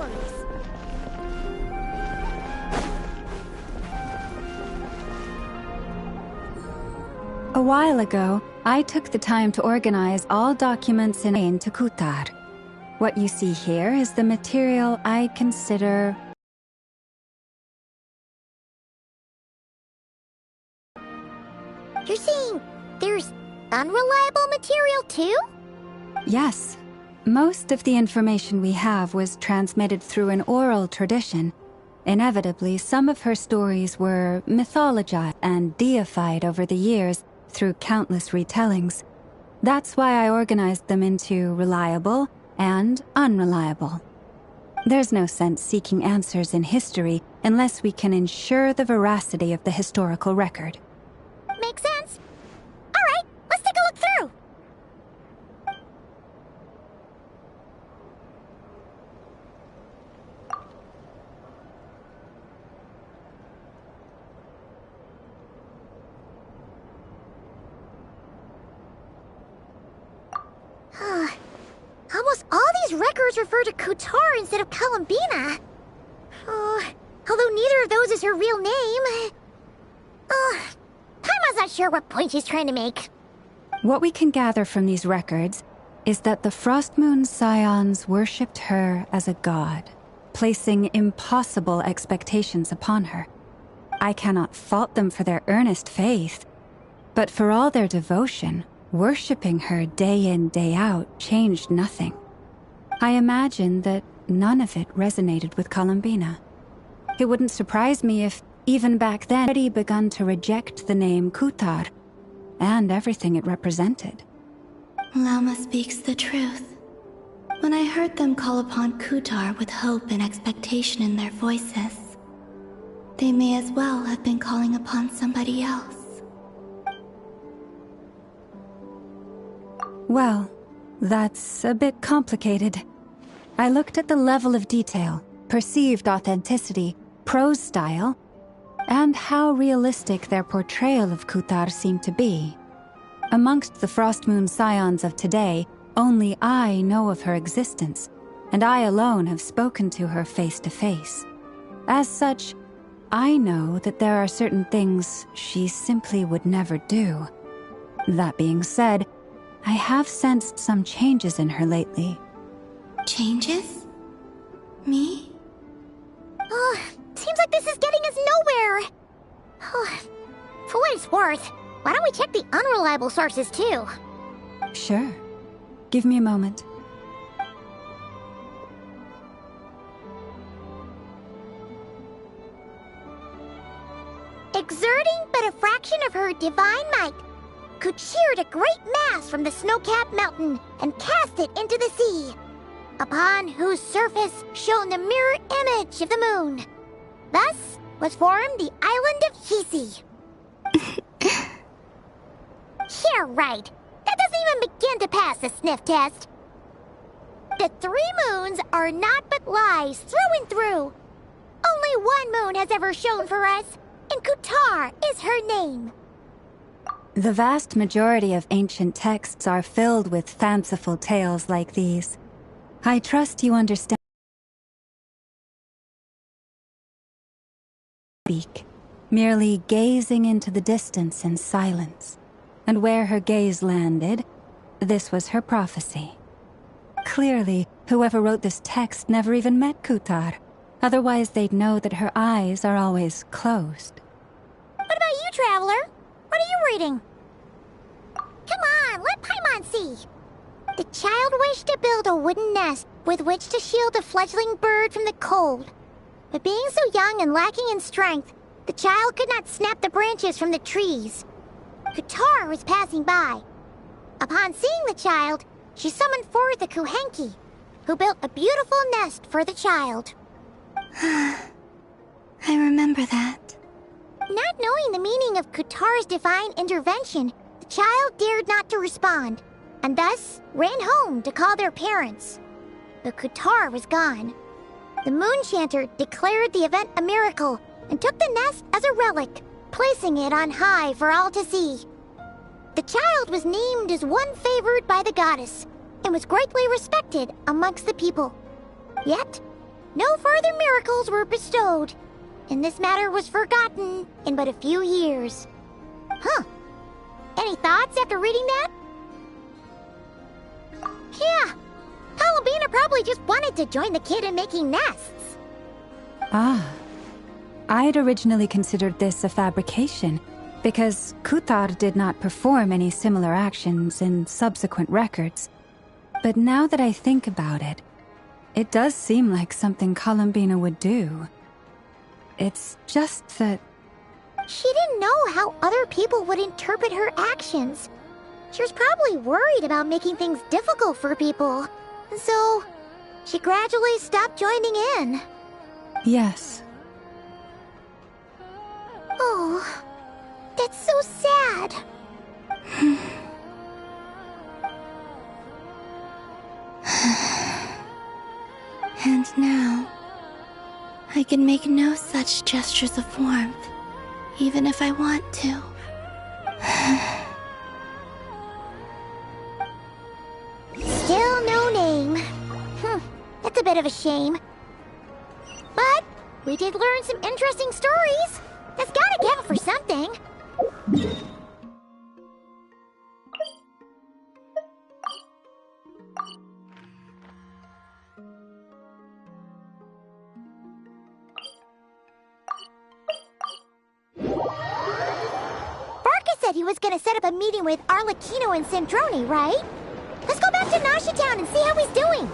stories. A while ago, I took the time to organize all documents in to Kutar. What you see here is the material I consider... You're saying there's unreliable material too? Yes. Most of the information we have was transmitted through an oral tradition. Inevitably, some of her stories were mythologized and deified over the years through countless retellings. That's why I organized them into reliable and unreliable. There's no sense seeking answers in history unless we can ensure the veracity of the historical record. Makes sense. Alright, let's take a look through. Almost all these records refer to Kutar instead of Columbina. Although neither of those is her real name. Paimon's not sure what point she's trying to make. What we can gather from these records is that the Frostmoon Scions worshipped her as a god, placing impossible expectations upon her. I cannot fault them for their earnest faith, but for all their devotion, worshipping her day in, day out changed nothing. I imagine that none of it resonated with Columbina. It wouldn't surprise me if, even back then, already begun to reject the name Kutar and everything it represented. Lama speaks the truth. When I heard them call upon Kutar with hope and expectation in their voices, they may as well have been calling upon somebody else. Well, that's a bit complicated. I looked at the level of detail, perceived authenticity, prose style, and how realistic their portrayal of Kutar seemed to be. Amongst the Frostmoon Scions of today, only I know of her existence, and I alone have spoken to her face to face. As such, I know that there are certain things she simply would never do. That being said, I have sensed some changes in her lately. Changes? Me? Seems like this is getting us nowhere. For what it's worth, why don't we check the unreliable sources too? Sure. Give me a moment. Exerting but a fraction of her divine might, could sheared a great mass from the snow-capped mountain and cast it into the sea, upon whose surface shone the mirror image of the moon. Thus was formed the island of Hisi. Yeah, right. That doesn't even begin to pass the sniff test. The 3 moons are naught but lies through and through. Only one moon has ever shone for us, and Kutar is her name. The vast majority of ancient texts are filled with fanciful tales like these. I trust you understand. Speak, merely gazing into the distance in silence. And where her gaze landed, this was her prophecy. Clearly, whoever wrote this text never even met Kutar. Otherwise, they'd know that her eyes are always closed. What about you, Traveler? What are you reading? Come on, let Paimon see. The child wished to build a wooden nest with which to shield a fledgling bird from the cold. But being so young and lacking in strength, the child could not snap the branches from the trees. Kutar was passing by. Upon seeing the child, she summoned forth the Kuhenki, who built a beautiful nest for the child. I remember that. Not knowing the meaning of Kutar's divine intervention, the child dared not to respond, and thus ran home to call their parents. But Kutar was gone. The moon chanter declared the event a miracle and took the nest as a relic, placing it on high for all to see. The child was named as one favored by the goddess and was greatly respected amongst the people. Yet, no further miracles were bestowed, and this matter was forgotten in but a few years. Huh. Any thoughts after reading that? Yeah. Columbina probably just wanted to join the kid in making nests. Ah. I'd originally considered this a fabrication, because Kuthar did not perform any similar actions in subsequent records. But now that I think about it, it does seem like something Columbina would do. It's just that... She didn't know how other people would interpret her actions. She was probably worried about making things difficult for people. So, she gradually stopped joining in. Yes. Oh, that's so sad. And now, I can make no such gestures of warmth, even if I want to. Still no name. That's a bit of a shame. But we did learn some interesting stories. That's gotta count for something. Barca said he was gonna set up a meeting with Arlecchino and Sandrone, right? Let's go back to Nasha Town and see how he's doing.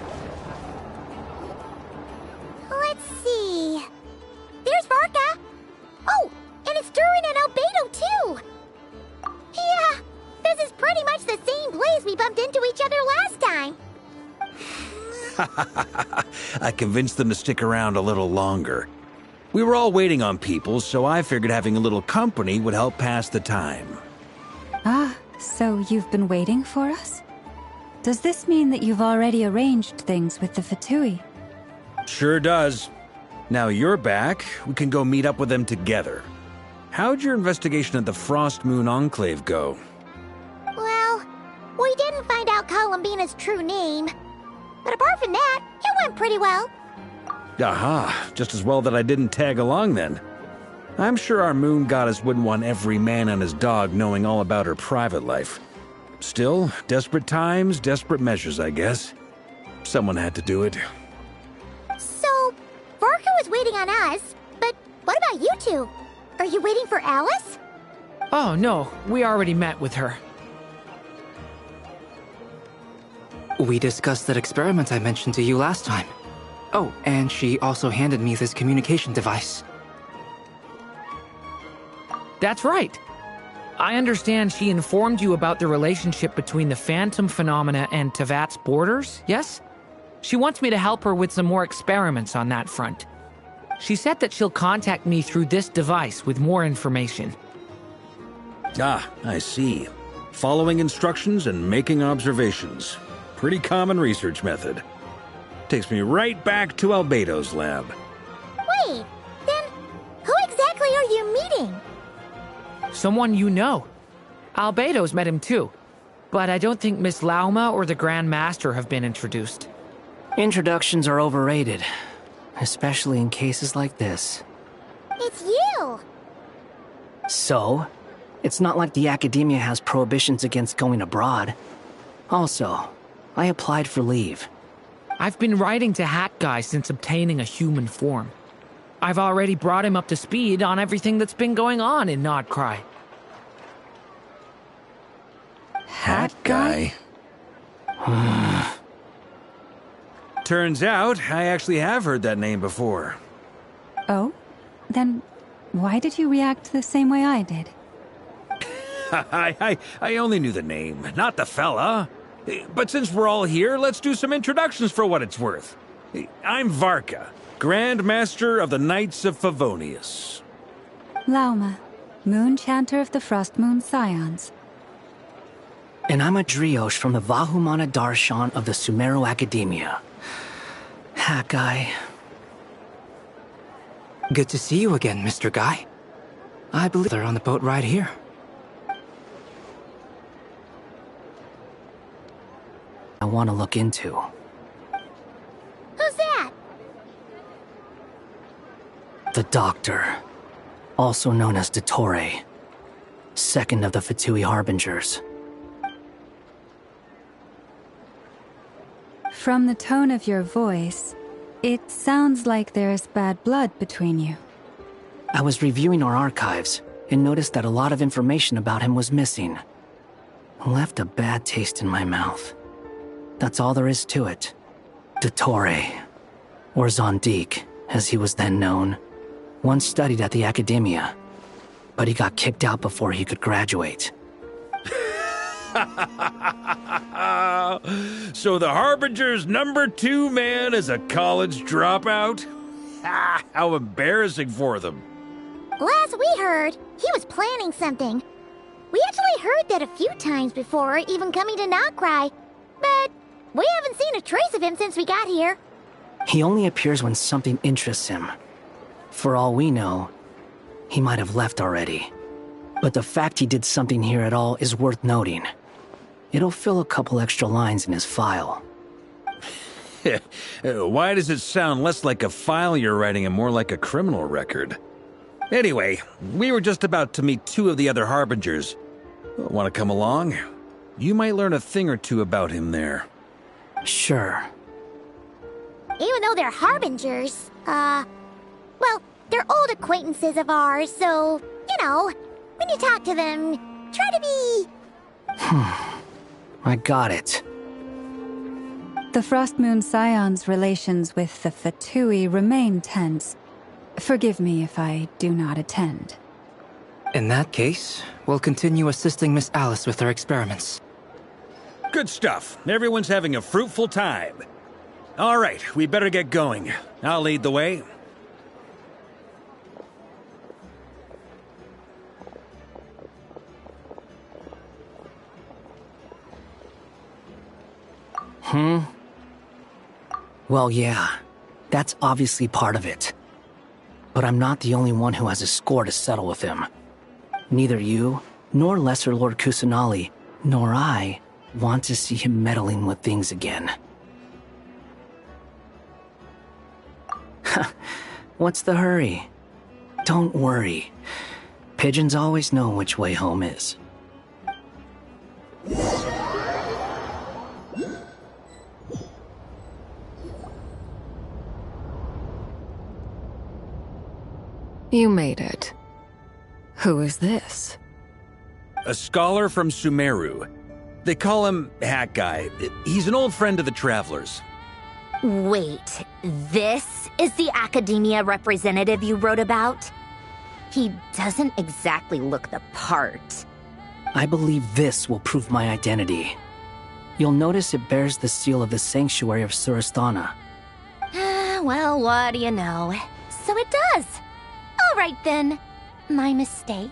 Let's see. There's Varka. Oh, and it's Durin and Albedo too. Yeah, this is pretty much the same place we bumped into each other last time. I convinced them to stick around a little longer. We were all waiting on people, so I figured having a little company would help pass the time. Ah, so you've been waiting for us? Does this mean that you've already arranged things with the Fatui? Sure does. Now you're back, we can go meet up with them together. How'd your investigation at the Frost Moon Enclave go? Well, we didn't find out Columbina's true name. But apart from that, it went pretty well. Aha, just as well that I didn't tag along then. I'm sure our moon goddess wouldn't want every man and his dog knowing all about her private life. Still, desperate times, desperate measures, I guess. Someone had to do it. So, Varka was waiting on us, but what about you two? Are you waiting for Alice? Oh, no. We already met with her. We discussed that experiment I mentioned to you last time. Oh, and she also handed me this communication device. That's right. I understand she informed you about the relationship between the phantom phenomena and Tevat's borders, yes? She wants me to help her with some more experiments on that front. She said that she'll contact me through this device with more information. Ah, I see. Following instructions and making observations. Pretty common research method. Takes me right back to Albedo's lab. Wait, then who exactly are you meeting? Someone you know. Albedo's met him too. But I don't think Miss Lauma or the Grand Master have been introduced. Introductions are overrated, especially in cases like this. It's you! So, it's not like the Academia has prohibitions against going abroad. Also, I applied for leave. I've been writing to Hat Guy since obtaining a human form. I've already brought him up to speed on everything that's been going on in Nodcry. Hat guy? Turns out, I actually have heard that name before. Oh? Then why did you react the same way I did? I only knew the name, not the fella. But since we're all here, let's do some introductions for what it's worth. I'm Varka, Grand Master of the Knights of Favonius. Lauma, Moon Chanter of the Frost Moon Scions. And I'm a Driosh from the Vahumana Darshan of the Sumero Academia. Hat Guy. Good to see you again, Mr. Guy. I believe they're on the boat right here. I want to look into. Who's that? The Doctor, also known as Dottore, second of the Fatui Harbingers. From the tone of your voice, it sounds like there's bad blood between you. I was reviewing our archives and noticed that a lot of information about him was missing. Left a bad taste in my mouth. That's all there is to it. Dottore, or Zondique, as he was then known, once studied at the Academia, but he got kicked out before he could graduate. So the Harbinger's #2 man is a college dropout? How embarrassing for them. Last we heard, he was planning something. We actually heard that a few times before, even coming to Nocturne, but we haven't seen a trace of him since we got here. He only appears when something interests him. For all we know, he might have left already. But the fact he did something here at all is worth noting. It'll fill a couple extra lines in his file. Why does it sound less like a file you're writing and more like a criminal record? Anyway, we were just about to meet 2 of the other Harbingers. Want to come along? You might learn a thing or two about him there. Sure. Even though they're Harbingers, well, they're old acquaintances of ours, so, you know, when you talk to them, try to be... I got it. The Frostmoon Scion's relations with the Fatui remain tense. Forgive me if I do not attend. In that case, we'll continue assisting Miss Alice with her experiments. Good stuff. Everyone's having a fruitful time. All right, we better get going. I'll lead the way. Well, yeah, that's obviously part of it. But I'm not the only one who has a score to settle with him. Neither you, nor Lesser Lord Kusanali, nor I want to see him meddling with things again. What's the hurry? Don't worry. Pigeons always know which way home is. You made it. Who is this? A scholar from Sumeru. They call him Hat Guy. He's an old friend of the Travelers. Wait, this is the Academia representative you wrote about? He doesn't exactly look the part. I believe this will prove my identity. You'll notice it bears the seal of the Sanctuary of Surasthana. Well, what do you know? So it does. All right then. My mistake.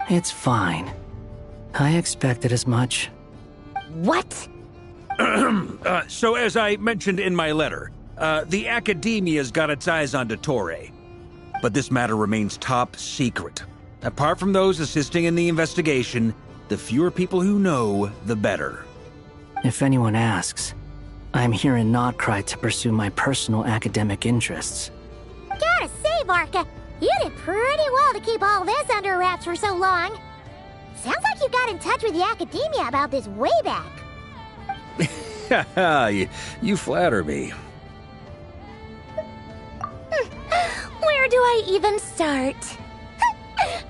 It's fine. I expected as much. What? So as I mentioned in my letter, the Academia's got its eyes on Dottore. But this matter remains top secret. Apart from those assisting in the investigation, the fewer people who know, the better. If anyone asks, I'm here in Nocturne to pursue my personal academic interests. Gotta say, Varka, you did pretty well to keep all this under wraps for so long. Sounds like you got in touch with the Academia about this way back. You flatter me. Where do I even start?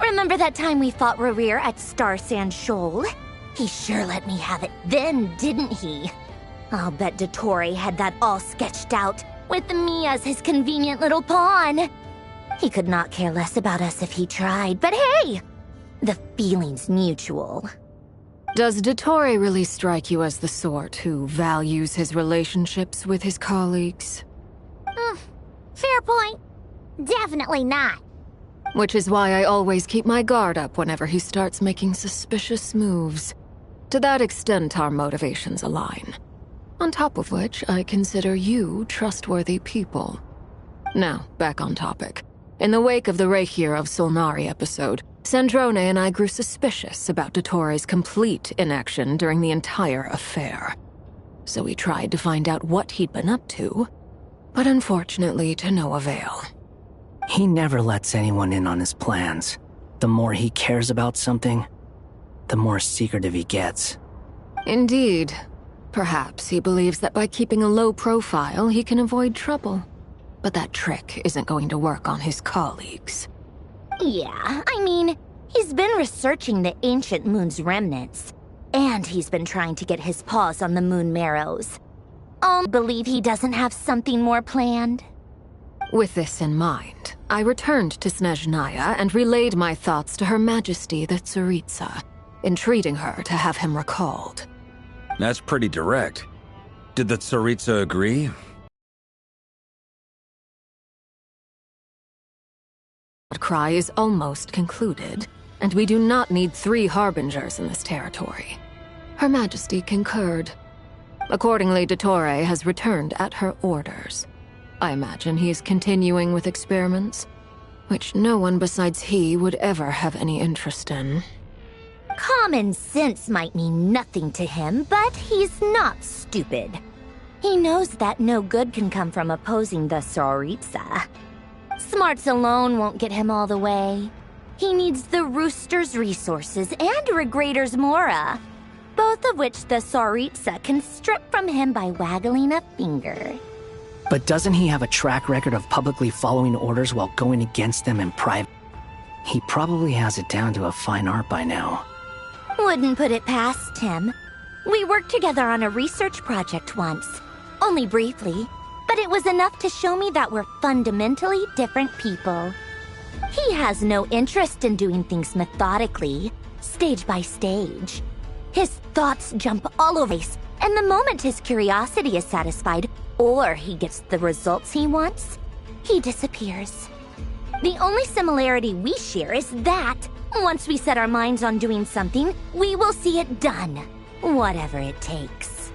Remember that time we fought Rerir at Star Sand Shoal? He sure let me have it then, didn't he? I'll bet Dottore had that all sketched out, with me as his convenient little pawn. He could not care less about us if he tried, but hey! The feeling's mutual. Does Dottore really strike you as the sort who values his relationships with his colleagues? Fair point. Definitely not. Which is why I always keep my guard up whenever he starts making suspicious moves. To that extent, our motivations align. On top of which, I consider you trustworthy people. Now, back on topic. In the wake of the Reikir of Solnari episode, Sandrone and I grew suspicious about Dottore's complete inaction during the entire affair. So we tried to find out what he'd been up to, but unfortunately to no avail. He never lets anyone in on his plans. The more he cares about something, the more secretive he gets. Indeed. Perhaps he believes that by keeping a low profile, he can avoid trouble. But that trick isn't going to work on his colleagues. Yeah, I mean, he's been researching the ancient moon's remnants. And he's been trying to get his paws on the moon marrows. I'll believe he doesn't have something more planned. With this in mind, I returned to Snezhnaya and relayed my thoughts to Her Majesty the Tsaritsa, entreating her to have him recalled. That's pretty direct. Did the Tsaritsa agree? The cry is almost concluded, and we do not need 3 harbingers in this territory. Her Majesty concurred. Accordingly, Dottore has returned at her orders. I imagine he is continuing with experiments, which no one besides he would ever have any interest in. Common sense might mean nothing to him, but he's not stupid. He knows that no good can come from opposing the Tsaritsa. Smarts alone won't get him all the way. He needs the Rooster's resources and Regrator's Mora, both of which the Tsaritsa can strip from him by waggling a finger. But doesn't he have a track record of publicly following orders while going against them in private? He probably has it down to a fine art by now. Wouldn't put it past him. We worked together on a research project once. Only briefly, but it was enough to show me that we're fundamentally different people. He has no interest in doing things methodically, stage by stage. His thoughts jump all over the place, and the moment his curiosity is satisfied, or he gets the results he wants, he disappears. The only similarity we share is that, once we set our minds on doing something, we will see it done, whatever it takes.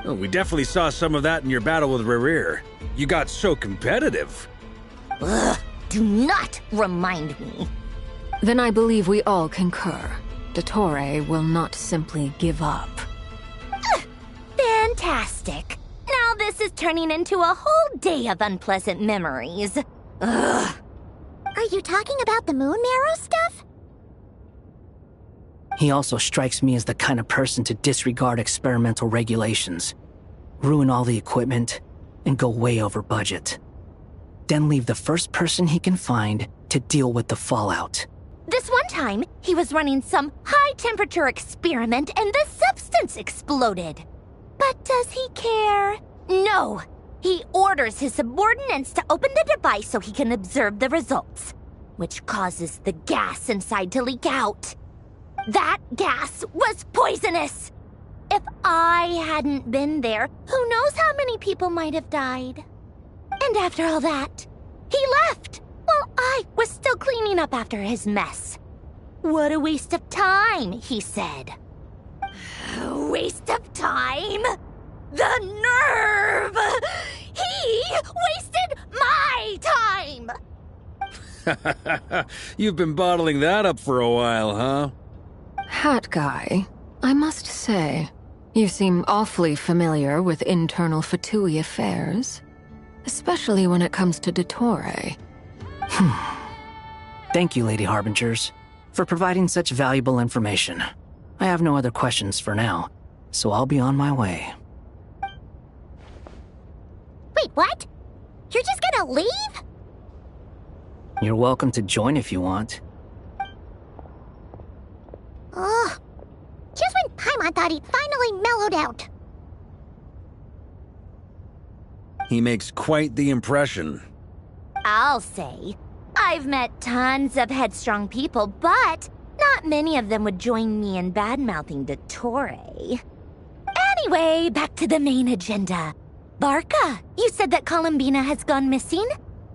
Oh, we definitely saw some of that in your battle with Rerir. You got so competitive. Ugh, do not remind me. Then I believe we all concur. Dottore will not simply give up. Fantastic. Now this is turning into a whole day of unpleasant memories. Ugh. Are you talking about the moon marrow stuff? He also strikes me as the kind of person to disregard experimental regulations, ruin all the equipment, and go way over budget. Then leave the first person he can find to deal with the fallout. This one time, he was running some high-temperature experiment and the substance exploded. But does he care? No. He orders his subordinates to open the device so he can observe the results, which causes the gas inside to leak out. That gas was poisonous! If I hadn't been there, who knows how many people might have died. And after all that, he left, while I was still cleaning up after his mess. What a waste of time, he said. Waste of time? The nerve! He wasted my time! You've been bottling that up for a while, huh? Hat guy, I must say, you seem awfully familiar with internal Fatui affairs. Especially when it comes to Dottore. Thank you, Lady Harbingers, for providing such valuable information. I have no other questions for now, so I'll be on my way. Wait, what? You're just gonna leave? You're welcome to join if you want. Ugh. Just when Paimon thought he'd finally mellowed out. He makes quite the impression. I'll say. I've met tons of headstrong people, but not many of them would join me in bad-mouthing Dottore. Anyway, back to the main agenda. Barca, you said that Columbina has gone missing?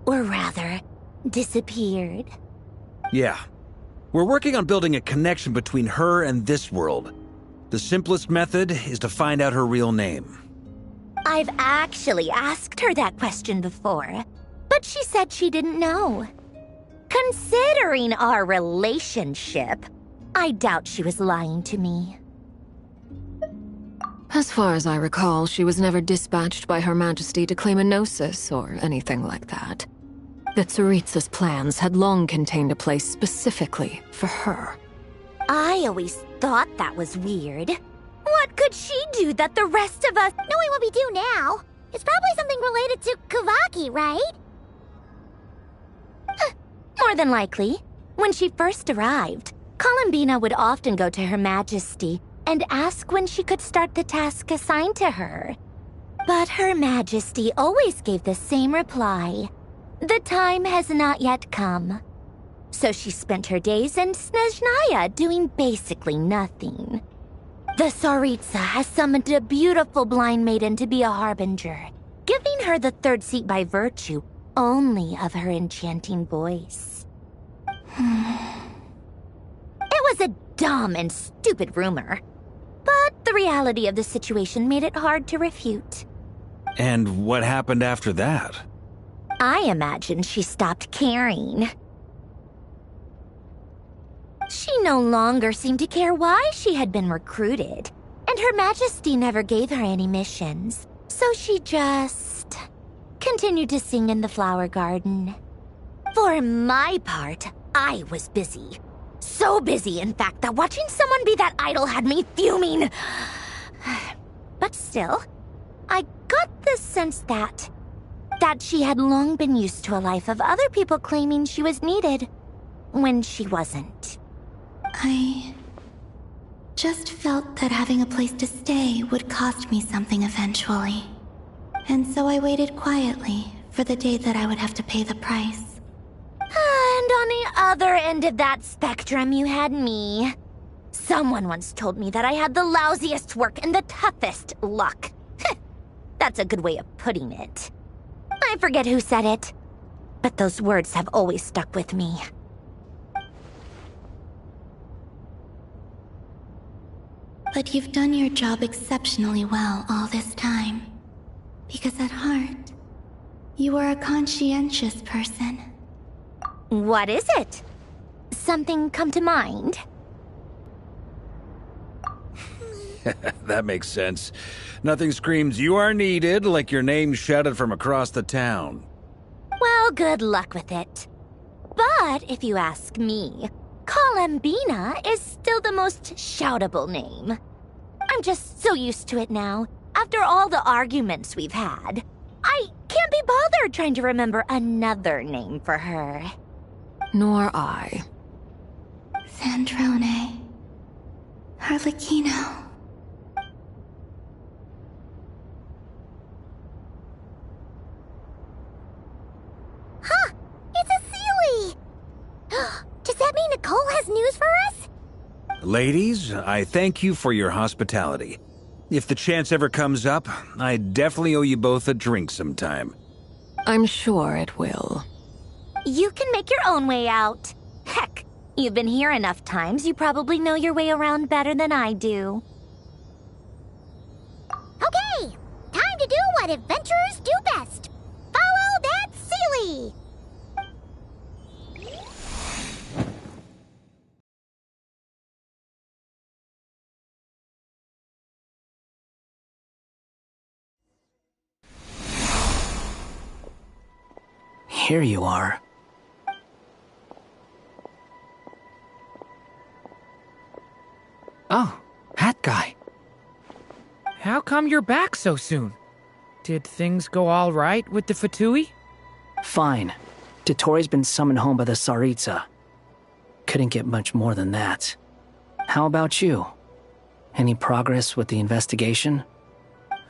Or rather, disappeared. Yeah. We're working on building a connection between her and this world. The simplest method is to find out her real name. I've actually asked her that question before, but she said she didn't know. Considering our relationship, I doubt she was lying to me. As far as I recall, she was never dispatched by Her Majesty to claim a gnosis or anything like that. that Tsaritsa's plans had long contained a place specifically for her. I always thought that was weird. What could she do that the rest of us... Knowing what we do now, it's probably something related to Kavaki, right? More than likely. When she first arrived, Columbina would often go to Her Majesty and ask when she could start the task assigned to her. But Her Majesty always gave the same reply. The time has not yet come. So she spent her days in Snezhnaya doing basically nothing. The Tsaritsa has summoned a beautiful blind maiden to be a harbinger, giving her the third seat by virtue only of her enchanting voice. It was a dumb and stupid rumor, but the reality of the situation made it hard to refute. And what happened after that? I imagine she stopped caring. She no longer seemed to care why she had been recruited, and Her Majesty never gave her any missions, so she just continued to sing in the flower garden. For my part, I was busy. So busy, in fact, that watching someone be that idol had me fuming. But still, I got the sense that she had long been used to a life of other people claiming she was needed when she wasn't. I just felt that having a place to stay would cost me something eventually. And so I waited quietly for the day that I would have to pay the price. And on the other end of that spectrum, you had me. Someone once told me that I had the lousiest work and the toughest luck. That's a good way of putting it. I forget who said it, but those words have always stuck with me. But you've done your job exceptionally well all this time. Because at heart, you are a conscientious person. What is it? Something come to mind? That makes sense. Nothing screams you are needed like your name shouted from across the town. Well, good luck with it. But if you ask me, Columbina is still the most shoutable name. I'm just so used to it now, after all the arguments we've had. I can't be bothered trying to remember another name for her. Nor I. Sandrone. Harlequino. Huh! It's a Sealy! Does that mean Nicole has news for us? Ladies, I thank you for your hospitality. If the chance ever comes up, I definitely owe you both a drink sometime. I'm sure it will. You can make your own way out. Heck, you've been here enough times, you probably know your way around better than I do. Okay, time to do what adventurers do best. Follow that Sealy! Here you are. Oh, hat guy. How come you're back so soon? Did things go all right with the Fatui? Fine. Tottori's been summoned home by the Tsaritsa. Couldn't get much more than that. How about you? Any progress with the investigation?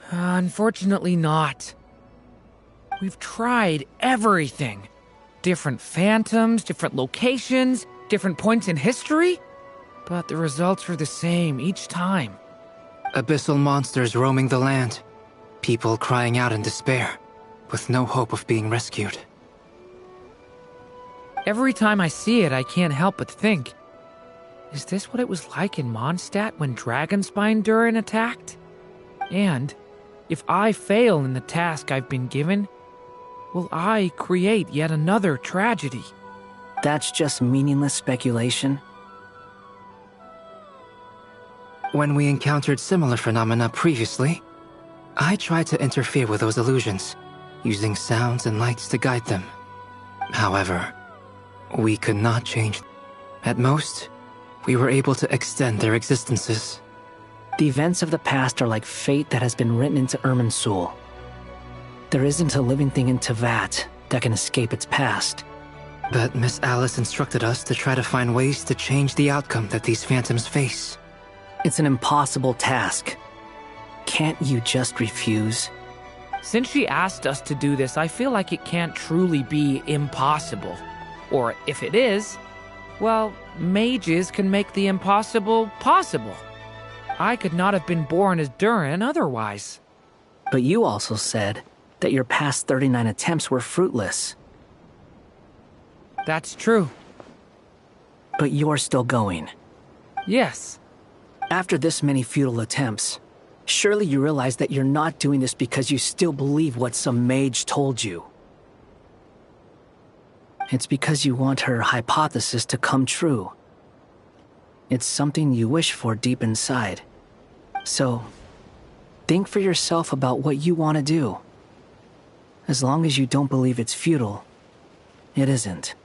Unfortunately not. We've tried everything. Different phantoms, different locations, different points in history. But the results are the same each time. Abyssal monsters roaming the land. People crying out in despair, with no hope of being rescued. Every time I see it, I can't help but think, is this what it was like in Mondstadt when Dragonspine Durin attacked? And if I fail in the task I've been given, will I create yet another tragedy? That's just meaningless speculation. When we encountered similar phenomena previously, I tried to interfere with those illusions, using sounds and lights to guide them. However, we could not change. At most, we were able to extend their existences. The events of the past are like fate that has been written into Irminsul. There isn't a living thing in Teyvat that can escape its past. But Miss Alice instructed us to try to find ways to change the outcome that these phantoms face. It's an impossible task. Can't you just refuse? Since she asked us to do this, I feel like it can't truly be impossible. Or if it is, well, mages can make the impossible possible. I could not have been born as Durin otherwise. But you also said that your past 39 attempts were fruitless. That's true. But you're still going. Yes. After this many futile attempts, surely you realize that you're not doing this because you still believe what some mage told you. It's because you want her hypothesis to come true. It's something you wish for deep inside. So, think for yourself about what you want to do. As long as you don't believe it's futile, it isn't.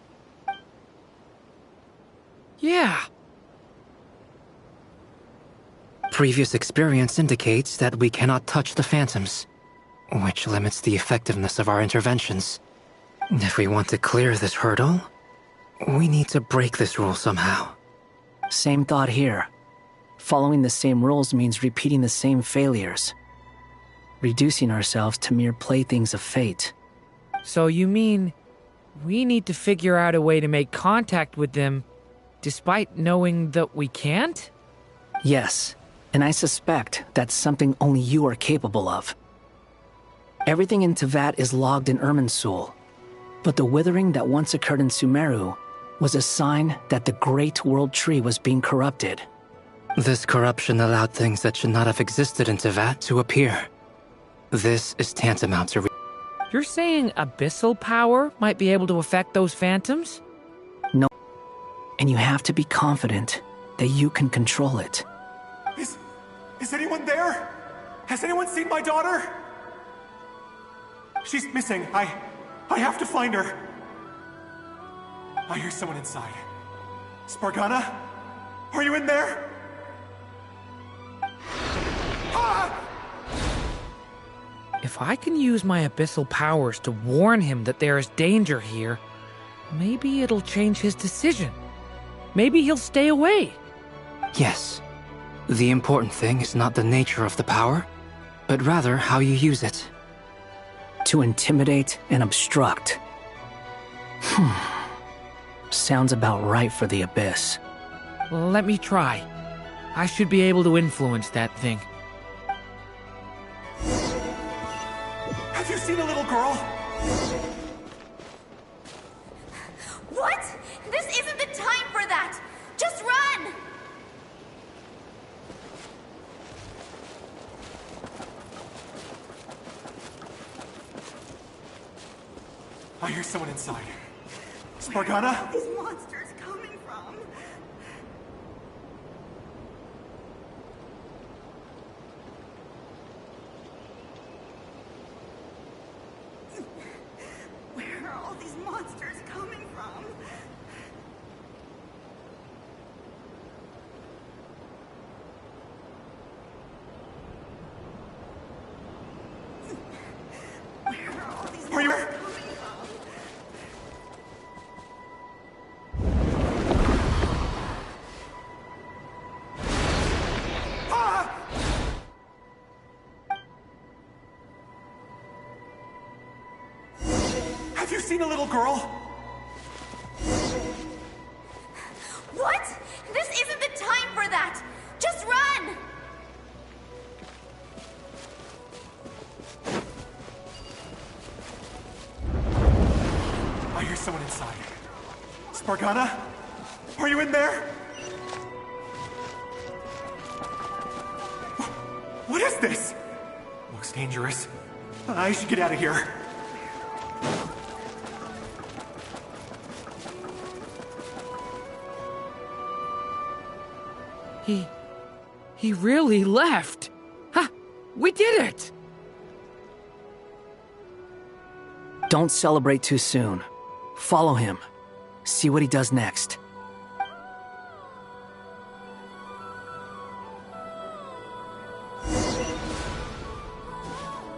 Yeah. Previous experience indicates that we cannot touch the phantoms, which limits the effectiveness of our interventions. If we want to clear this hurdle, we need to break this rule somehow. Same thought here. Following the same rules means repeating the same failures. Reducing ourselves to mere playthings of fate. So you mean we need to figure out a way to make contact with them despite knowing that we can't? Yes, and I suspect that's something only you are capable of. Everything in Teyvat is logged in Irminsul, but the withering that once occurred in Sumeru was a sign that the Great World Tree was being corrupted. This corruption allowed things that should not have existed in Teyvat to appear. This is tantamount to... You're saying abyssal power might be able to affect those phantoms? No. And you have to be confident that you can control it. Is anyone there? Has anyone seen my daughter? She's missing. I have to find her. I hear someone inside. Spargana? Are you in there? Ah! If I can use my abyssal powers to warn him that there is danger here, maybe it'll change his decision. Maybe he'll stay away. Yes. The important thing is not the nature of the power, but rather how you use it. To intimidate and obstruct. Sounds about right for the Abyss. Let me try. I should be able to influence that thing. Have you seen a little girl? What? This isn't the time for that! Just run! I hear someone inside. Spargana? These monsters coming from? Where are all these monsters coming from? Where are all these Are you... monsters? Have you seen a little girl? What? This isn't the time for that! Just run! I hear someone inside. Spargana? Are you in there? What is this? Looks dangerous. I should get out of here. He really left. Ha! We did it! Don't celebrate too soon. Follow him. See what he does next.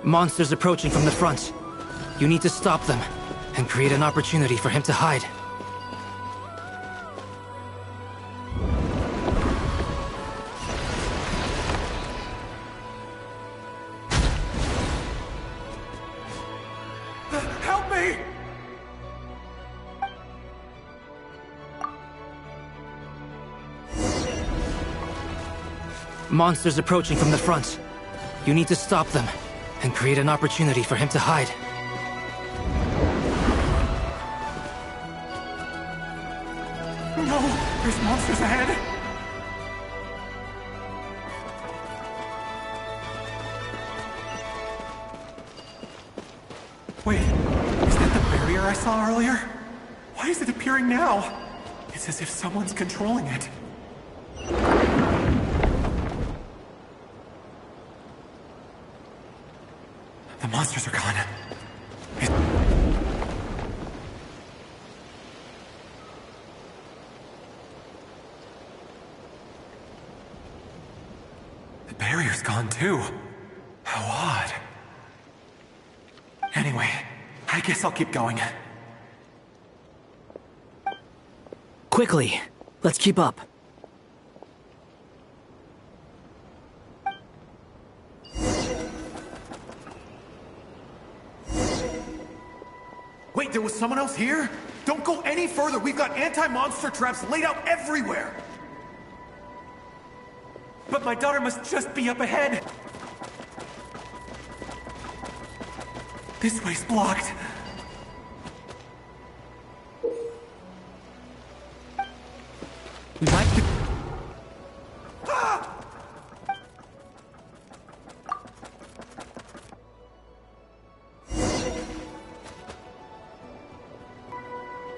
Monsters approaching from the front. You need to stop them and create an opportunity for him to hide. Help me! Monsters approaching from the front. You need to stop them and create an opportunity for him to hide. No! There's monsters ahead! Wait, is that the barrier I saw earlier? Why is it appearing now? It's as if someone's controlling it. The monsters are gone. The barrier's gone too. How odd. Anyway, I guess I'll keep going. Quickly, let's keep up. Wait, there was someone else here? Don't go any further. We've got anti-monster traps laid out everywhere. But my daughter must just be up ahead. This way's blocked. We might be...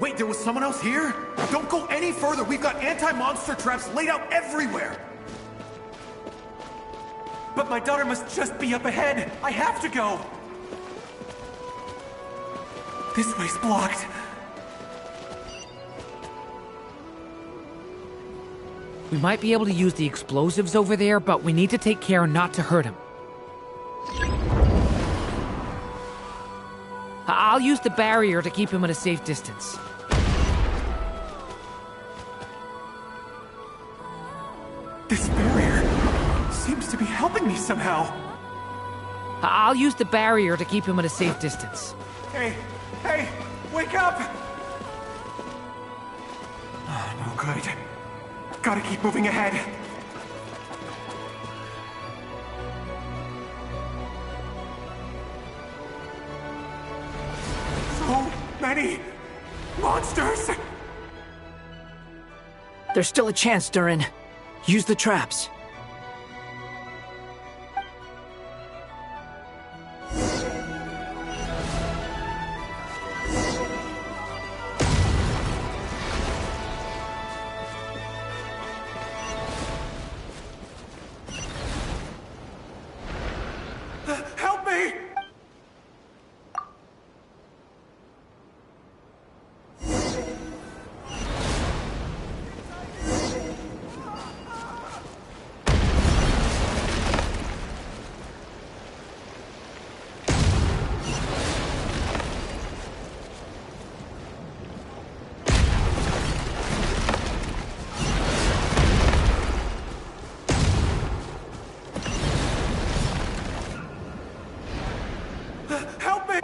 Wait, there was someone else here? Don't go any further. We've got anti-monster traps laid out everywhere. But my daughter must just be up ahead. I have to go. This way's blocked. We might be able to use the explosives over there, but we need to take care not to hurt him. I'll use the barrier to keep him at a safe distance. This barrier seems to be helping me somehow. I'll use the barrier to keep him at a safe distance. Hey, hey, wake up! Oh, no good. Gotta keep moving ahead. So many monsters! There's still a chance, Durin. Use the traps. Help me! Help me!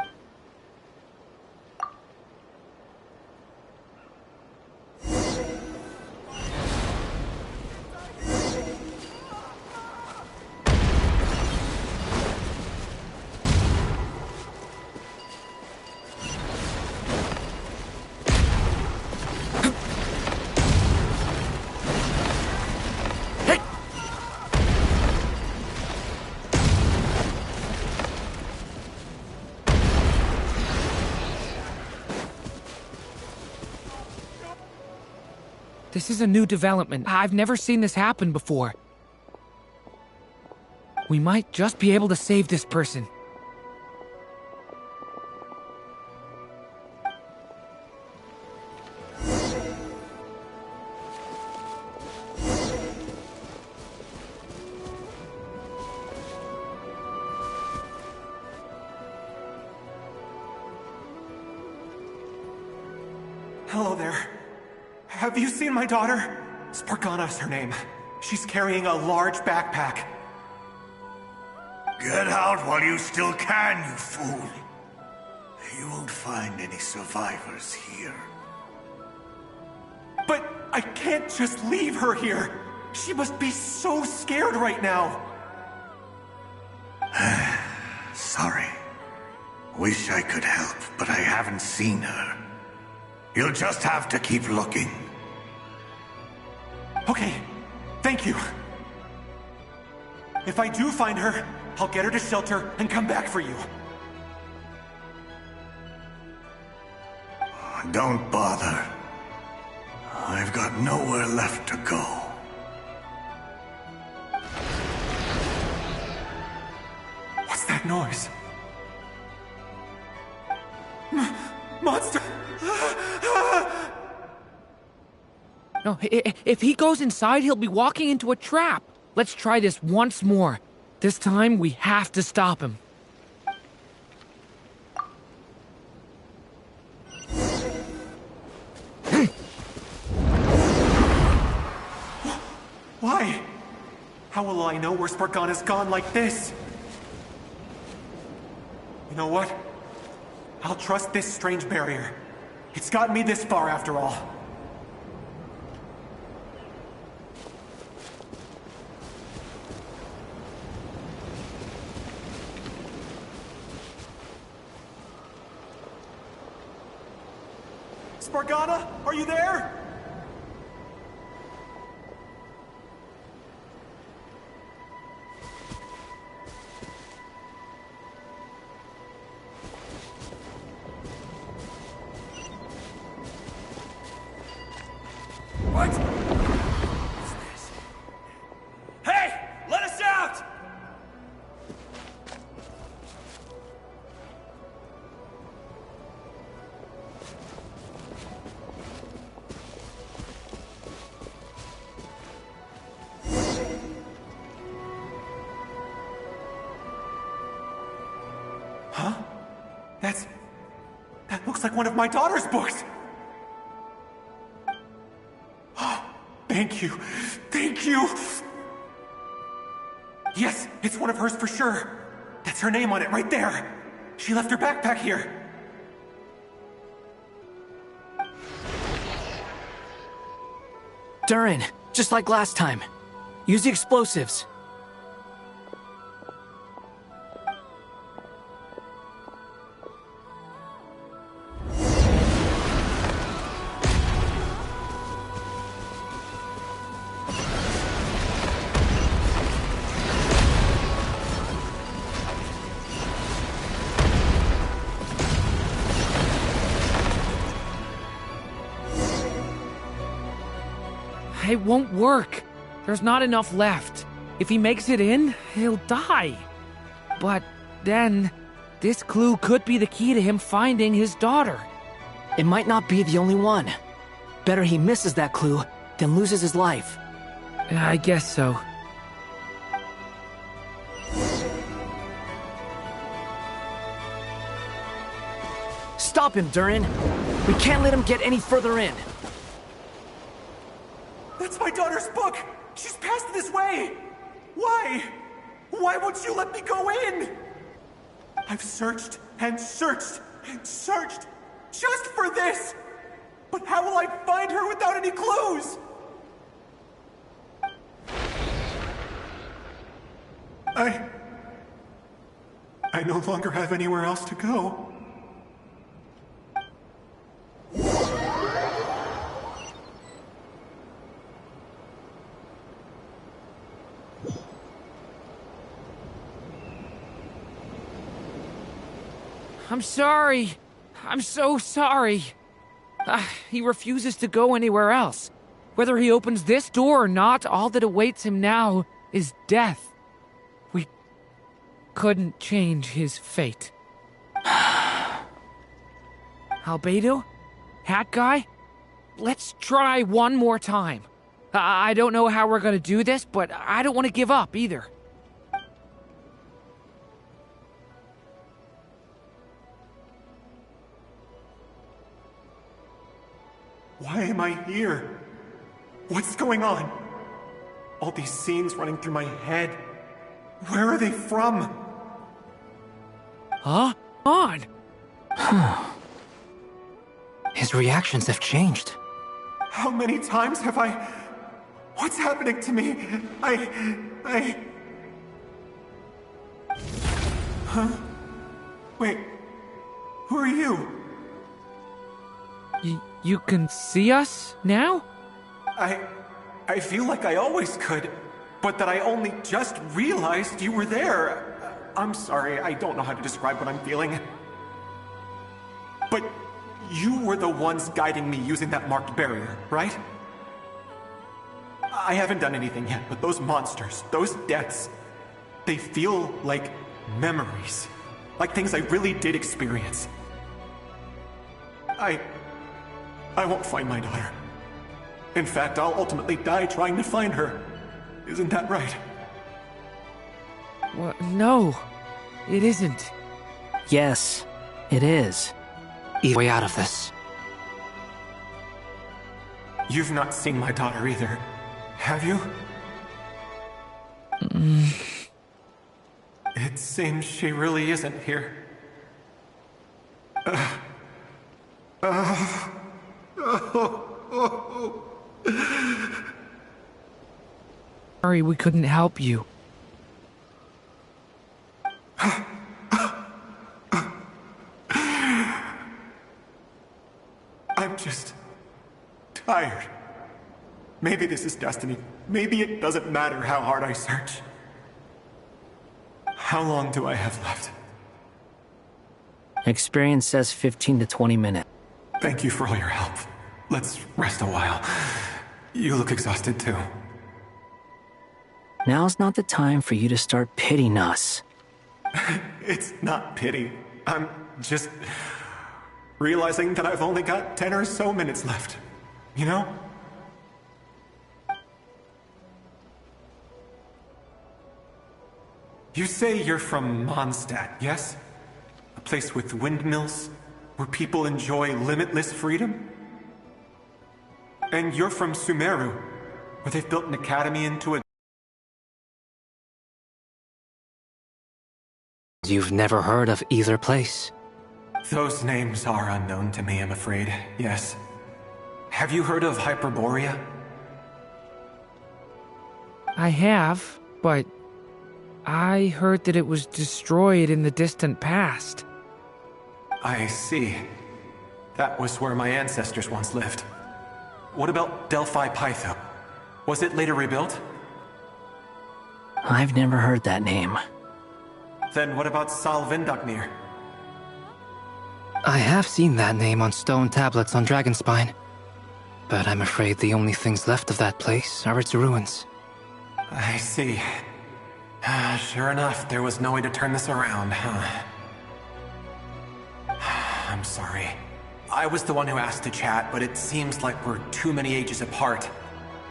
This is a new development. I've never seen this happen before. We might just be able to save this person. Hello there. Have you seen my daughter? Spargana is her name. She's carrying a large backpack. Get out while you still can, you fool. You won't find any survivors here. But I can't just leave her here. She must be so scared right now. Sorry. Wish I could help, but I haven't seen her. You'll just have to keep looking. Okay, thank you. If I do find her, I'll get her to shelter and come back for you. Don't bother. I've got nowhere left to go. What's that noise? Monster! No, if he goes inside, he'll be walking into a trap. Let's try this once more. This time, we have to stop him. Why? How will I know where Spargana's gone like this? You know what? I'll trust this strange barrier. It's gotten me this far after all. Spargana, are you there? What? What's this? Hey! Let us out! Huh? That looks like one of my daughter's books! Thank you. Thank you! Yes, it's one of hers for sure. That's her name on it right there. She left her backpack here. Durin, just like last time. Use the explosives. It won't work. There's not enough left. If he makes it in, he'll die. But then, this clue could be the key to him finding his daughter. It might not be the only one. Better he misses that clue than loses his life. I guess so. Stop him, Durin. We can't let him get any further in. That's my daughter's book! She's passed this way! Why? Why won't you let me go in? I've searched and searched and searched just for this! But how will I find her without any clues? I no longer have anywhere else to go. I'm sorry. I'm so sorry. He refuses to go anywhere else. Whether he opens this door or not, all that awaits him now is death. We couldn't change his fate. Albedo? Hat Guy? Let's try one more time. I don't know how we're gonna do this, but I don't want to give up either. Why am I here? What's going on? All these scenes running through my head. Where are they from? Huh? On! His reactions have changed. How many times have I... What's happening to me? Huh? Wait. Who are you? You can see us now? I feel like I always could, but that I only just realized you were there. I'm sorry, I don't know how to describe what I'm feeling. But you were the ones guiding me using that marked barrier, right? I haven't done anything yet, but those monsters, those deaths, they feel like memories. Like things I really did experience. I won't find my daughter. In fact, I'll ultimately die trying to find her. Isn't that right? What? No, it isn't. Yes, it is. Easy way out of this. You've not seen my daughter either, have you? It seems she really isn't here. Sorry we couldn't help you. I'm just tired. Maybe this is destiny. Maybe it doesn't matter how hard I search. How long do I have left? Experience says 15 to 20 minutes. Thank you for all your help. Let's rest a while. You look exhausted too. Now's not the time for you to start pitying us. It's not pity. I'm just realizing that I've only got 10 or so minutes left. You know? You say you're from Mondstadt, yes? A place with windmills, where people enjoy limitless freedom? And you're from Sumeru, where they've built an academy into a... You've never heard of either place? Those names are unknown to me, I'm afraid, yes. Have you heard of Hyperborea? I have, but I heard that it was destroyed in the distant past. I see. That was where my ancestors once lived. What about Delphi Pytho? Was it later rebuilt? I've never heard that name. Then what about Salvindagnir? I have seen that name on stone tablets on Dragonspine. But I'm afraid the only things left of that place are its ruins. I see. Sure enough, there was no way to turn this around, huh? I'm sorry. I was the one who asked to chat, but it seems like we're too many ages apart.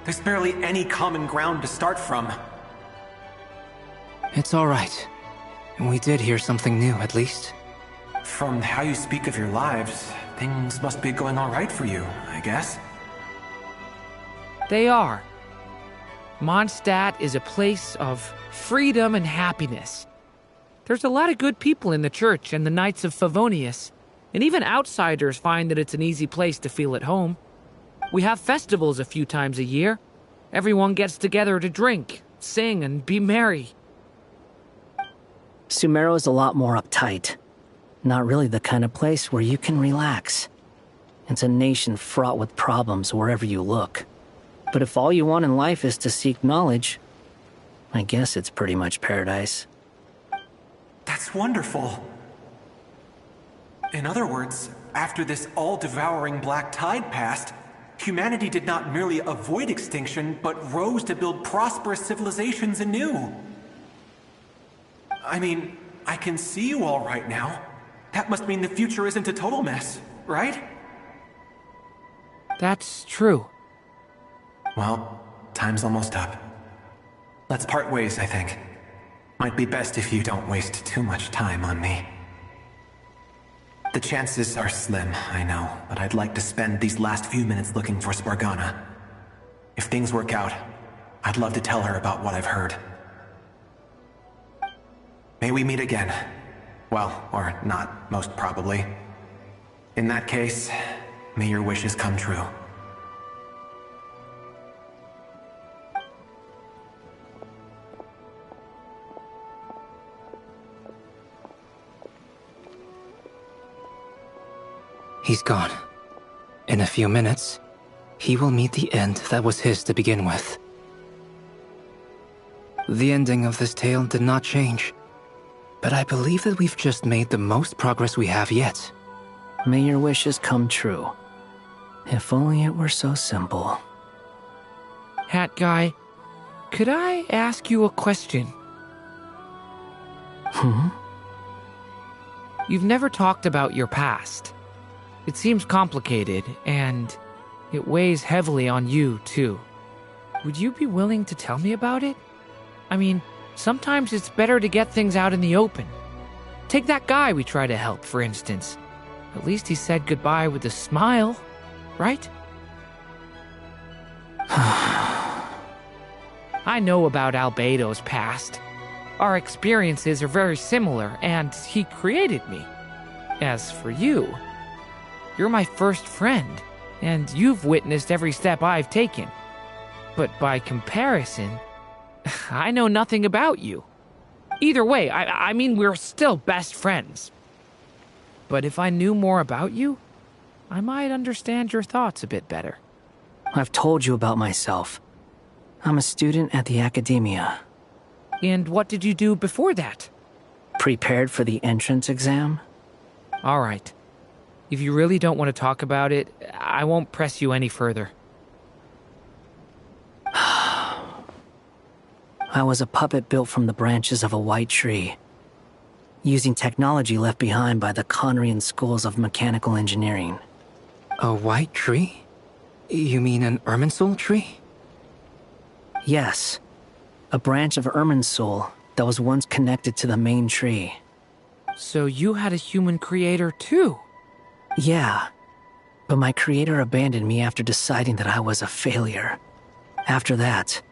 There's barely any common ground to start from. It's alright. We did hear something new, at least. From how you speak of your lives, things must be going alright for you, I guess. They are. Mondstadt is a place of freedom and happiness. There's a lot of good people in the church and the Knights of Favonius, and even outsiders find that it's an easy place to feel at home. We have festivals a few times a year. Everyone gets together to drink, sing, and be merry. Sumeru is a lot more uptight. Not really the kind of place where you can relax. It's a nation fraught with problems wherever you look. But if all you want in life is to seek knowledge, I guess it's pretty much paradise. That's wonderful. In other words, after this all-devouring black tide passed, humanity did not merely avoid extinction, but rose to build prosperous civilizations anew. I mean, I can see you all right now. That must mean the future isn't a total mess, right? That's true. Well, time's almost up. Let's part ways, I think. Might be best if you don't waste too much time on me. The chances are slim, I know, but I'd like to spend these last few minutes looking for Spargana. If things work out, I'd love to tell her about what I've heard. May we meet again. Well, or not, most probably. In that case, may your wishes come true. He's gone. In a few minutes, he will meet the end that was his to begin with. The ending of this tale did not change, but I believe that we've just made the most progress we have yet. May your wishes come true. If only it were so simple. Hat guy, could I ask you a question? You've never talked about your past. It seems complicated, and it weighs heavily on you, too. Would you be willing to tell me about it? I mean, sometimes it's better to get things out in the open. Take that guy we try to help, for instance. At least he said goodbye with a smile, right? I know about Albedo's past. Our experiences are very similar, and he created me. As for you, you're my first friend, and you've witnessed every step I've taken. But by comparison, I know nothing about you. Either way, I mean, we're still best friends. But if I knew more about you, I might understand your thoughts a bit better. I've told you about myself. I'm a student at the academia. And what did you do before that? Prepared for the entrance exam? All right. If you really don't want to talk about it, I won't press you any further. I was a puppet built from the branches of a white tree, using technology left behind by the Conrian schools of mechanical engineering. A white tree? You mean an Irminsul tree? Yes. A branch of Irminsul that was once connected to the main tree. So you had a human creator too? Yeah. But my creator abandoned me after deciding that I was a failure. After that...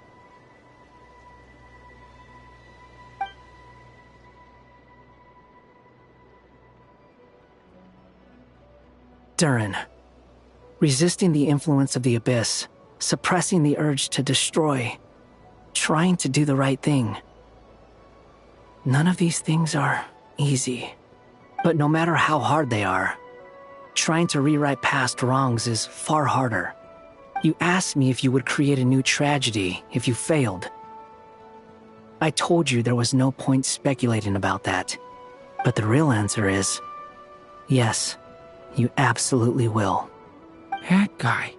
Durin. Resisting the influence of the Abyss, suppressing the urge to destroy, trying to do the right thing. None of these things are easy. But no matter how hard they are, trying to rewrite past wrongs is far harder. You asked me if you would create a new tragedy if you failed. I told you there was no point speculating about that. But the real answer is, yes, you absolutely will. That guy.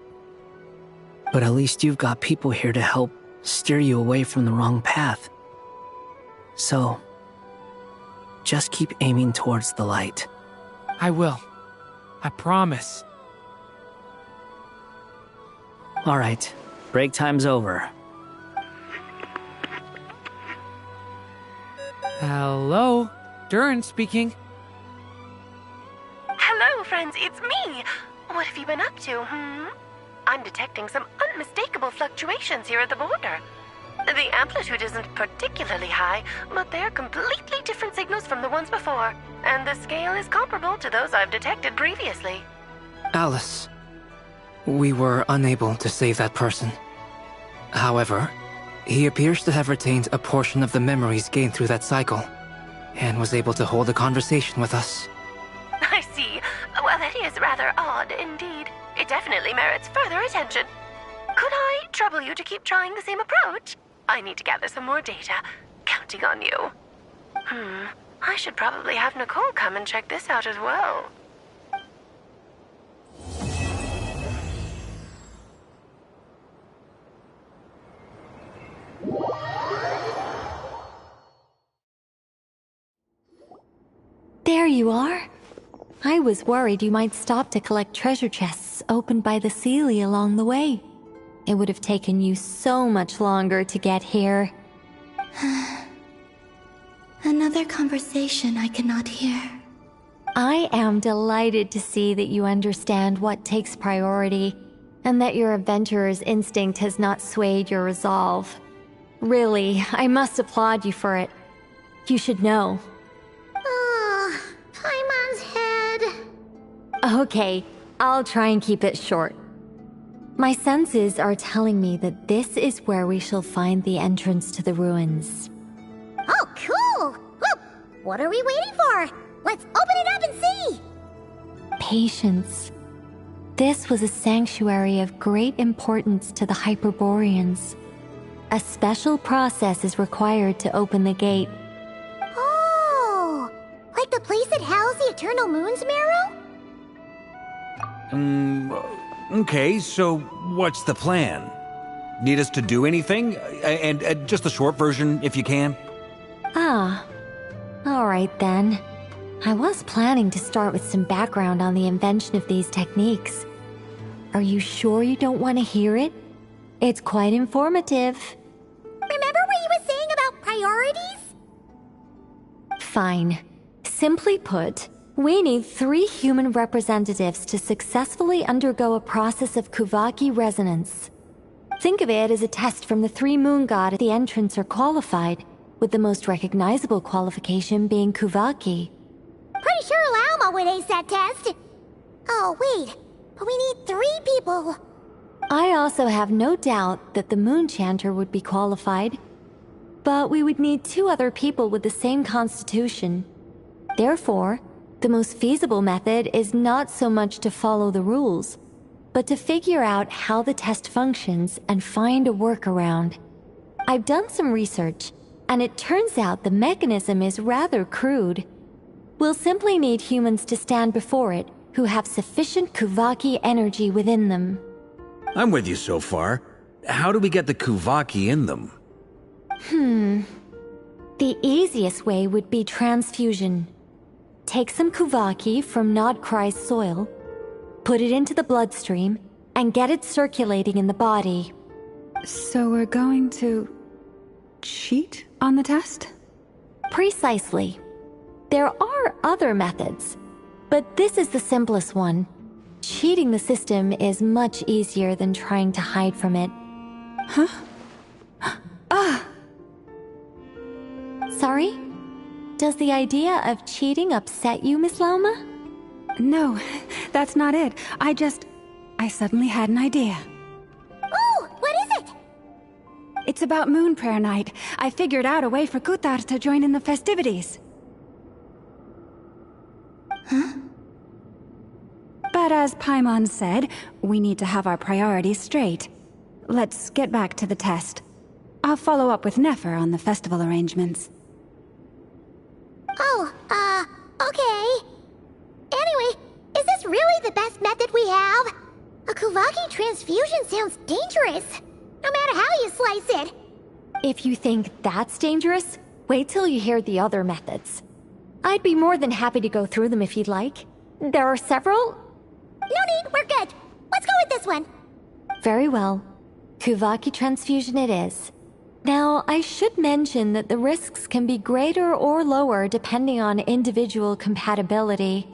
But at least you've got people here to help steer you away from the wrong path. So, just keep aiming towards the light. I will. I promise. All right, break time's over. Hello, Durin speaking. Hello, friends, it's me. What have you been up to, I'm detecting some unmistakable fluctuations here at the border. The amplitude isn't particularly high, but they're completely different signals from the ones before, and the scale is comparable to those I've detected previously. Alice, we were unable to save that person. However, he appears to have retained a portion of the memories gained through that cycle, and was able to hold a conversation with us. I see. Well, that is rather odd indeed. It definitely merits further attention. Could I trouble you to keep trying the same approach? I need to gather some more data. Counting on you. I should probably have Nicole come and check this out as well. There you are. I was worried you might stop to collect treasure chests opened by the Seelie along the way. It would have taken you so much longer to get here. Another conversation I cannot hear. I am delighted to see that you understand what takes priority and that your adventurer's instinct has not swayed your resolve. Really, I must applaud you for it. You should know. Paimon's head. Okay, I'll try and keep it short. My senses are telling me that this is where we shall find the entrance to the ruins. Oh, cool! Well, what are we waiting for? Let's open it up and see! Patience. This was a sanctuary of great importance to the Hyperboreans. A special process is required to open the gate. Oh! Like the place that housed the Eternal Moon's marrow? Okay, so what's the plan? Need us to do anything? And just the short version, if you can. Alright then. I was planning to start with some background on the invention of these techniques. Are you sure you don't want to hear it? It's quite informative. Remember what you were saying about priorities? Fine. Simply put, we need 3 human representatives to successfully undergo a process of Kuvaki resonance. Think of it as a test from the 3 moon god at the entrance are qualified, with the most recognizable qualification being Kuvaki. Pretty sure Lauma would ace that test. Oh, wait. But we need 3 people. I also have no doubt that the Moon Chanter would be qualified. But we would need 2 other people with the same constitution. Therefore, the most feasible method is not so much to follow the rules, but to figure out how the test functions and find a workaround. I've done some research, and it turns out the mechanism is rather crude. We'll simply need humans to stand before it who have sufficient Kuvaki energy within them. I'm with you so far. How do we get the Kuvaki in them? The easiest way would be transfusion. Take some Kuvaki from Nodkrai's soil, put it into the bloodstream, and get it circulating in the body. So we're going to cheat on the test? Precisely. There are other methods, but this is the simplest one. Cheating the system is much easier than trying to hide from it. Huh? Sorry? Does the idea of cheating upset you, Miss Lauma? No, that's not it. I suddenly had an idea. Oh, what is it? It's about Moon Prayer Night. I figured out a way for Kutar to join in the festivities. Huh? But as Paimon said, we need to have our priorities straight. Let's get back to the test. I'll follow up with Nefer on the festival arrangements. Oh, okay. Anyway, is this really the best method we have? A Kuvaki transfusion sounds dangerous, no matter how you slice it. If you think that's dangerous, wait till you hear the other methods. I'd be more than happy to go through them if you'd like. There are several. No need, we're good. Let's go with this one. Very well. Kuvaki transfusion it is. Now, I should mention that the risks can be greater or lower depending on individual compatibility.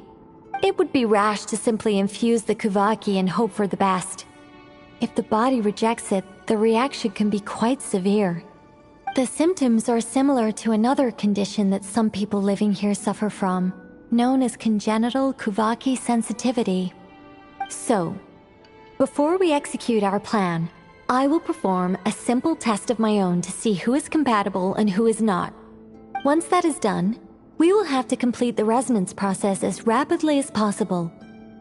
It would be rash to simply infuse the Kuvaki and hope for the best. If the body rejects it, the reaction can be quite severe. The symptoms are similar to another condition that some people living here suffer from, known as congenital Kuvaki sensitivity. So, before we execute our plan, I will perform a simple test of my own to see who is compatible and who is not. Once that is done, we will have to complete the resonance process as rapidly as possible.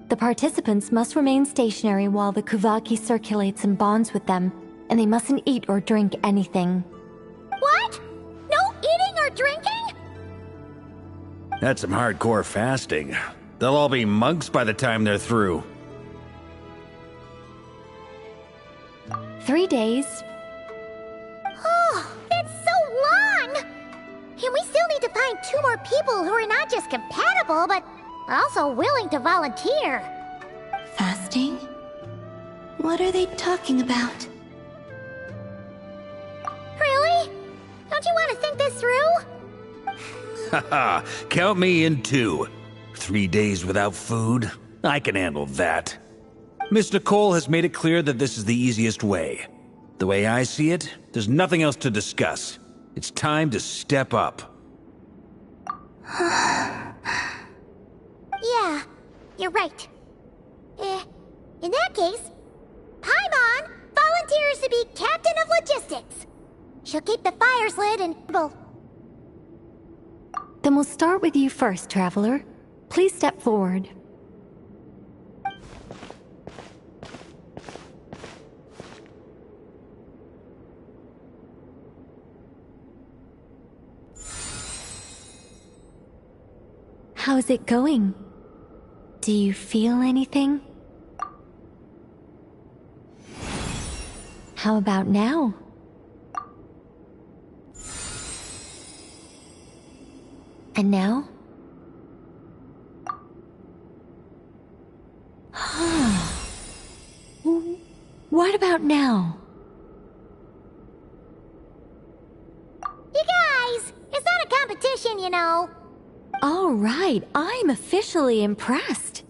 The participants must remain stationary while the Kuvaki circulates and bonds with them, and they mustn't eat or drink anything. What? No eating or drinking? That's some hardcore fasting. They'll all be monks by the time they're through. 3 days. Oh, it's so long! And we still need to find 2 more people who are not just compatible, but also willing to volunteer. Fasting? What are they talking about? Really? Don't you want to think this through? Haha, count me in too. 3 days without food? I can handle that. Miss Nicole has made it clear that this is the easiest way. The way I see it, there's nothing else to discuss. It's time to step up. Yeah, you're right. In that case, Paimon volunteers to be Captain of Logistics. She'll keep the fires lit and... Then we'll start with you first, Traveler. Please step forward. How's it going? Do you feel anything? How about now? And now? What about now? You guys, it's not a competition, you know. All right, I'm officially impressed.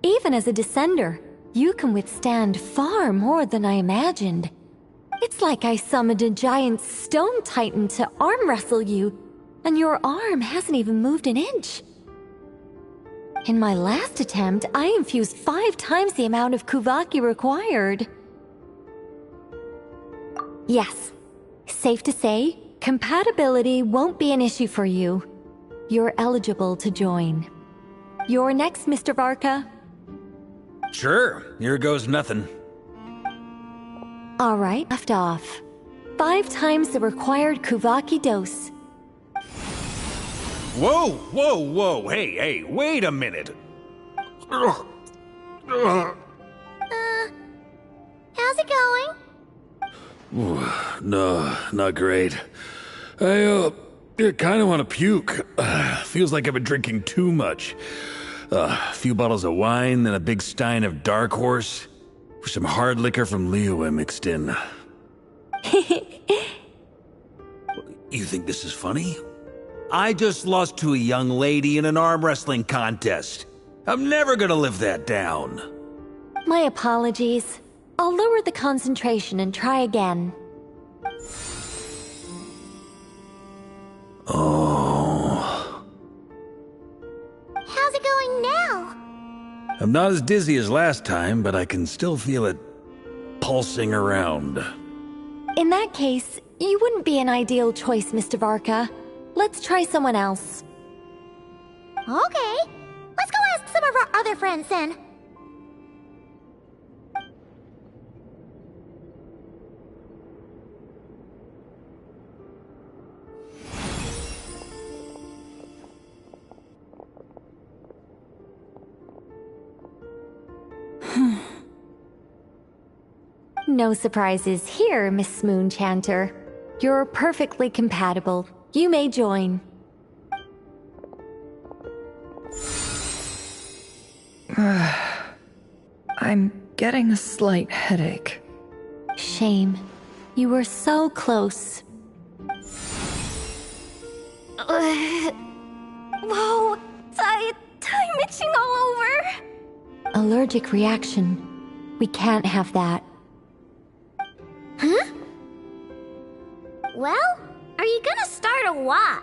Even as a descender, you can withstand far more than I imagined. It's like I summoned a giant stone titan to arm wrestle you, and your arm hasn't even moved an inch. In my last attempt, I infused 5 times the amount of Kuvaki required. Yes, safe to say, compatibility won't be an issue for you. You're eligible to join. You're next, Mr. Varka. Sure, here goes nothing. All right, left off. 5 times the required Kuvaki dose. Whoa, whoa, whoa, hey, wait a minute. How's it going? No, not great. I kind of want to puke. Feels like I've been drinking too much. A few bottles of wine, then a big stein of Dark Horse. With some hard liquor from Liyue mixed in. You think this is funny? I just lost to a young lady in an arm wrestling contest. I'm never gonna live that down. My apologies. I'll lower the concentration and try again. Oh. How's it going now? I'm not as dizzy as last time, but I can still feel it pulsing around. In that case, you wouldn't be an ideal choice, Mr. Varka. Let's try someone else. Okay. Let's go ask some of our other friends then. No surprises here, Miss Moonchanter. You're perfectly compatible. You may join. I'm getting a slight headache. Shame. You were so close. Whoa! I'm itching all over! Allergic reaction. We can't have that. Huh? Well, are you gonna start or what?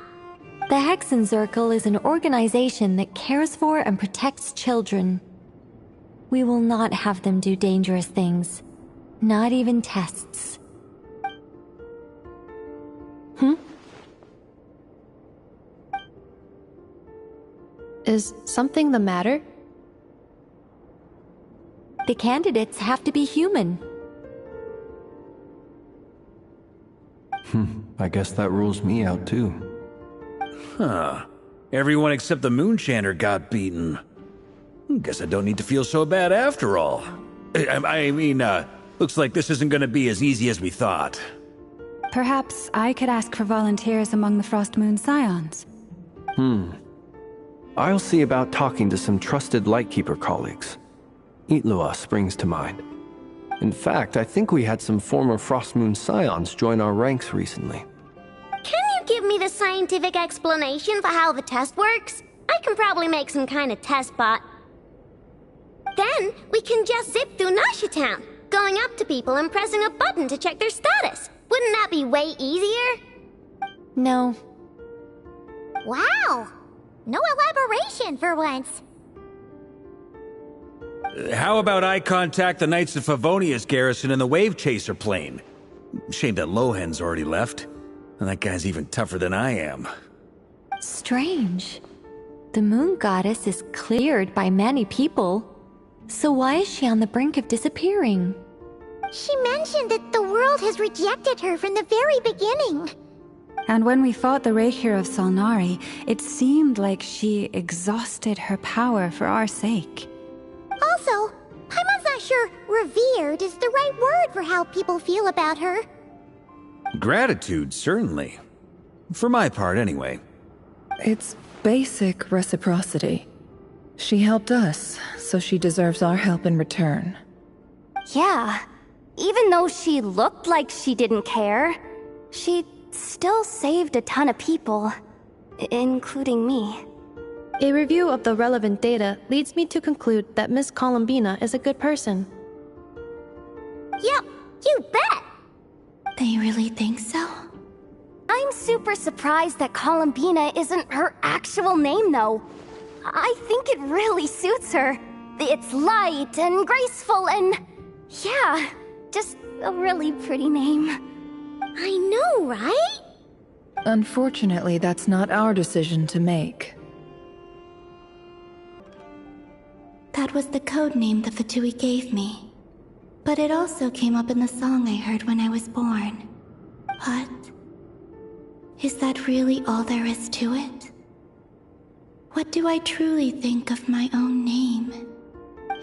The Hexenzirkel is an organization that cares for and protects children. We will not have them do dangerous things. Not even tests. Is something the matter? The candidates have to be human. I guess that rules me out too. Huh. Everyone except the Moonchanter got beaten. Guess I don't need to feel so bad after all. I mean, looks like this isn't gonna be as easy as we thought. Perhaps I could ask for volunteers among the Frost Moon Scions. I'll see about talking to some trusted Lightkeeper colleagues. Itlua springs to mind. In fact, I think we had some former Frost Moon Scions join our ranks recently. Can you give me the scientific explanation for how the test works? I can probably make some kind of test bot. Then we can just zip through Nasha Town, going up to people and pressing a button to check their status. Wouldn't that be way easier? No. Wow! No elaboration for once. How about I contact the Knights of Favonius garrison in the Wave Chaser plane? Shame that Lohan's already left. And that guy's even tougher than I am. Strange. The moon goddess is cleared by many people. So why is she on the brink of disappearing? She mentioned that the world has rejected her from the very beginning. And when we fought the Reikir of Solnari, it seemed like she exhausted her power for our sake. Also, Paimon's not sure revered is the right word for how people feel about her. Gratitude, certainly. For my part, anyway. It's basic reciprocity. She helped us, so she deserves our help in return. Yeah. Even though she looked like she didn't care, she still saved a ton of people, including me. A review of the relevant data leads me to conclude that Miss Columbina is a good person. Yep, you bet! They really think so? I'm super surprised that Columbina isn't her actual name, though. I think it really suits her. It's light and graceful and... yeah, just a really pretty name. I know, right? Unfortunately, that's not our decision to make. That was the code name the Fatui gave me. But it also came up in the song I heard when I was born. But... is that really all there is to it? What do I truly think of my own name?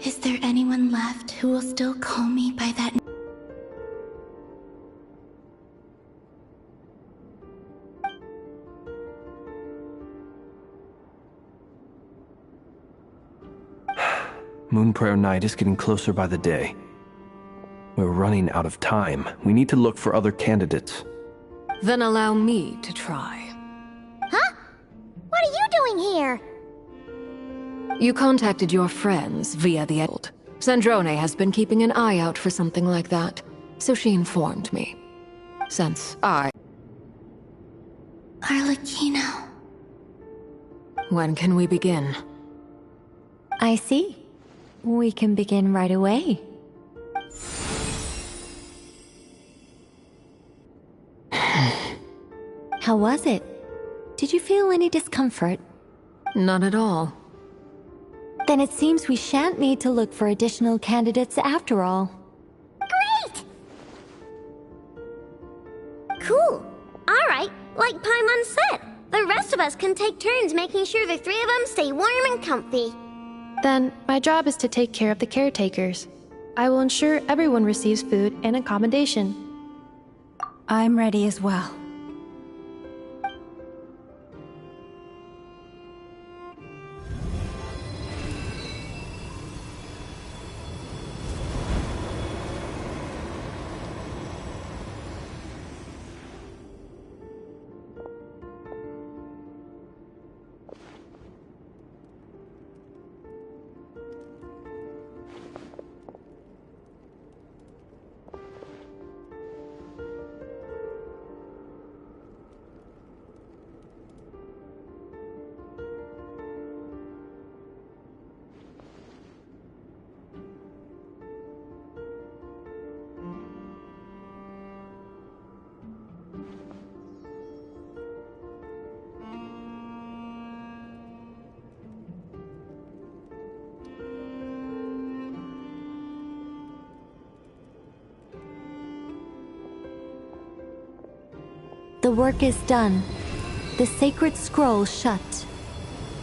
Is there anyone left who will still call me by that name? Moon Prayer Night is getting closer by the day. We're running out of time. We need to look for other candidates. Then allow me to try. Huh? What are you doing here? You contacted your friends via the Eld. Sandrone has been keeping an eye out for something like that, so she informed me. Since Arlecchino. When can we begin? I see. We can begin right away. How was it? Did you feel any discomfort? Not at all. Then it seems we shan't need to look for additional candidates after all. Great! Cool. Alright, like Paimon said, the rest of us can take turns making sure the three of them stay warm and comfy. Then, my job is to take care of the caretakers. I will ensure everyone receives food and accommodation. I'm ready as well. The work is done. The sacred scroll shut.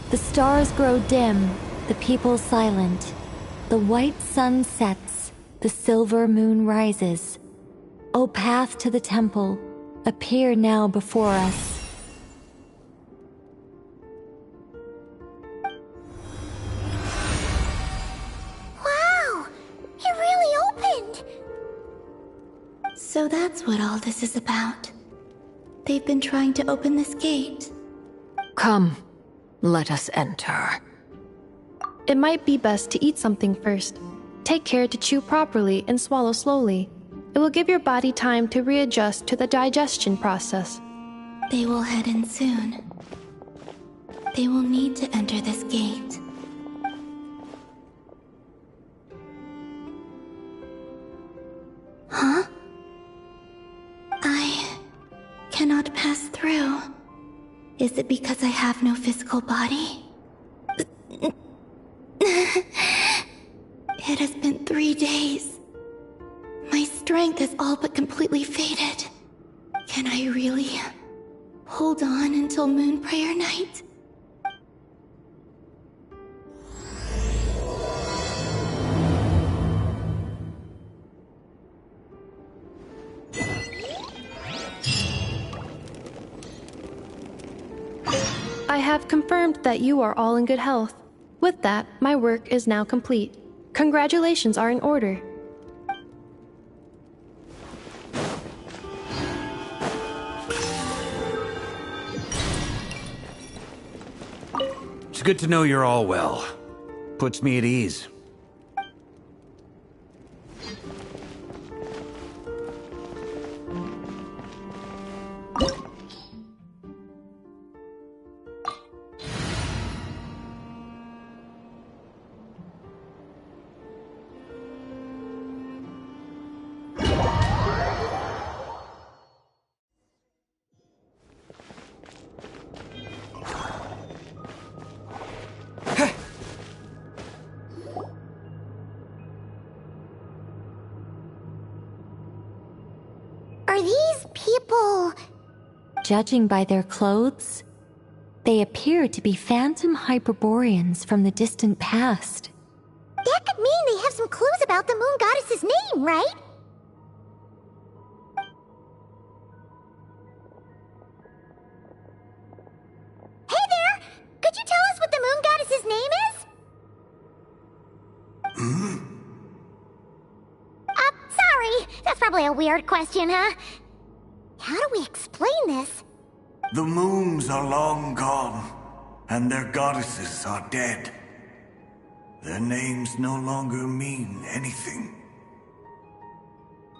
The stars grow dim, the people silent. The white sun sets, the silver moon rises. O path to the temple, appear now before us. Wow! It really opened! So that's what all this is about. They've been trying to open this gate. Come. Let us enter. It might be best to eat something first. Take care to chew properly and swallow slowly. It will give your body time to readjust to the digestion process. They will head in soon. They will need to enter this gate. Huh? I cannot pass through. Is it because I have no physical body? It has been 3 days. My strength has all but completely faded. Can I really hold on until Moon Prayer Night? I have confirmed that you are all in good health. With that, my work is now complete. Congratulations are in order. It's good to know you're all well. Puts me at ease. Are these people... Judging by their clothes, they appear to be phantom Hyperboreans from the distant past. That could mean they have some clues about the moon goddess's name, right? Hey there! Could you tell us what the moon goddess's name is? Sorry. That's probably a weird question, huh? How do we explain this? The moons are long gone, and their goddesses are dead. Their names no longer mean anything.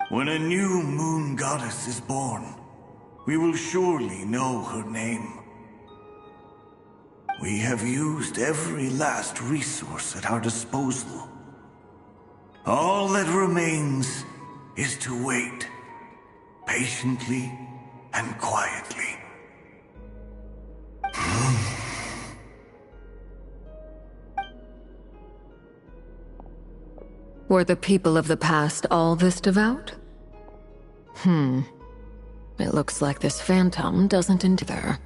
When a new moon goddess is born, we will surely know her name. We have used every last resource at our disposal. All that remains is to wait, patiently and quietly. Were the people of the past all this devout? It looks like this phantom doesn't enter.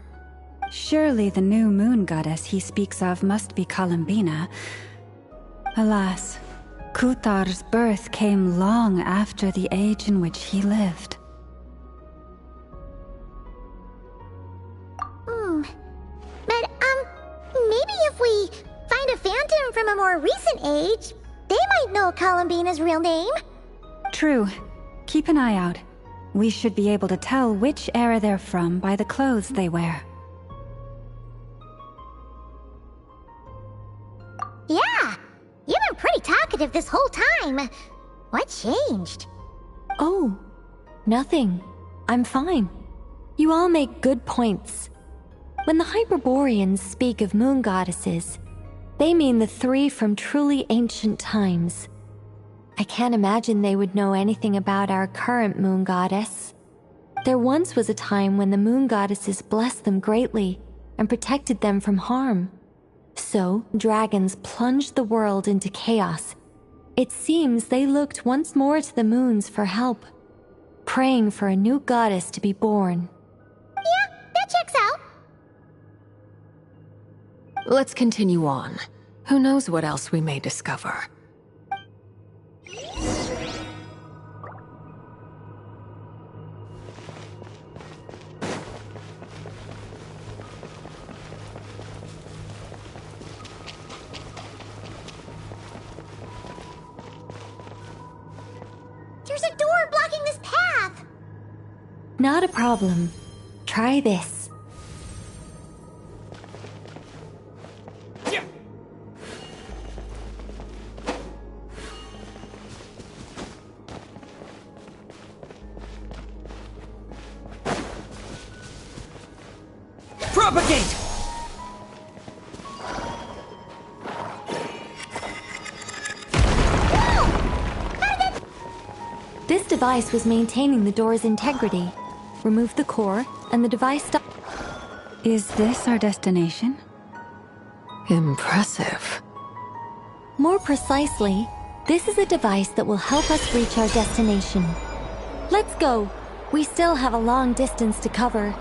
Surely the new moon goddess he speaks of must be Columbina. Alas, Kutar's birth came long after the age in which he lived. But, maybe if we find a phantom from a more recent age, they might know Columbina's real name. True. Keep an eye out. We should be able to tell which era they're from by the clothes they wear. Yeah, you've been pretty talkative this whole time. What changed? Oh, nothing. I'm fine. You all make good points. When the Hyperboreans speak of moon goddesses, they mean the three from truly ancient times. I can't imagine they would know anything about our current moon goddess. There once was a time when the moon goddesses blessed them greatly and protected them from harm. So, dragons plunged the world into chaos. It seems they looked once more to the moons for help, praying for a new goddess to be born. Yeah, that checks out. Let's continue on. Who knows what else we may discover? There's a door blocking this path. Not a problem. Try this. Propagate! This device was maintaining the door's integrity. Remove the core, and the device stopped. Is this our destination? Impressive. More precisely, this is a device that will help us reach our destination. Let's go. We still have a long distance to cover.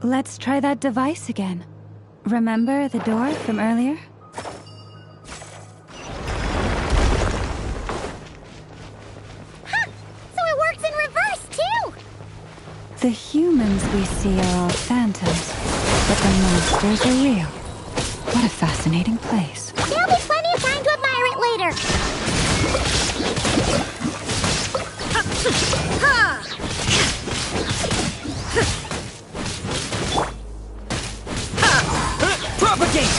Let's try that device again. Remember the door from earlier? Huh! So it works in reverse, too! The humans we see are all phantoms, but the monsters are real. What a fascinating place. There'll be plenty of time to admire it later. Propagate!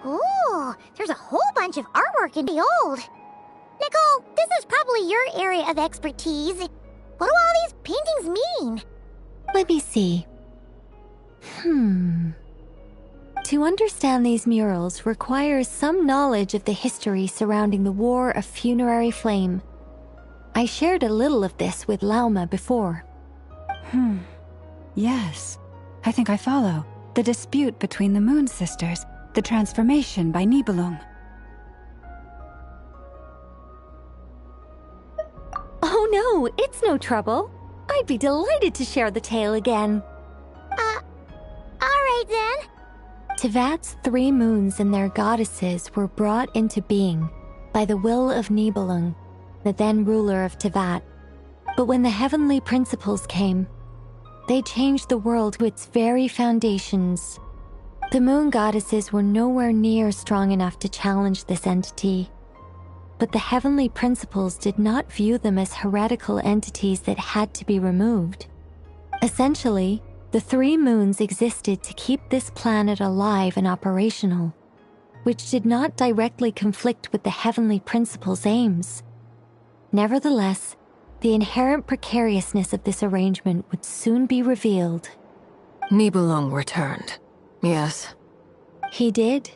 Ooh, there's a whole bunch of artwork in the old. Nicole, this is probably your area of expertise. What do all these paintings mean? Let me see. To understand these murals requires some knowledge of the history surrounding the War of Funerary Flame. I shared a little of this with Lauma before. Yes, I think I follow. The dispute between the Moon Sisters, the transformation by Nibelung. Oh no, it's no trouble. I'd be delighted to share the tale again. Alright then. Tevat's 3 moons and their goddesses were brought into being by the will of Nibelung, the then ruler of Tevat. But when the heavenly principles came, they changed the world to its very foundations. The moon goddesses were nowhere near strong enough to challenge this entity. But the heavenly principles did not view them as heretical entities that had to be removed. Essentially, the 3 moons existed to keep this planet alive and operational, which did not directly conflict with the heavenly principles' aims. Nevertheless, the inherent precariousness of this arrangement would soon be revealed. Nibelung returned, yes. He did,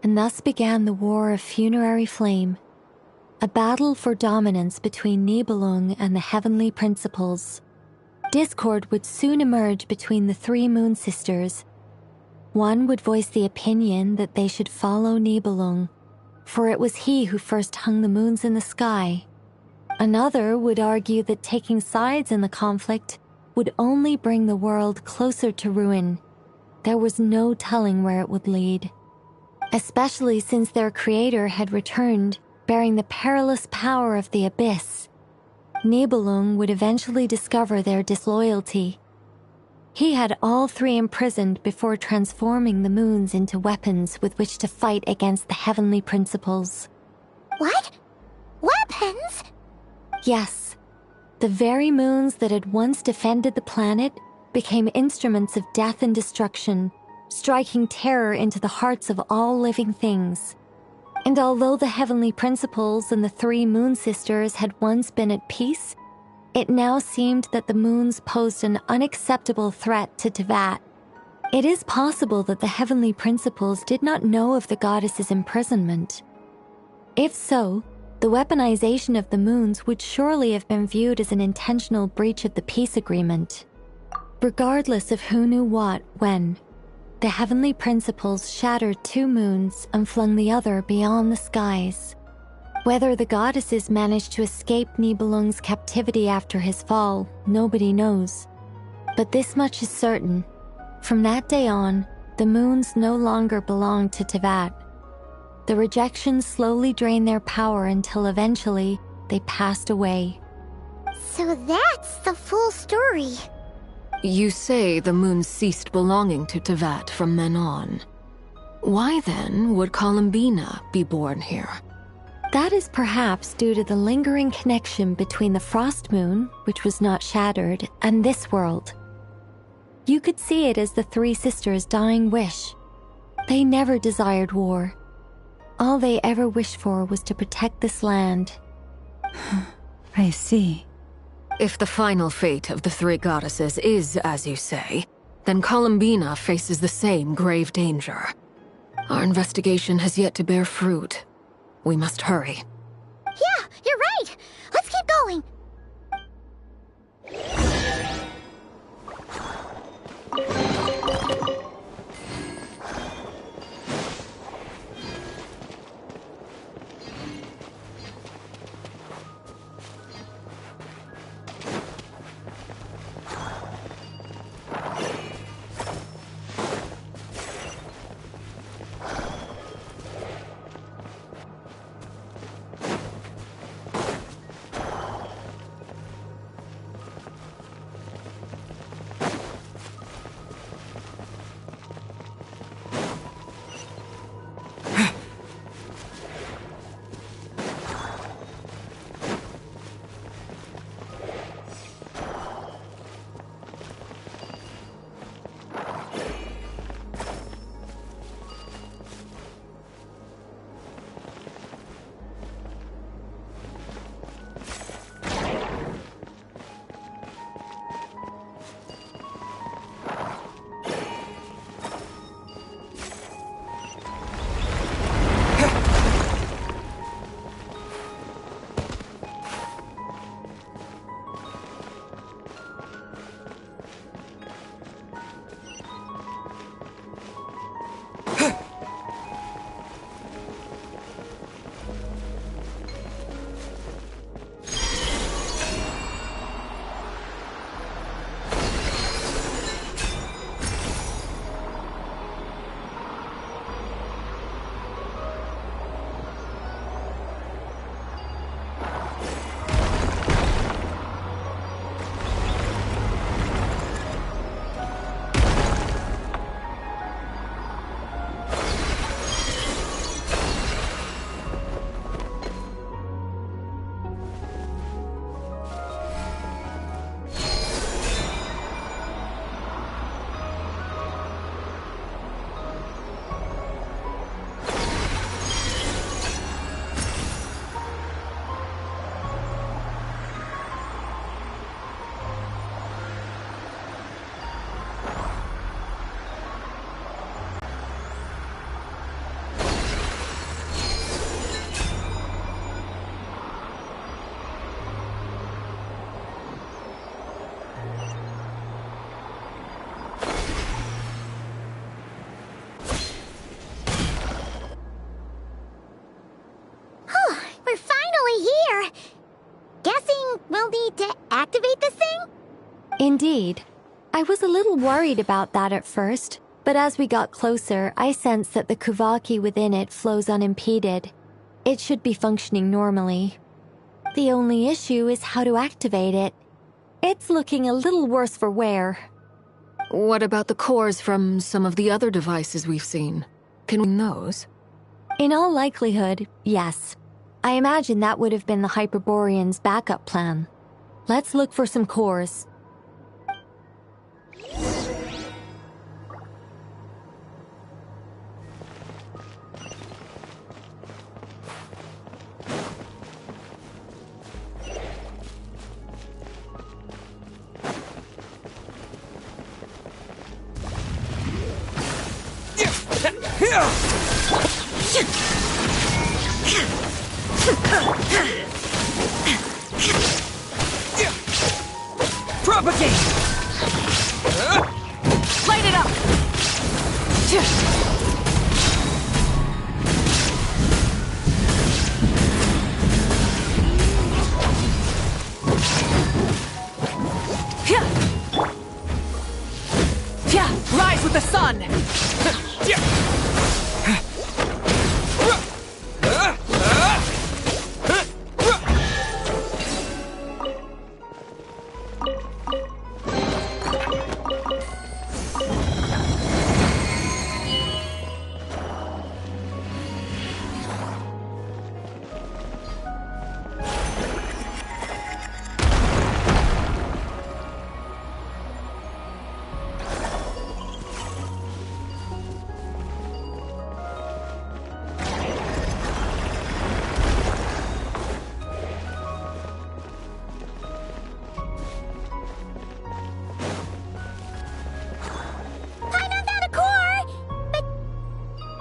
and thus began the War of Funerary Flame, a battle for dominance between Nibelung and the heavenly principles. Discord would soon emerge between the 3 moon sisters. One would voice the opinion that they should follow Nibelung, for it was he who first hung the moons in the sky. Another would argue that taking sides in the conflict would only bring the world closer to ruin. There was no telling where it would lead. especially since their creator had returned, bearing the perilous power of the Abyss. Nibelung would eventually discover their disloyalty. He had all three imprisoned before transforming the moons into weapons with which to fight against the heavenly principles. What? Weapons? Yes. The very moons that had once defended the planet became instruments of death and destruction, striking terror into the hearts of all living things. And although the heavenly principles and the three moon sisters had once been at peace, it now seemed that the moons posed an unacceptable threat to Teyvat. It is possible that the heavenly principles did not know of the goddess's imprisonment. If so, the weaponization of the moons would surely have been viewed as an intentional breach of the peace agreement. Regardless of who knew what, when, the heavenly principles shattered two moons and flung the other beyond the skies. Whether the goddesses managed to escape Nibelung's captivity after his fall, nobody knows. But this much is certain. From that day on, the moons no longer belonged to Teyvat. The rejection slowly drained their power until eventually they passed away. So that's the full story. You say the moons ceased belonging to Teyvat from then on. Why then would Columbina be born here? That is perhaps due to the lingering connection between the Frost Moon, which was not shattered, and this world. You could see it as the three sisters' dying wish. They never desired war. All they ever wished for was to protect this land. I see. If the final fate of the three goddesses is as you say, then Columbina faces the same grave danger. Our investigation has yet to bear fruit. We must hurry. Yeah, you're right. Let's keep going. Indeed. I was a little worried about that at first, But as we got closer, I sensed that the Kuvaki within it flows unimpeded. It should be functioning normally. The only issue is how to activate it. It's looking a little worse for wear. What about the cores from some of the other devices we've seen? Can we those? In all likelihood, yes. I imagine that would have been the Hyperborean's backup plan. Let's look for some cores. Propagate! Light it up! Rise with the sun!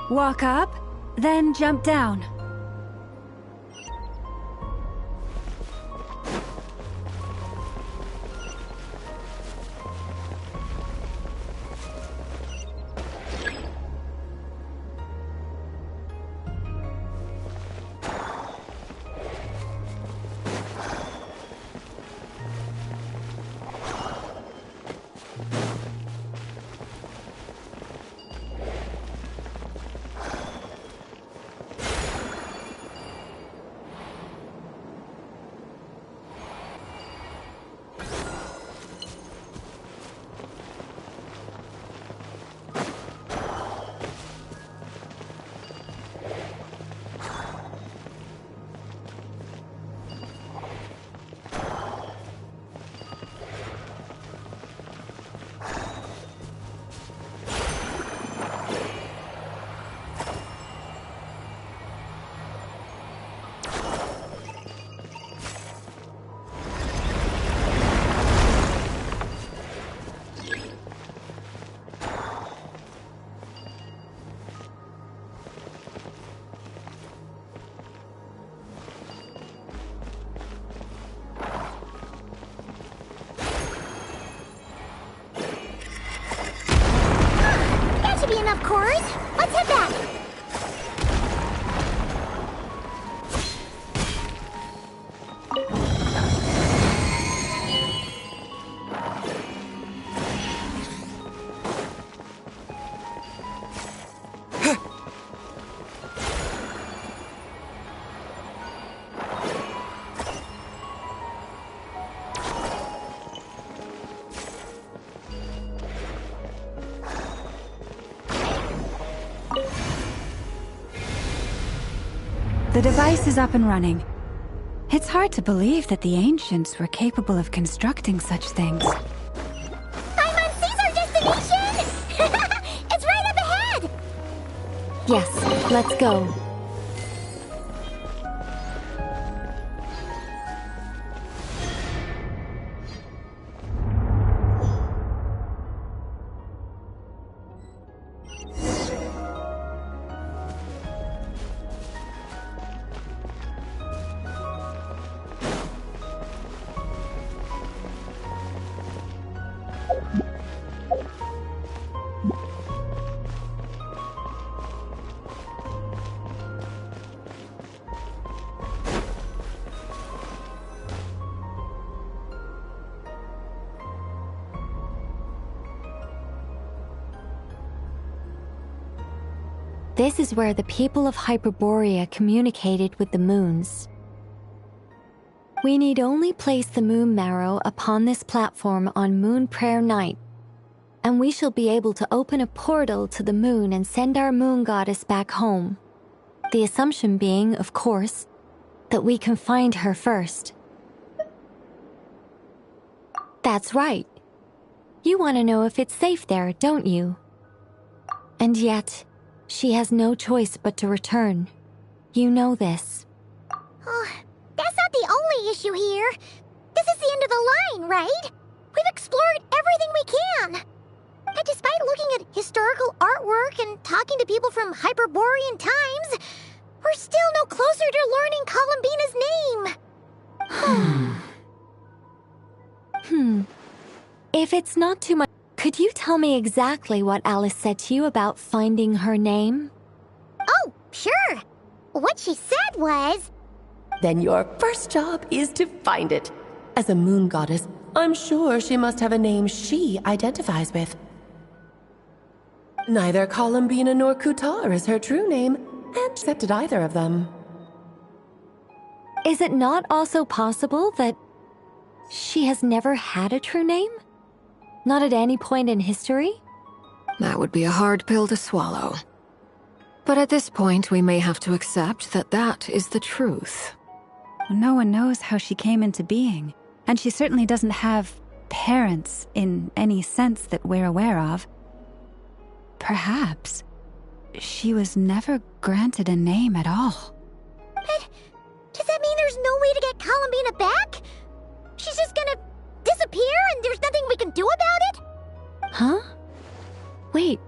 Walk up, then jump down. Enough cores. Let's head back. The device is up and running. It's hard to believe that the ancients were capable of constructing such things. Paimon's our destination! It's right up ahead! Yes, let's go. This is where the people of Hyperborea communicated with the moons. We need only place the moon marrow upon this platform on Moon Prayer Night, and we shall be able to open a portal to the moon and send our moon goddess back home. The assumption being, of course, that we can find her first. That's right. You want to know if it's safe there, don't you? And yet, she has no choice but to return. You know this. Oh, that's not the only issue here. This is the end of the line, right? We've explored everything we can. And despite looking at historical artwork and talking to people from Hyperborean times, we're still no closer to learning Columbina's name. If it's not too much, could you tell me exactly what Alice said to you about finding her name? Oh, sure. What she said was... Then your first job is to find it. As a moon goddess, I'm sure she must have a name she identifies with. Neither Columbina nor Kutar is her true name, and accepted either of them. Is it not also possible that she has never had a true name? Not at any point in history? That would be a hard pill to swallow. But at this point, we may have to accept that that is the truth. No one knows how she came into being, and she certainly doesn't have parents in any sense that we're aware of. Perhaps she was never granted a name at all. But does that mean there's no way to get Columbina back? She's just gonna disappear and there's nothing we can do about it? Huh? Wait,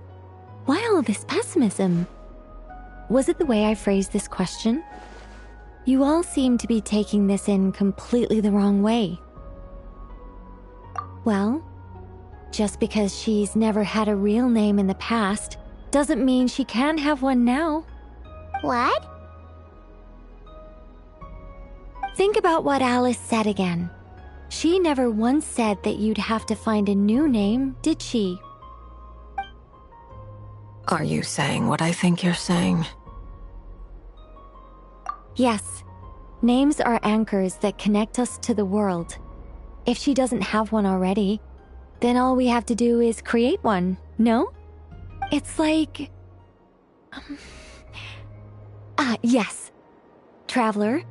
why all this pessimism? Was it the way I phrased this question? You all seem to be taking this in completely the wrong way. Well, just because she's never had a real name in the past doesn't mean she can't have one now. What? Think about what Alice said again. She never once said that you'd have to find a new name, did she? Are you saying what I think you're saying? Yes. Names are anchors that connect us to the world. If she doesn't have one already, then all we have to do is create one, no? It's like... yes. Traveler,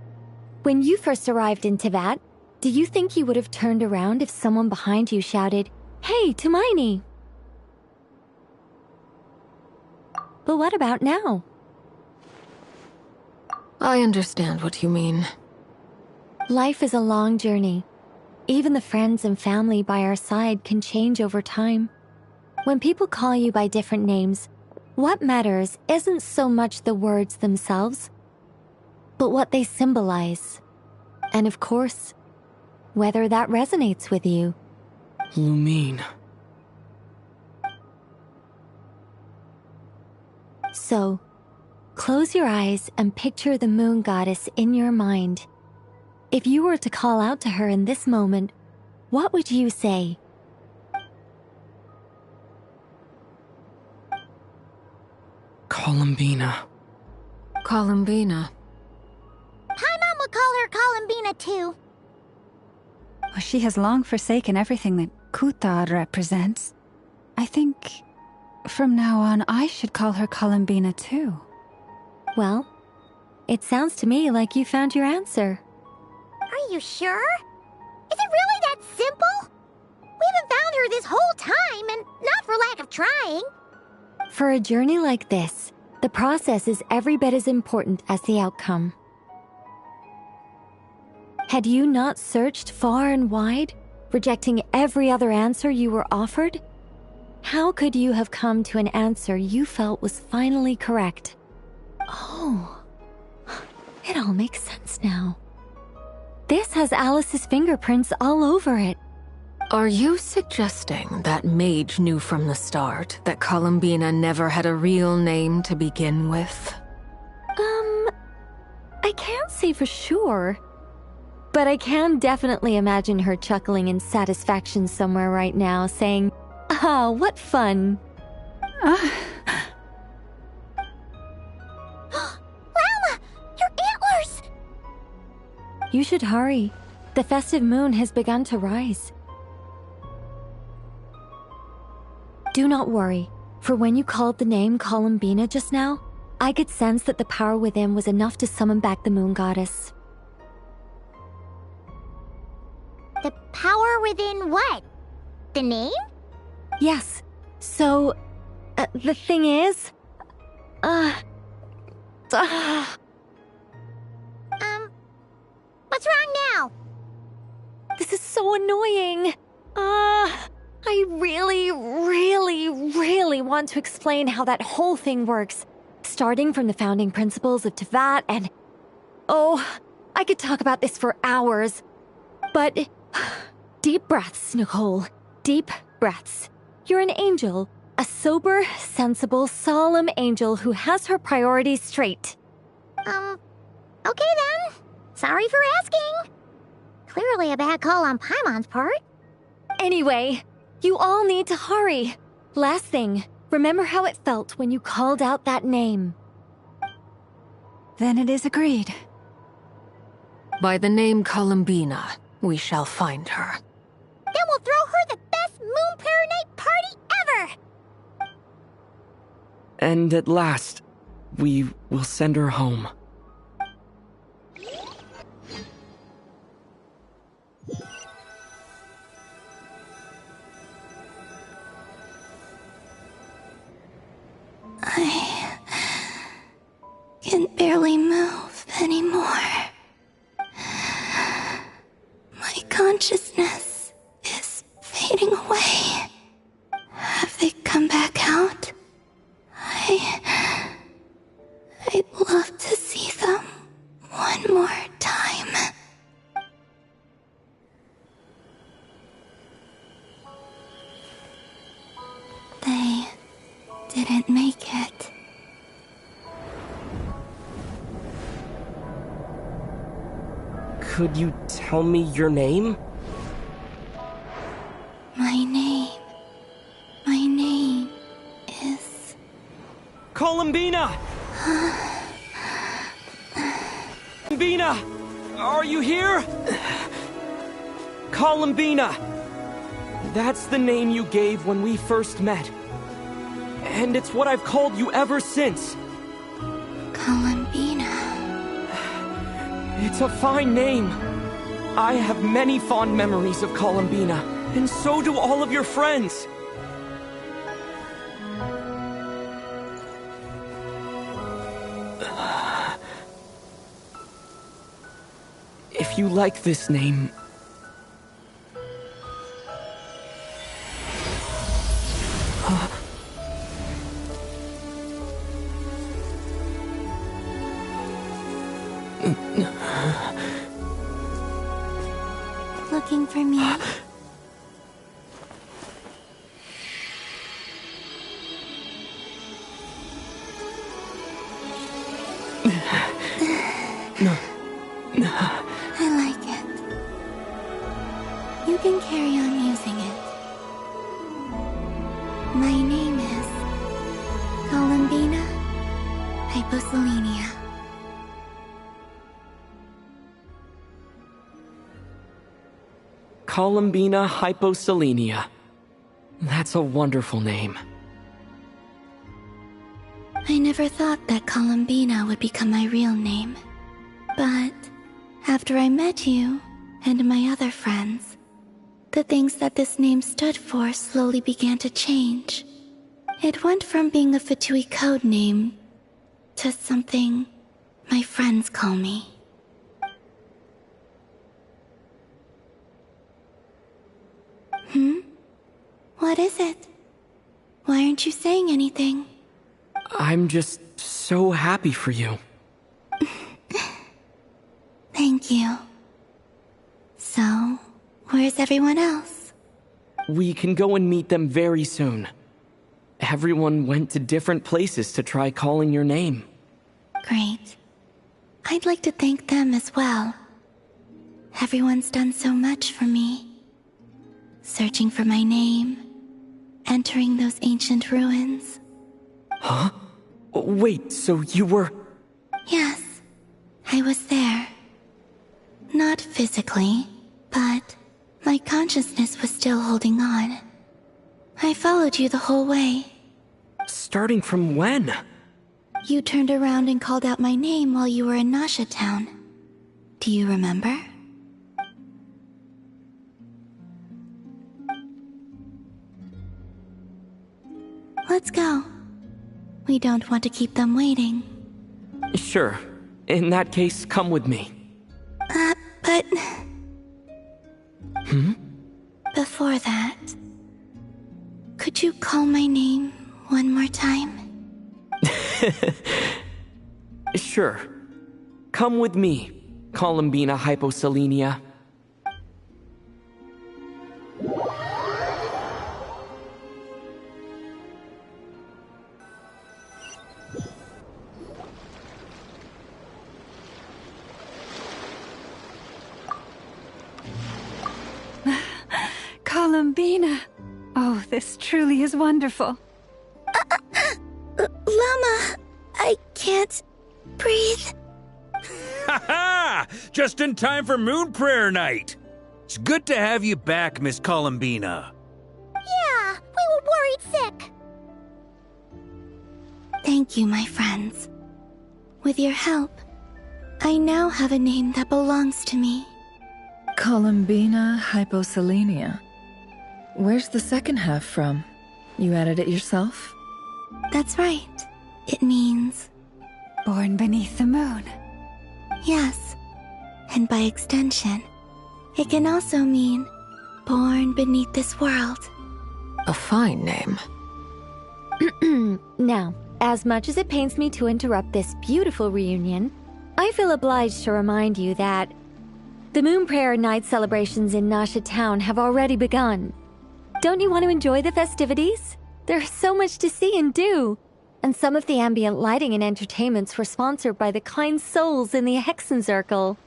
when you first arrived in Teyvat, do you think you would have turned around if someone behind you shouted, "Hey, Hermione"? But what about now? I understand what you mean. Life is a long journey. Even the friends and family by our side can change over time. When people call you by different names, what matters isn't so much the words themselves, but what they symbolize. And of course, whether that resonates with you. Lumine. So, close your eyes and picture the moon goddess in your mind. If you were to call out to her in this moment, what would you say? Columbina. Columbina. Paimon would call her Columbina too. Well, she has long forsaken everything that Kutar represents. I think from now on I should call her Columbina too. Well, it sounds to me like you found your answer. Are you sure? Is it really that simple? We haven't found her this whole time, and not for lack of trying. For a journey like this, the process is every bit as important as the outcome. Had you not searched far and wide, rejecting every other answer you were offered? How could you have come to an answer you felt was finally correct? Oh, it all makes sense now. This has Alice's fingerprints all over it. Are you suggesting that Mage knew from the start that Columbina never had a real name to begin with? I can't say for sure. But I can definitely imagine her chuckling in satisfaction somewhere right now, saying, "Ah, what fun." You should hurry. The festive moon has begun to rise. Do not worry, for when you called the name Columbina just now, I could sense that the power within was enough to summon back the moon goddess. The power within what? The name? Yes. So, the thing is... What's wrong now? This is so annoying. I really want to explain how that whole thing works. Starting from the founding principles of Teyvat and... Oh, I could talk about this for hours. But... Deep breaths, Nicole. Deep breaths. You're an angel. A sober, sensible, solemn angel who has her priorities straight. Okay then. Sorry for asking. Clearly a bad call on Paimon's part. Anyway, you all need to hurry. Last thing, remember how it felt when you called out that name. Then it is agreed. By the name Columbina, we shall find her. Then we'll throw her the best Moon Pair Night party ever! And at last, we will send her home. I can barely move anymore. My consciousness is fading away. Have they come back out? I'd love to see them one more time. They didn't make it. Could you tell me your name? My name is... Columbina! Columbina! Are you here? Columbina! That's the name you gave when we first met. And it's what I've called you ever since. Columbina. It's a fine name. I have many fond memories of Columbina, and so do all of your friends. If you like this name... Looking for me? I like it. You can carry on using it. My name is Columbina Hyposelenia. Columbina Hyposelenia. That's a wonderful name. I never thought that Columbina would become my real name. But after I met you and my other friends, the things that this name stood for slowly began to change. It went from being a Fatui code name to something my friends call me. What is it? Why aren't you saying anything? I'm just so happy for you. Thank you. So, where's everyone else? We can go and meet them very soon. Everyone went to different places to try calling your name. Great. I'd like to thank them as well. Everyone's done so much for me. Searching for my name, entering those ancient ruins. Huh? Wait, so you were... Yes, I was there. Not physically, but my consciousness was still holding on. I followed you the whole way. Starting from when? You turned around and called out my name while you were in Nasha Town. Do you remember? Let's go. We don't want to keep them waiting. Sure. In that case, come with me. But... Hmm? Before that... Could you call my name one more time? Sure. Come with me, Columbina Hyposelenia. Columbina! Oh, this truly is wonderful. Llama, I can't breathe. Ha ha! Just in time for Moon Prayer Night. It's good to have you back, Miss Columbina. Yeah, we were worried sick. Thank you, my friends. With your help, I now have a name that belongs to me. Columbina Hyposelenia. Where's the second half from? You added it yourself? That's right. It means... Born beneath the moon. Yes. And by extension, it can also mean born beneath this world. A fine name. Now, as much as it pains me to interrupt this beautiful reunion, I feel obliged to remind you that the Moon Prayer Night celebrations in Nasha Town have already begun. Don't you want to enjoy the festivities? There's so much to see and do. And some of the ambient lighting and entertainments were sponsored by the kind souls in the Hexen Circle.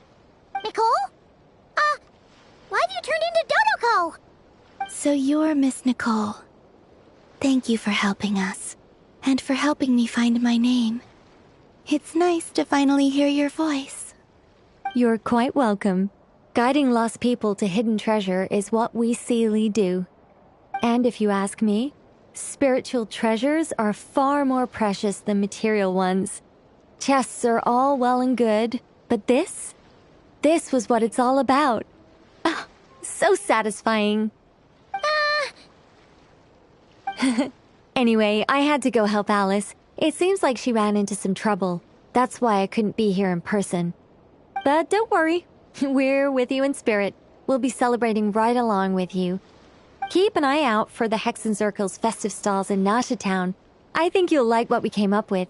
Nicole? Why have you turned into Dodoko? So you're Miss Nicole. Thank you for helping us, and for helping me find my name. It's nice to finally hear your voice. You're quite welcome. Guiding lost people to hidden treasure is what we Seelie do. And if you ask me, spiritual treasures are far more precious than material ones. Chests are all well and good, but this was what it's all about. Ah, so satisfying. Anyway, I had to go help Alice. It seems like she ran into some trouble. That's why I couldn't be here in person. But don't worry, we're with you in spirit. We'll be celebrating right along with you. Keep an eye out for the Hexen Circle's festive stalls in Nasha Town. I think you'll like what we came up with.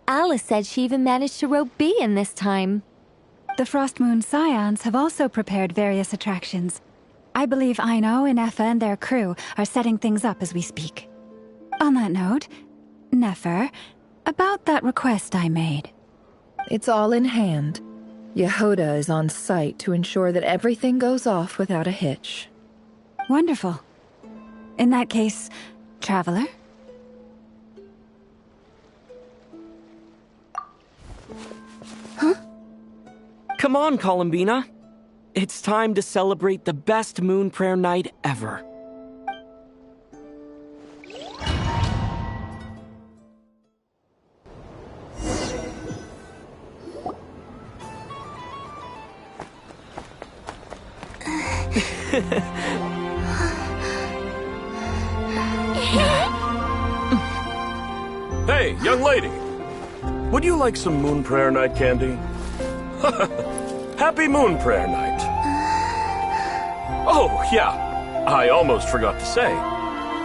Alice said she even managed to rope B in this time. The Frost Moon Scions have also prepared various attractions. I believe Aino, Ineffa, and their crew are setting things up as we speak. On that note, Nefer, about that request I made. It's all in hand. Yehoda is on site to ensure that everything goes off without a hitch. Wonderful. In that case, Traveler? Huh? Come on, Columbina. It's time to celebrate the best Moon Prayer Night ever. Hey, young lady. Would you like some Moon Prayer Night candy? Happy Moon Prayer Night. Oh, yeah. I almost forgot to say.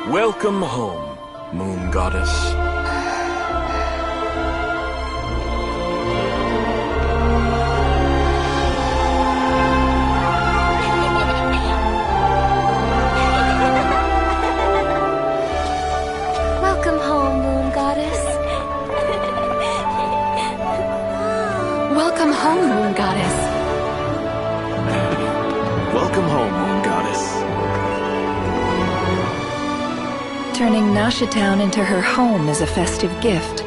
Welcome home, Moon Goddess. Welcome home, Moon Goddess. Welcome home, Moon Goddess. Welcome home, Moon Goddess. Turning Nasha Town into her home is a festive gift.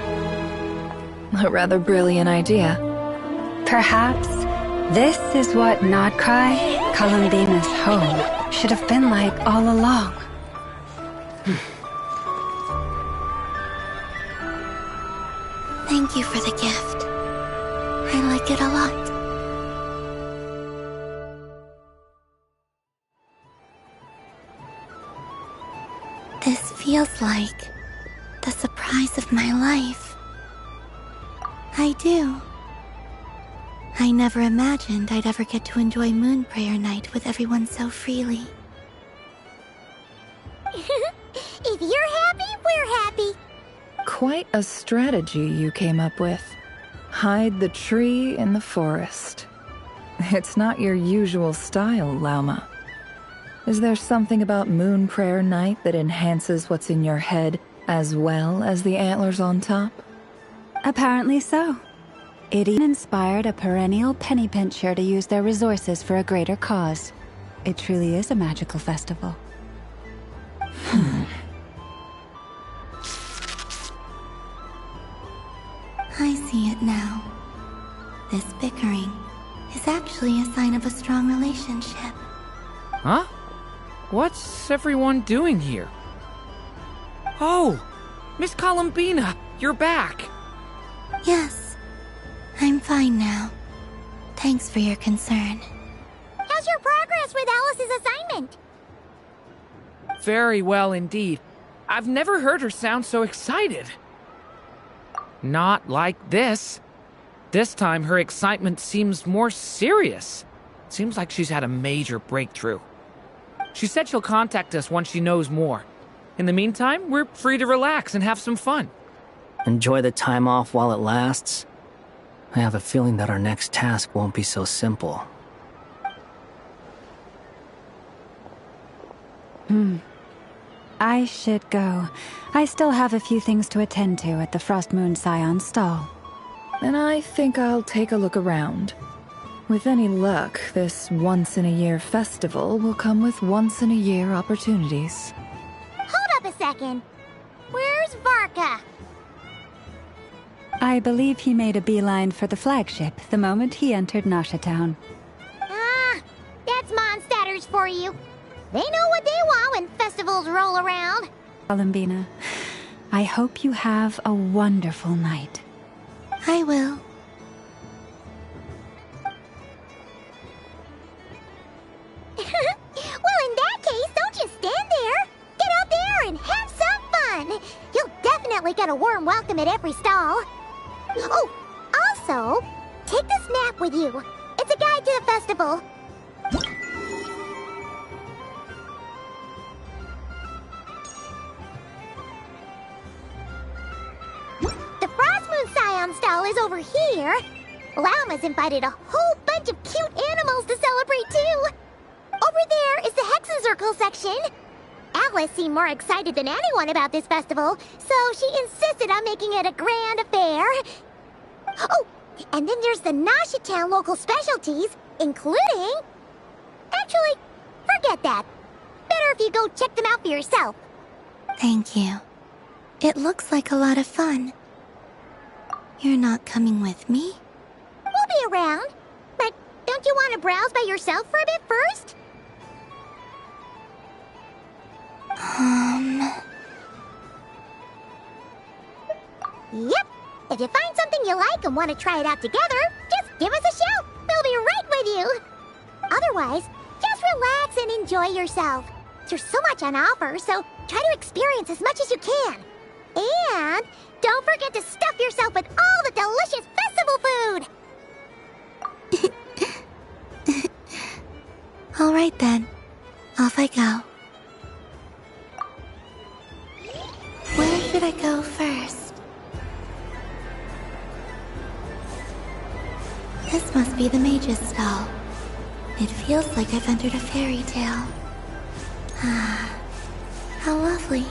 A rather brilliant idea. Perhaps This is what Nodcry, Columbina's home, should have been like all along. Thank you for the gift. I like it a lot. This feels like the surprise of my life. I do. I never imagined I'd ever get to enjoy Moon Prayer Night with everyone so freely. If you're happy, we're happy. Quite a strategy you came up with. Hide the tree in the forest. It's not your usual style, Lauma. Is there something about Moon Prayer Night that enhances what's in your head as well as the antlers on top? Apparently so. It even inspired a perennial penny pincher to use their resources for a greater cause. It truly is a magical festival. I see it now. This bickering is actually a sign of a strong relationship. Huh? What's everyone doing here? Oh! Miss Columbina, you're back! Yes, I'm fine now. Thanks for your concern. How's your progress with Alice's assignment? Very well indeed. I've never heard her sound so excited. Not like this. This time her excitement seems more serious. Seems like she's had a major breakthrough. She said she'll contact us once she knows more. In the meantime, we're free to relax and have some fun. Enjoy the time off while it lasts. I have a feeling that our next task won't be so simple. I should go. I still have a few things to attend to at the Frost Moon Scion stall. And I think I'll take a look around. With any luck, this once-in-a-year festival will come with once-in-a-year opportunities. Hold up a second. Where's Varka? I believe he made a beeline for the flagship the moment he entered Nasha Town. Ah, that's Mondstadters for you. They know what they want when festivals roll around. Columbina, I hope you have a wonderful night. I will. Well, in that case, don't just stand there. Get out there and have some fun. You'll definitely get a warm welcome at every stall. Oh, also, take this map with you. It's a guide to the festival. The Frost Moon Scion stall is over here. Lauma's invited a whole bunch of cute animals to celebrate too. Over there is the Hexen Circle section. Alice seemed more excited than anyone about this festival, so she insisted on making it a grand affair. Oh, and then there's the Nasha Town local specialties, including... Actually, forget that. Better if you go check them out for yourself. Thank you. It looks like a lot of fun. You're not coming with me? We'll be around. But don't you want to browse by yourself for a bit first? Yep. If you find something you like and want to try it out together, just give us a shout. We'll be right with you. Otherwise, just relax and enjoy yourself. There's so much on offer, so try to experience as much as you can. And don't forget to stuff yourself with all the delicious festival food. All right then. Off I go. Where should I go first? This must be the mage's stall. It feels like I've entered a fairy tale. Ah, how lovely.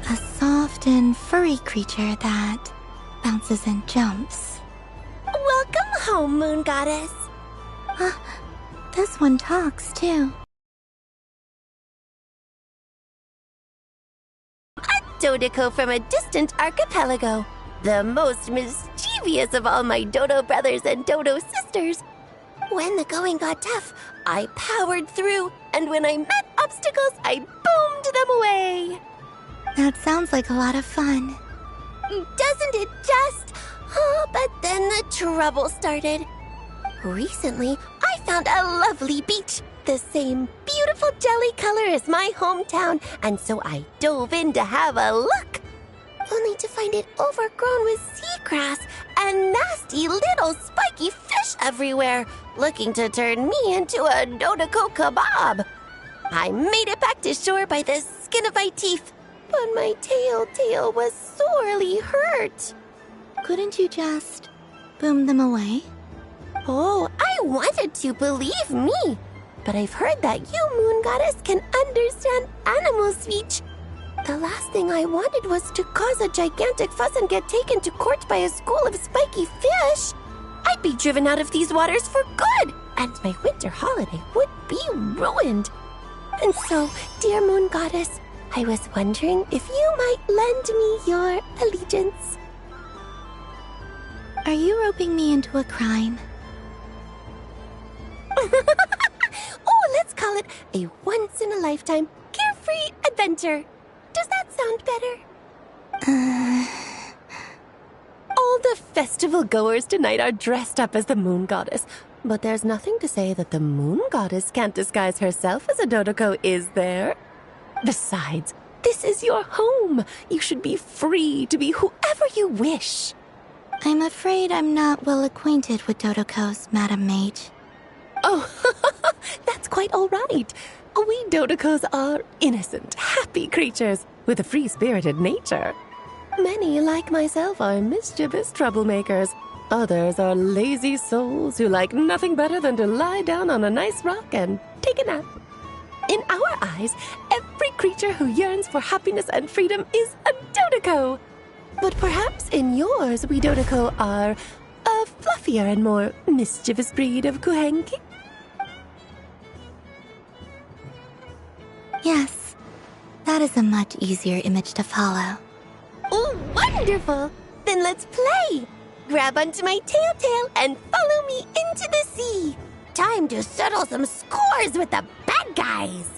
A soft and furry creature that bounces and jumps. Welcome home, Moon Goddess. This one talks too. A Dodico from a distant archipelago. the most mischievous of all my dodo brothers and dodo sisters. When the going got tough, I powered through, and when I met obstacles, I boomed them away. That sounds like a lot of fun. Doesn't it just? Oh, but then the trouble started. Recently, I found a lovely beach, the same beautiful jelly color as my hometown, and so I dove in to have a look. Only to find it overgrown with seagrass and nasty little spiky fish everywhere, looking to turn me into a Dodoko kebab. I made it back to shore by the skin of my teeth, but my tail was sorely hurt. Couldn't you just boom them away? Oh, I wanted to, believe me. But I've heard that you, Moon Goddess, can understand animal speech. The last thing I wanted was to cause a gigantic fuss and get taken to court by a school of spiky fish. I'd be driven out of these waters for good, and my winter holiday would be ruined. And so, dear Moon Goddess, I was wondering if you might lend me your allegiance. Are you roping me into a crime? Oh, let's call it a once-in-a-lifetime carefree adventure. Does that sound better? All the festival goers tonight are dressed up as the Moon Goddess, but there's nothing to say that the Moon Goddess can't disguise herself as a Dodoko, is there? Besides, this is your home. You should be free to be whoever you wish. I'm afraid I'm not well acquainted with Dodokos, Madam Mage. Oh, that's quite all right. We Dodokos are innocent, happy creatures with a free-spirited nature. Many, like myself, are mischievous troublemakers. Others are lazy souls who like nothing better than to lie down on a nice rock and take a nap. In our eyes, every creature who yearns for happiness and freedom is a Dodoko. But perhaps in yours, we Dodoko are a fluffier and more mischievous breed of Kuhenki. Yes, that is a much easier image to follow. Oh, wonderful! Then let's play! Grab onto my tail and follow me into the sea! Time to settle some scores with the bad guys!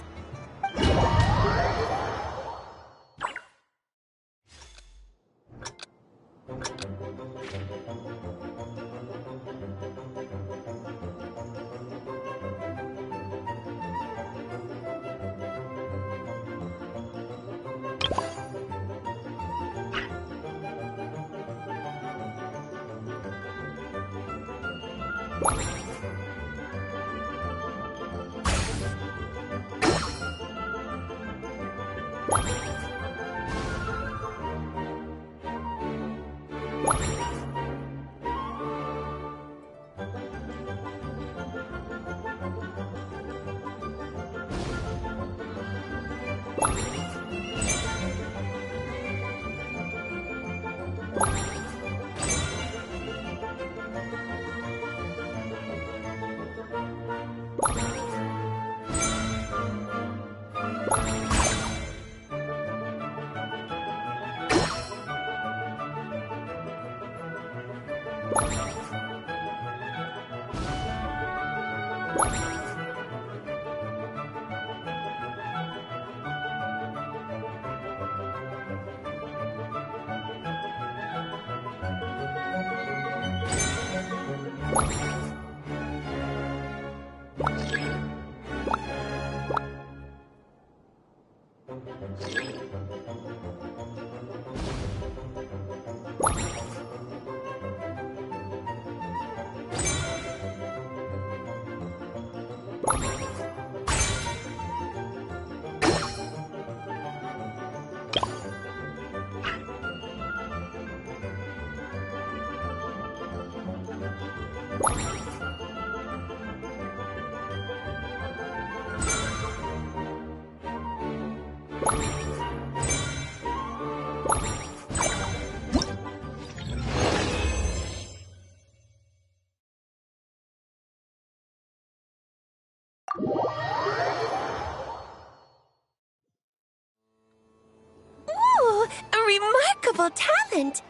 Ooh, a remarkable talent!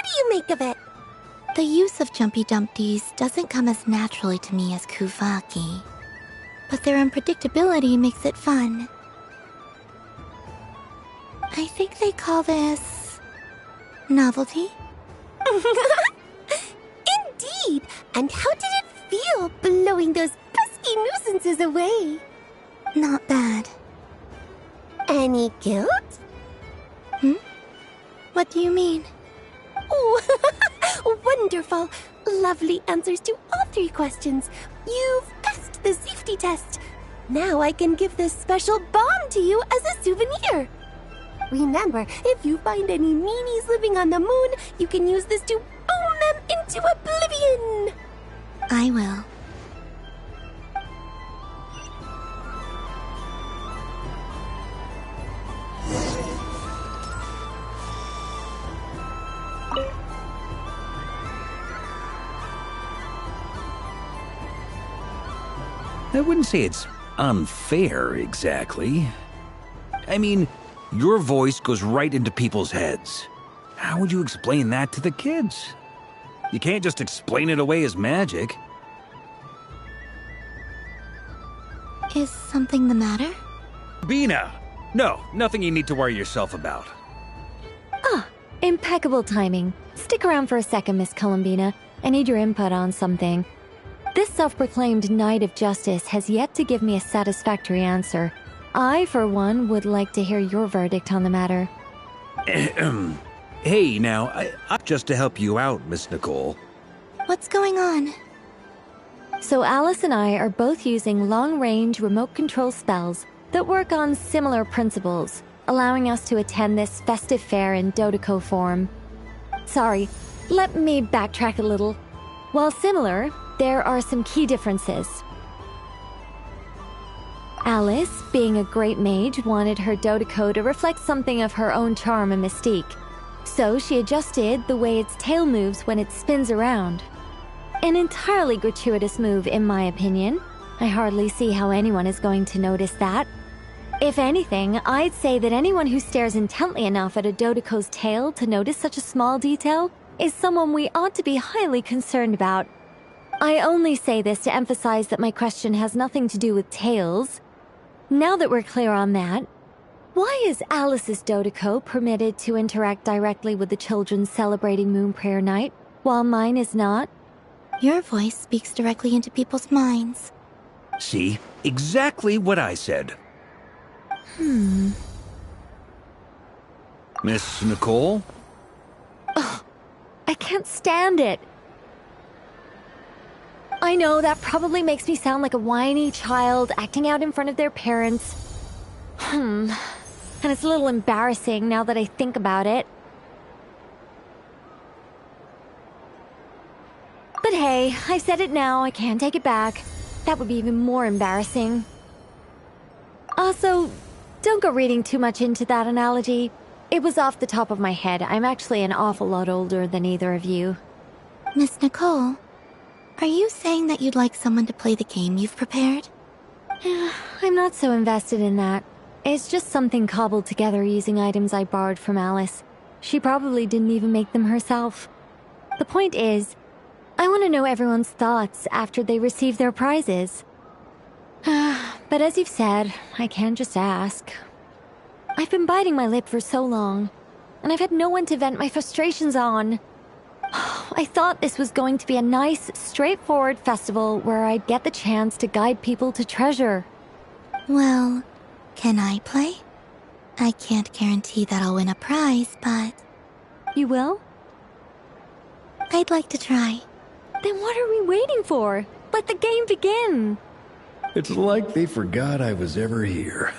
do you make of it? The use of Jumpy Dumpties doesn't come as naturally to me as Kuvaki, but their unpredictability makes it fun. I think they call this... novelty? Indeed! And how did it feel blowing those pesky nuisances away? Not bad. Any guilt? What do you mean? Oh, wonderful! Lovely answers to all 3 questions. You've passed the safety test. Now I can give this special bomb to you as a souvenir. Remember, if you find any meanies living on the moon, you can use this to boom them into oblivion. I will. I wouldn't say it's unfair, exactly. I mean, your voice goes right into people's heads. How would you explain that to the kids? You can't just explain it away as magic. Is something the matter? Bina! No, nothing you need to worry yourself about. Impeccable timing. Stick around for a second, Miss Columbina. I need your input on something. This self-proclaimed Knight of Justice has yet to give me a satisfactory answer. I, for one, would like to hear your verdict on the matter. Hey, now, I'm just to help you out, Miss Nicole. What's going on? So Alice and I are both using long-range remote control spells that work on similar principles, allowing us to attend this festive fair in Dodoco form. Sorry, let me backtrack a little. While similar, there are some key differences. Alice, being a great mage, wanted her Dodoco to reflect something of her own charm and mystique. So she adjusted the way its tail moves when it spins around. An entirely gratuitous move, in my opinion. I hardly see how anyone is going to notice that. If anything, I'd say that anyone who stares intently enough at a Dodoco's tail to notice such a small detail is someone we ought to be highly concerned about. I only say this to emphasize that my question has nothing to do with tails. Now that we're clear on that, why is Alice's Dodoco permitted to interact directly with the children celebrating Moon Prayer Night, while mine is not? Your voice speaks directly into people's minds. See? Exactly what I said. Miss Nicole? I can't stand it. I know that probably makes me sound like a whiny child acting out in front of their parents. And it's a little embarrassing now that I think about it. But hey, I've said it now, I can't take it back. That would be even more embarrassing. Also, don't go reading too much into that analogy. It was off the top of my head. I'm actually an awful lot older than either of you. Miss Nicole, are you saying that you'd like someone to play the game you've prepared? I'm not so invested in that. It's just something cobbled together using items I borrowed from Alice. She probably didn't even make them herself. The point is, I want to know everyone's thoughts after they receive their prizes. But as you've said, I can't just ask. I've been biting my lip for so long, and I've had no one to vent my frustrations on. I thought this was going to be a nice, straightforward festival where I'd get the chance to guide people to treasure. Well, can I play? I can't guarantee that I'll win a prize, but... You will? I'd like to try. Then what are we waiting for? Let the game begin! It's like they forgot I was ever here.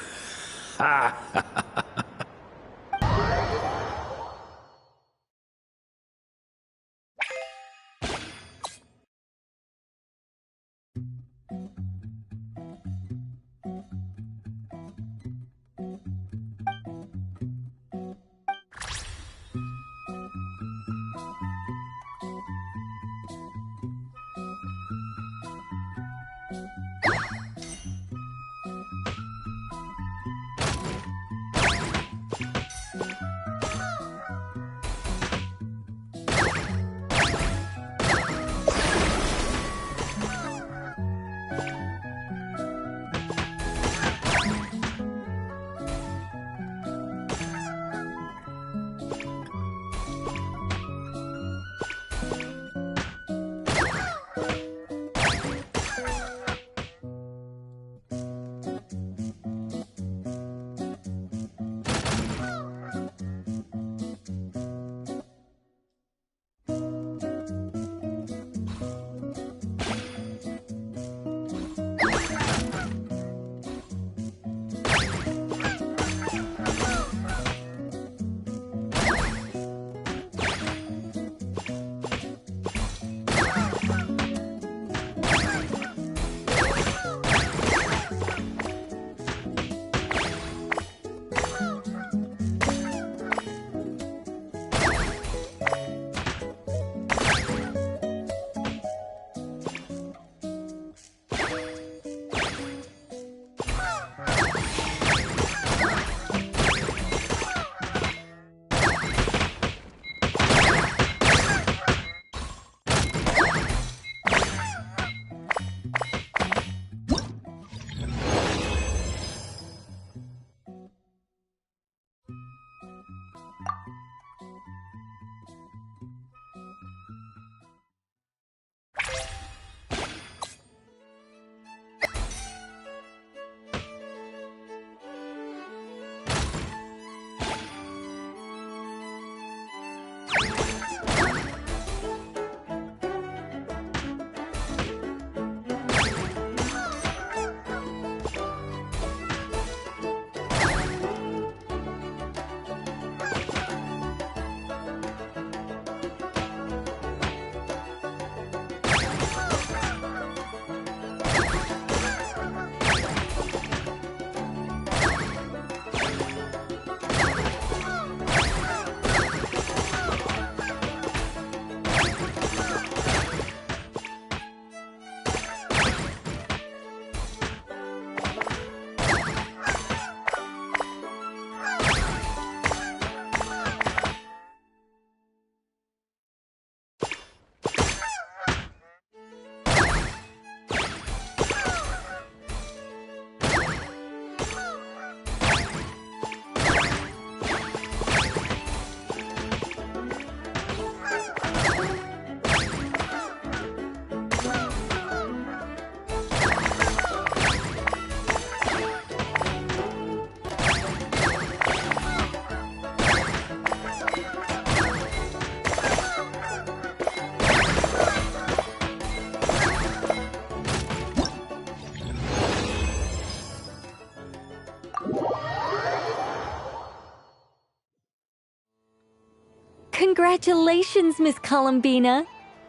Congratulations, Miss Columbina!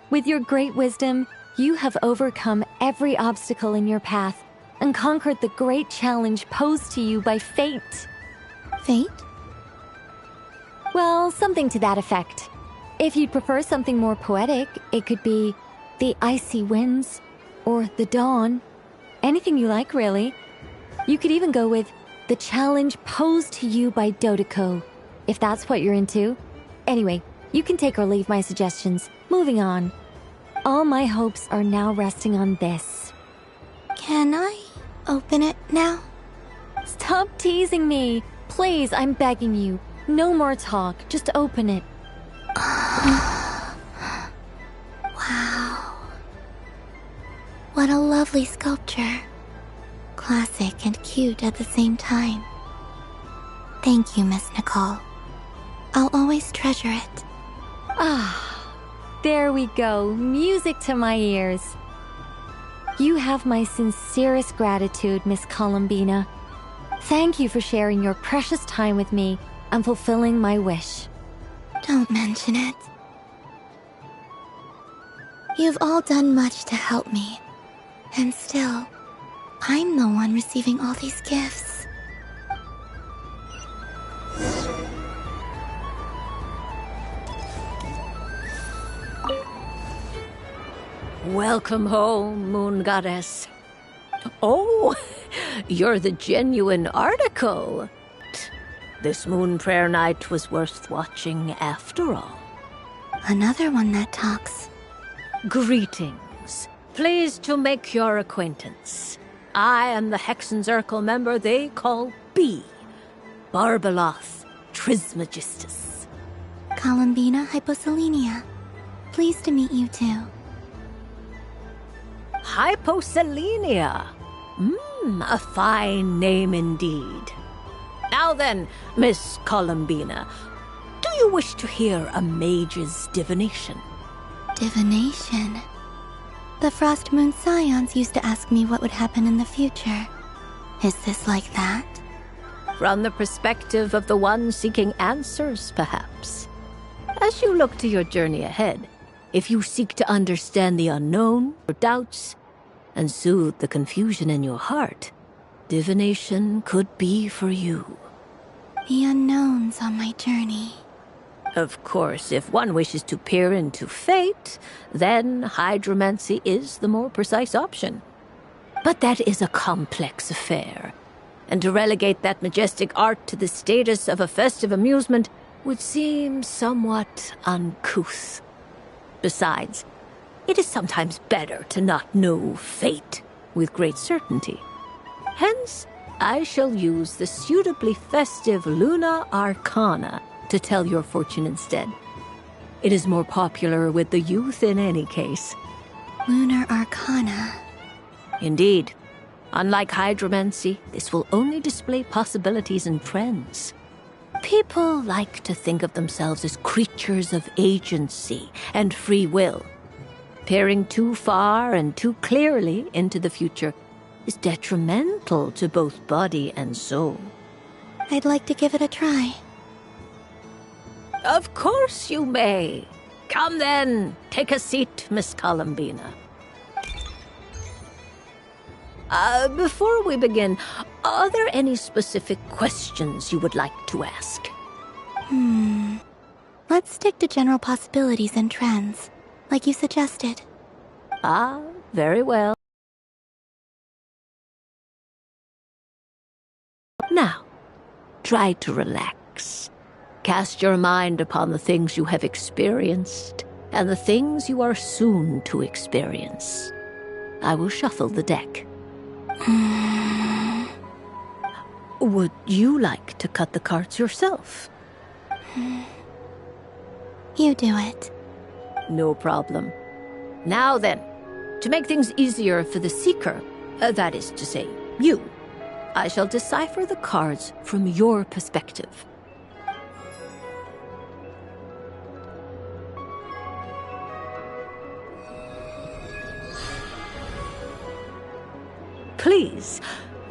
With your great wisdom, you have overcome every obstacle in your path and conquered the great challenge posed to you by fate. Fate? Well, something to that effect. If you'd prefer something more poetic, it could be the icy winds or the dawn. Anything you like, really. You could even go with the challenge posed to you by Dodeko, if that's what you're into. Anyway, you can take or leave my suggestions. Moving on. All my hopes are now resting on this. Can I open it now? Stop teasing me. Please, I'm begging you. No more talk. Just open it. Wow. What a lovely sculpture. Classic and cute at the same time. Thank you, Miss Nicole. I'll always treasure it. There we go. Music to my ears. You have my sincerest gratitude, Miss Columbina. Thank you for sharing your precious time with me and fulfilling my wish. Don't mention it. You've all done much to help me. And still, I'm the one receiving all these gifts. Welcome home, Moon Goddess. Oh, you're the genuine article. This moon prayer night was worth watching after all. Another one that talks. Greetings. Pleased to make your acquaintance. I am the Hexenzirkel member they call B. Barbeloth Trismegistus. Columbina Hyposelenia. Pleased to meet you too. Hyposelenia. A fine name indeed. Now then, Miss Columbina, do you wish to hear a mage's divination? Divination? The Frost Moon Scions used to ask me what would happen in the future. Is this like that? From the perspective of the one seeking answers, perhaps. As you look to your journey ahead, if you seek to understand the unknown, your doubts, and soothe the confusion in your heart, divination could be for you. The unknowns on my journey. Of course, if one wishes to peer into fate, then hydromancy is the more precise option. But that is a complex affair, and to relegate that majestic art to the status of a festive amusement would seem somewhat uncouth. Besides, it is sometimes better to not know fate with great certainty. Hence, I shall use the suitably festive Luna Arcana to tell your fortune instead. It is more popular with the youth in any case. Lunar Arcana. Indeed. Unlike hydromancy, this will only display possibilities and trends. People like to think of themselves as creatures of agency and free will. Peering too far and too clearly into the future is detrimental to both body and soul. I'd like to give it a try. Of course you may. Come then, take a seat, Miss Columbina. Before we begin, are there any specific questions you would like to ask? Let's stick to general possibilities and trends, like you suggested. Ah, very well. Now, try to relax. Cast your mind upon the things you have experienced and the things you are soon to experience. I will shuffle the deck. Would you like to cut the cards yourself? You do it. No problem. Now then, to make things easier for the seeker, that is to say, you, I shall decipher the cards from your perspective. Please,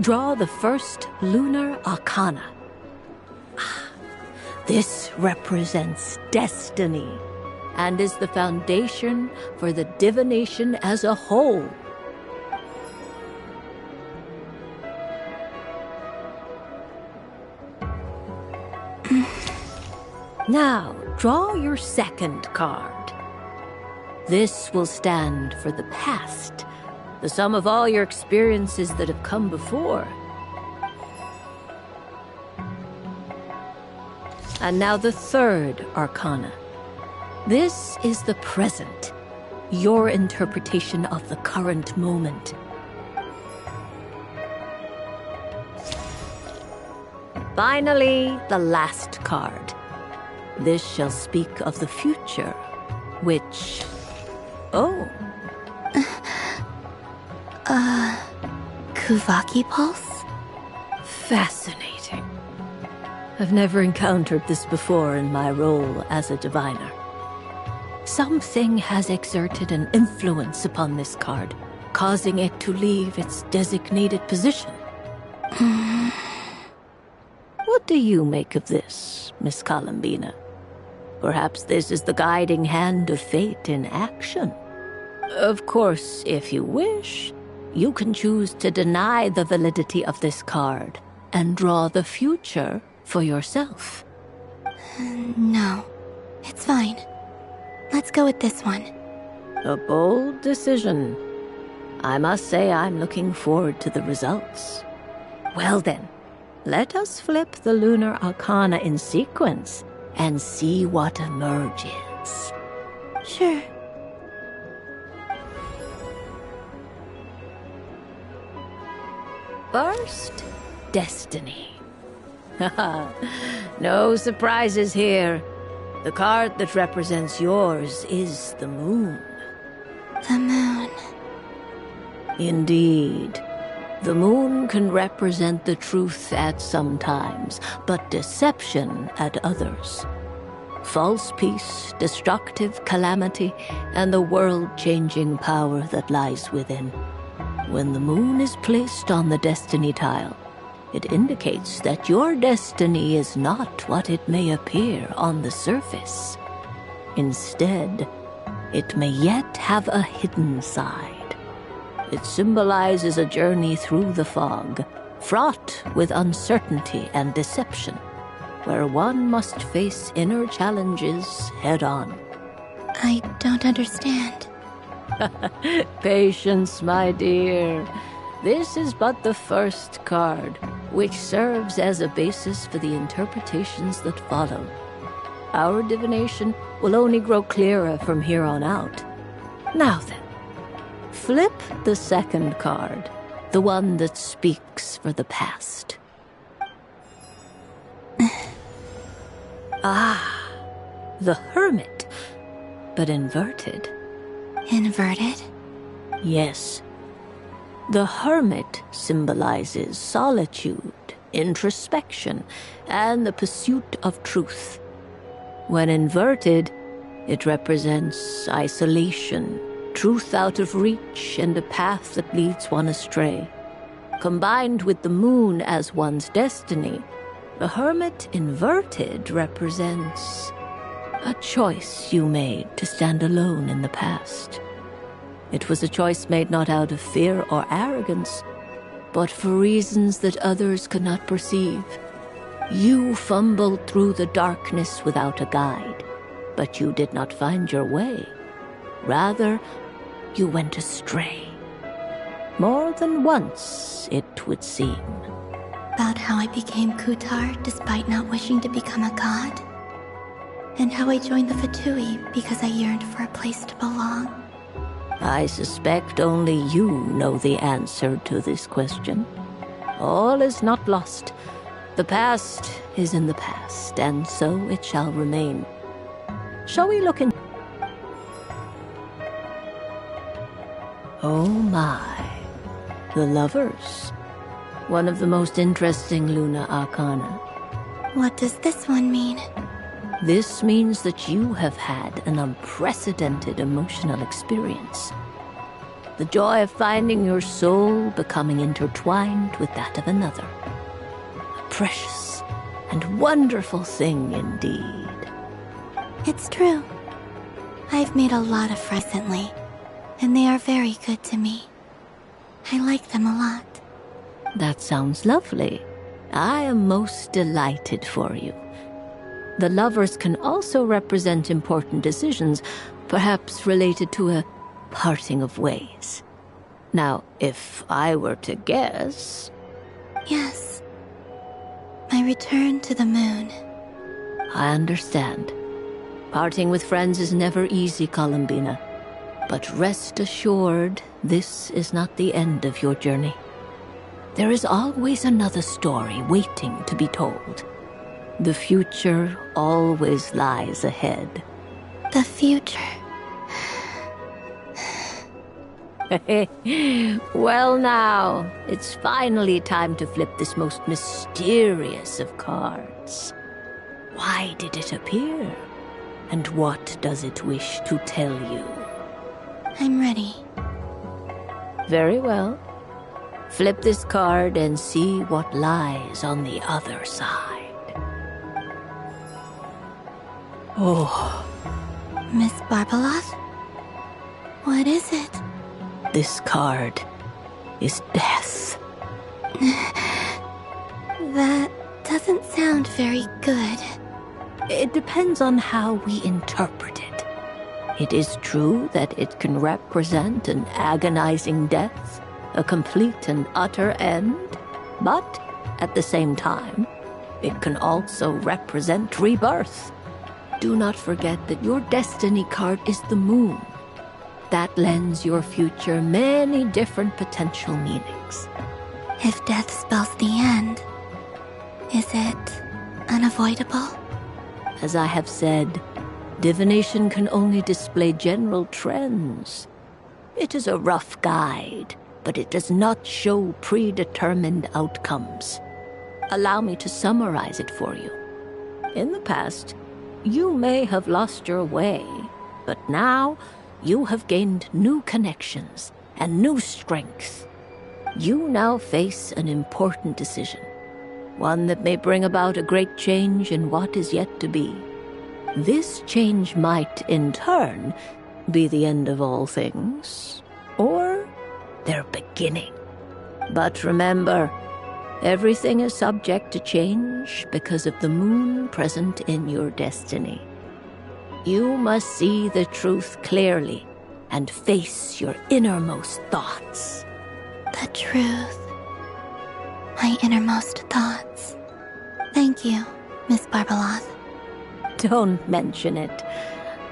draw the first Lunar Arcana. This represents destiny and is the foundation for the divination as a whole. Now, draw your second card. This will stand for the past, the sum of all your experiences that have come before. And now the third arcana. This is the present, your interpretation of the current moment. Finally, the last card. This shall speak of the future, which... Oh. Kuvaki Pulse? Fascinating. I've never encountered this before in my role as a diviner. Something has exerted an influence upon this card, causing it to leave its designated position. What do you make of this, Miss Columbina? Perhaps this is the guiding hand of fate in action. Of course, if you wish, you can choose to deny the validity of this card and draw the future for yourself. No, it's fine. Let's go with this one. A bold decision. I must say I'm looking forward to the results. Well then, let us flip the lunar arcana in sequence and see what emerges. Sure. First, destiny. No surprises here. The card that represents yours is the moon. The moon. Indeed. The moon can represent the truth at some times, but deception at others. False peace, destructive calamity, and the world-changing power that lies within. When the moon is placed on the destiny tile, it indicates that your destiny is not what it may appear on the surface. Instead, it may yet have a hidden side. It symbolizes a journey through the fog, fraught with uncertainty and deception, where one must face inner challenges head-on. I don't understand. Patience, my dear. This is but the first card, which serves as a basis for the interpretations that follow. Our divination will only grow clearer from here on out. Now then, flip the second card, the one that speaks for the past. The Hermit, but inverted. Inverted? Yes. The Hermit symbolizes solitude, introspection, and the pursuit of truth. When inverted, it represents isolation, truth out of reach, and a path that leads one astray. Combined with the moon as one's destiny, the Hermit inverted represents a choice you made to stand alone in the past. It was a choice made not out of fear or arrogance, but for reasons that others could not perceive. You fumbled through the darkness without a guide, but you did not find your way. Rather, you went astray. More than once, it would seem. About how I became Kutar despite not wishing to become a god? And how I joined the Fatui because I yearned for a place to belong? I suspect only you know the answer to this question. All is not lost. The past is in the past, and so it shall remain. Shall we look in? Oh my. The Lovers. One of the most interesting Luna Arcana. What does this one mean? This means that you have had an unprecedented emotional experience. The joy of finding your soul becoming intertwined with that of another. A precious and wonderful thing indeed. It's true. I've made a lot of friends recently, and they are very good to me. I like them a lot. That sounds lovely. I am most delighted for you. The lovers can also represent important decisions, perhaps related to a parting of ways. Now, if I were to guess... Yes. My return to the moon. I understand. Parting with friends is never easy, Columbina. But rest assured, this is not the end of your journey. There is always another story waiting to be told. The future always lies ahead. The future. Well now, it's finally time to flip this most mysterious of cards. Why did it appear? And what does it wish to tell you? I'm ready. Very well. Flip this card and see what lies on the other side. Oh. Miss Barbeloth? What is it? This card is death. That doesn't sound very good. It depends on how we interpret it. It is true that it can represent an agonizing death, a complete and utter end, but at the same time, it can also represent rebirth. Do not forget that your destiny card is the moon. That lends your future many different potential meanings. If death spells the end, is it unavoidable? As I have said, divination can only display general trends. It is a rough guide, but it does not show predetermined outcomes. Allow me to summarize it for you. In the past, you may have lost your way, but now you have gained new connections and new strength. You now face an important decision, one that may bring about a great change in what is yet to be. This change might, in turn, be the end of all things, or their beginning. But remember, everything is subject to change because of the moon present in your destiny. You must see the truth clearly and face your innermost thoughts. The truth. My innermost thoughts. Thank you, Miss Barbeloth. Don't mention it.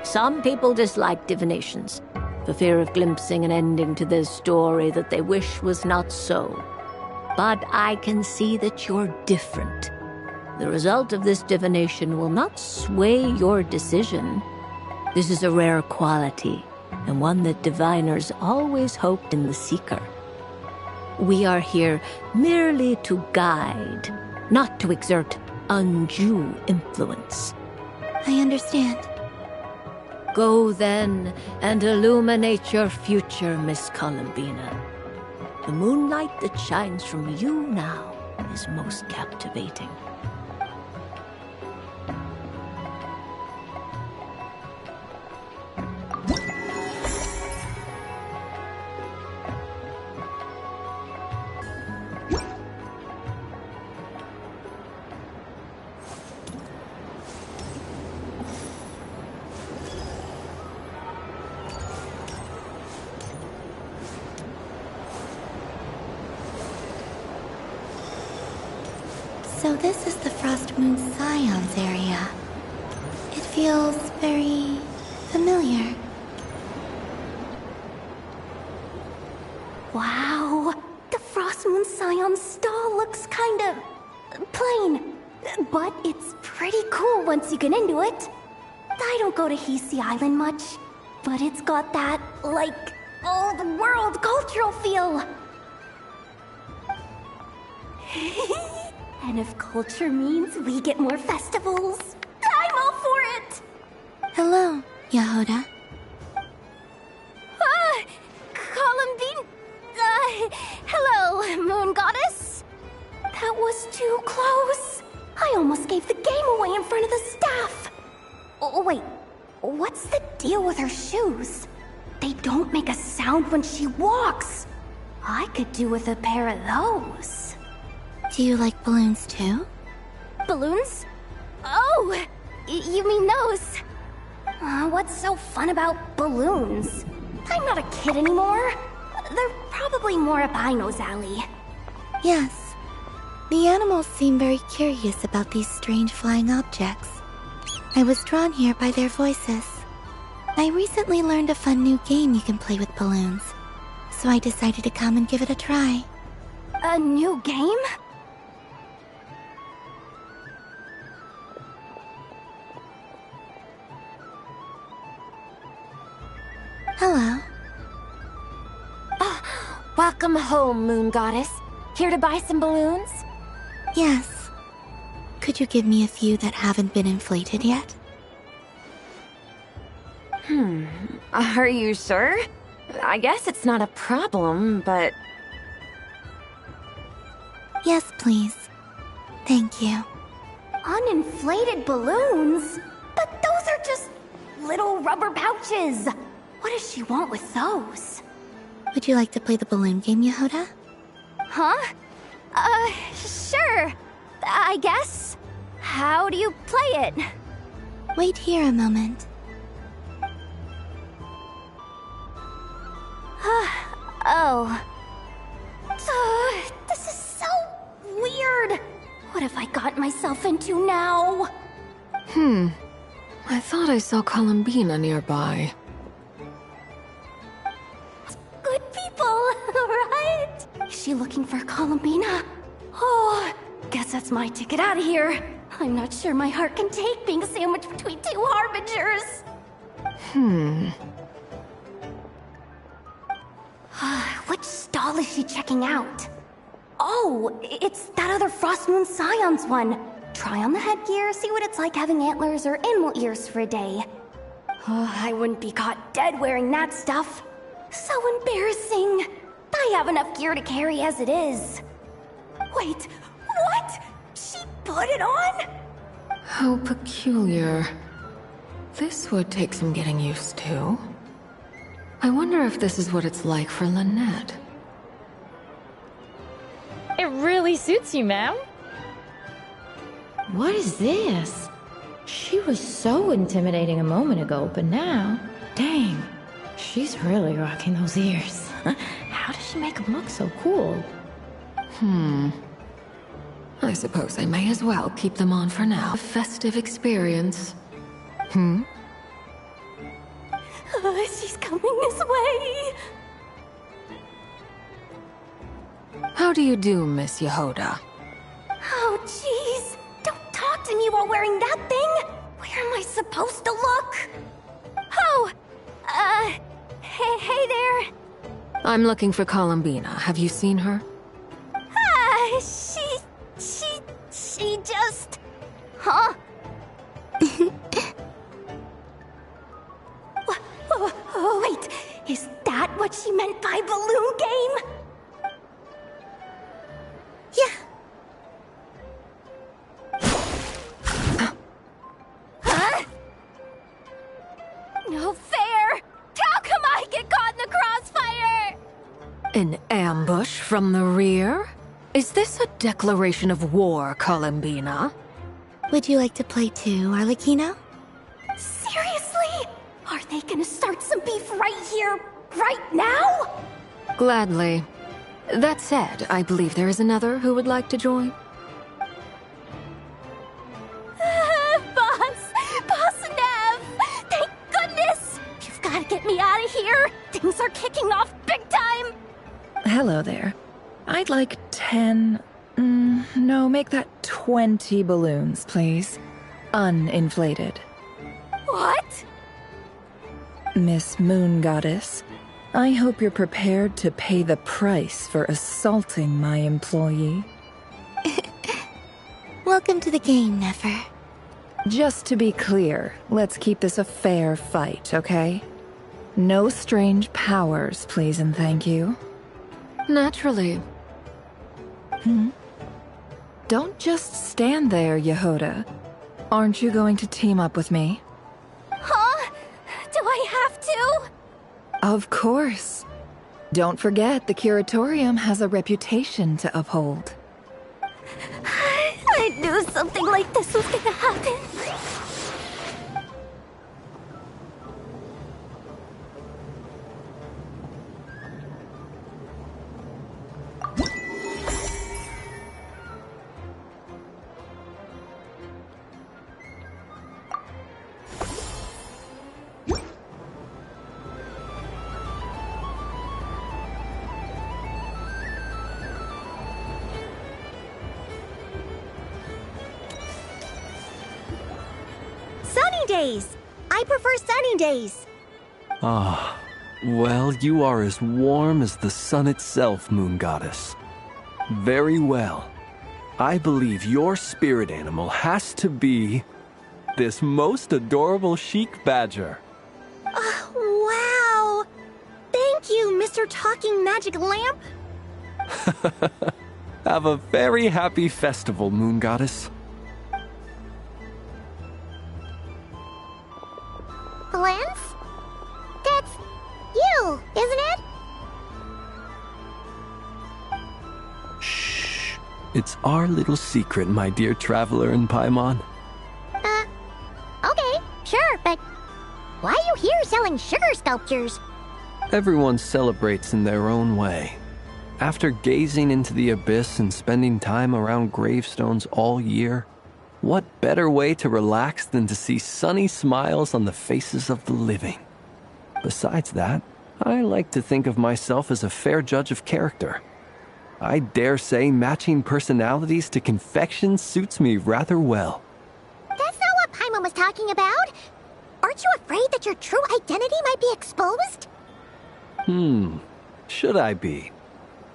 Some people dislike divinations, for fear of glimpsing an ending to their story that they wish was not so. But I can see that you're different. The result of this divination will not sway your decision. This is a rare quality, and one that diviners always hoped in the seeker. We are here merely to guide, not to exert undue influence. I understand. Go then and illuminate your future, Miss Columbina. The moonlight that shines from you now is most captivating. So this is the Frost Moon Scions area. It feels very familiar. Wow, the Frost Moon Scion stall looks kind of plain, but it's pretty cool once you get into it. I don't go to Hisi Island much, but it's got that, like, old world cultural feel. And if culture means we get more festivals, I'm all for it! Hello, Yahoda. Columbine... hello, Moon Goddess? That was too close. I almost gave the game away in front of the staff. Oh, wait, what's the deal with her shoes? They don't make a sound when she walks. I could do with a pair of those. Do you like balloons too? Balloons? Oh, you mean those? What's so fun about balloons? I'm not a kid anymore. They're probably more up Aino's alley. Yes. The animals seem very curious about these strange flying objects. I was drawn here by their voices. I recently learned a fun new game you can play with balloons, so I decided to come and give it a try. A new game? Hello. Welcome home, Moon Goddess. Here to buy some balloons? Yes. Could you give me a few that haven't been inflated yet? Are you sure? I guess it's not a problem, but... Yes, please. Thank you. Uninflated balloons? But those are just little rubber pouches. What does she want with those? Would you like to play the balloon game, Yehoda? Huh? Sure. I guess. How do you play it? Wait here a moment. Oh. This is so weird. What have I got myself into now? I thought I saw Columbina nearby. Good people, right? Is she looking for Columbina? Oh, guess that's my ticket out of here. I'm not sure my heart can take being sandwiched between two harbingers. Which stall is she checking out? Oh, it's that other Frost Moon Scion's one. Try on the headgear, see what it's like having antlers or animal ears for a day. Oh, I wouldn't be caught dead wearing that stuff. So embarrassing. I have enough gear to carry as it is. Wait, what? She put it on? How peculiar. This would take some getting used to. I wonder if this is what it's like for Lynette. It really suits you, ma'am. What is this? She was so intimidating a moment ago, but now, dang, she's really rocking those ears. How does she make them look so cool? I suppose I may as well keep them on for now. A festive experience. She's coming this way. How do you do, Miss Yehoda? Oh, jeez. Don't talk to me while wearing that thing. Where am I supposed to look? Oh, hey there. I'm looking for Columbina. Have you seen her? She just... Huh? Wait, is that what she meant by balloon game? Huh? No fair! How come I get caught in the crossfire? An ambush from the rear? Is this a declaration of war, Columbina? Would you like to play too, Arlecchino? Seriously? Are they gonna start some beef right here, right now? Gladly. That said, I believe there is another who would like to join. Boss Nev! Thank goodness! You've gotta get me out of here! Things are kicking off big time! Hello there. I'd like 10... no, make that 20 balloons, please. Uninflated. What? Miss Moon Goddess, I hope you're prepared to pay the price for assaulting my employee. Welcome to the game, Nefer. Just to be clear, let's keep this a fair fight, okay? No strange powers, please and thank you. Naturally. Don't just stand there, Yehoda. Aren't you going to team up with me? Huh? Do I have to? Of course. Don't forget, the Curatorium has a reputation to uphold. I knew something like this was gonna happen. Days. I prefer sunny days. Ah, well, you are as warm as the sun itself, Moon Goddess. Very well. I believe your spirit animal has to be this most adorable chic badger. Wow! Thank you, Mr. Talking Magic Lamp. Have a very happy festival, Moon Goddess. Lance? That's you, isn't it? Shh. It's our little secret, my dear traveler in Paimon. Okay, sure, but why are you here selling sugar sculptures? Everyone celebrates in their own way. After gazing into the abyss and spending time around gravestones all year, what better way to relax than to see sunny smiles on the faces of the living? Besides that, I like to think of myself as a fair judge of character. I dare say matching personalities to confection suits me rather well. That's not what Paimon was talking about. Aren't you afraid that your true identity might be exposed? Should I be?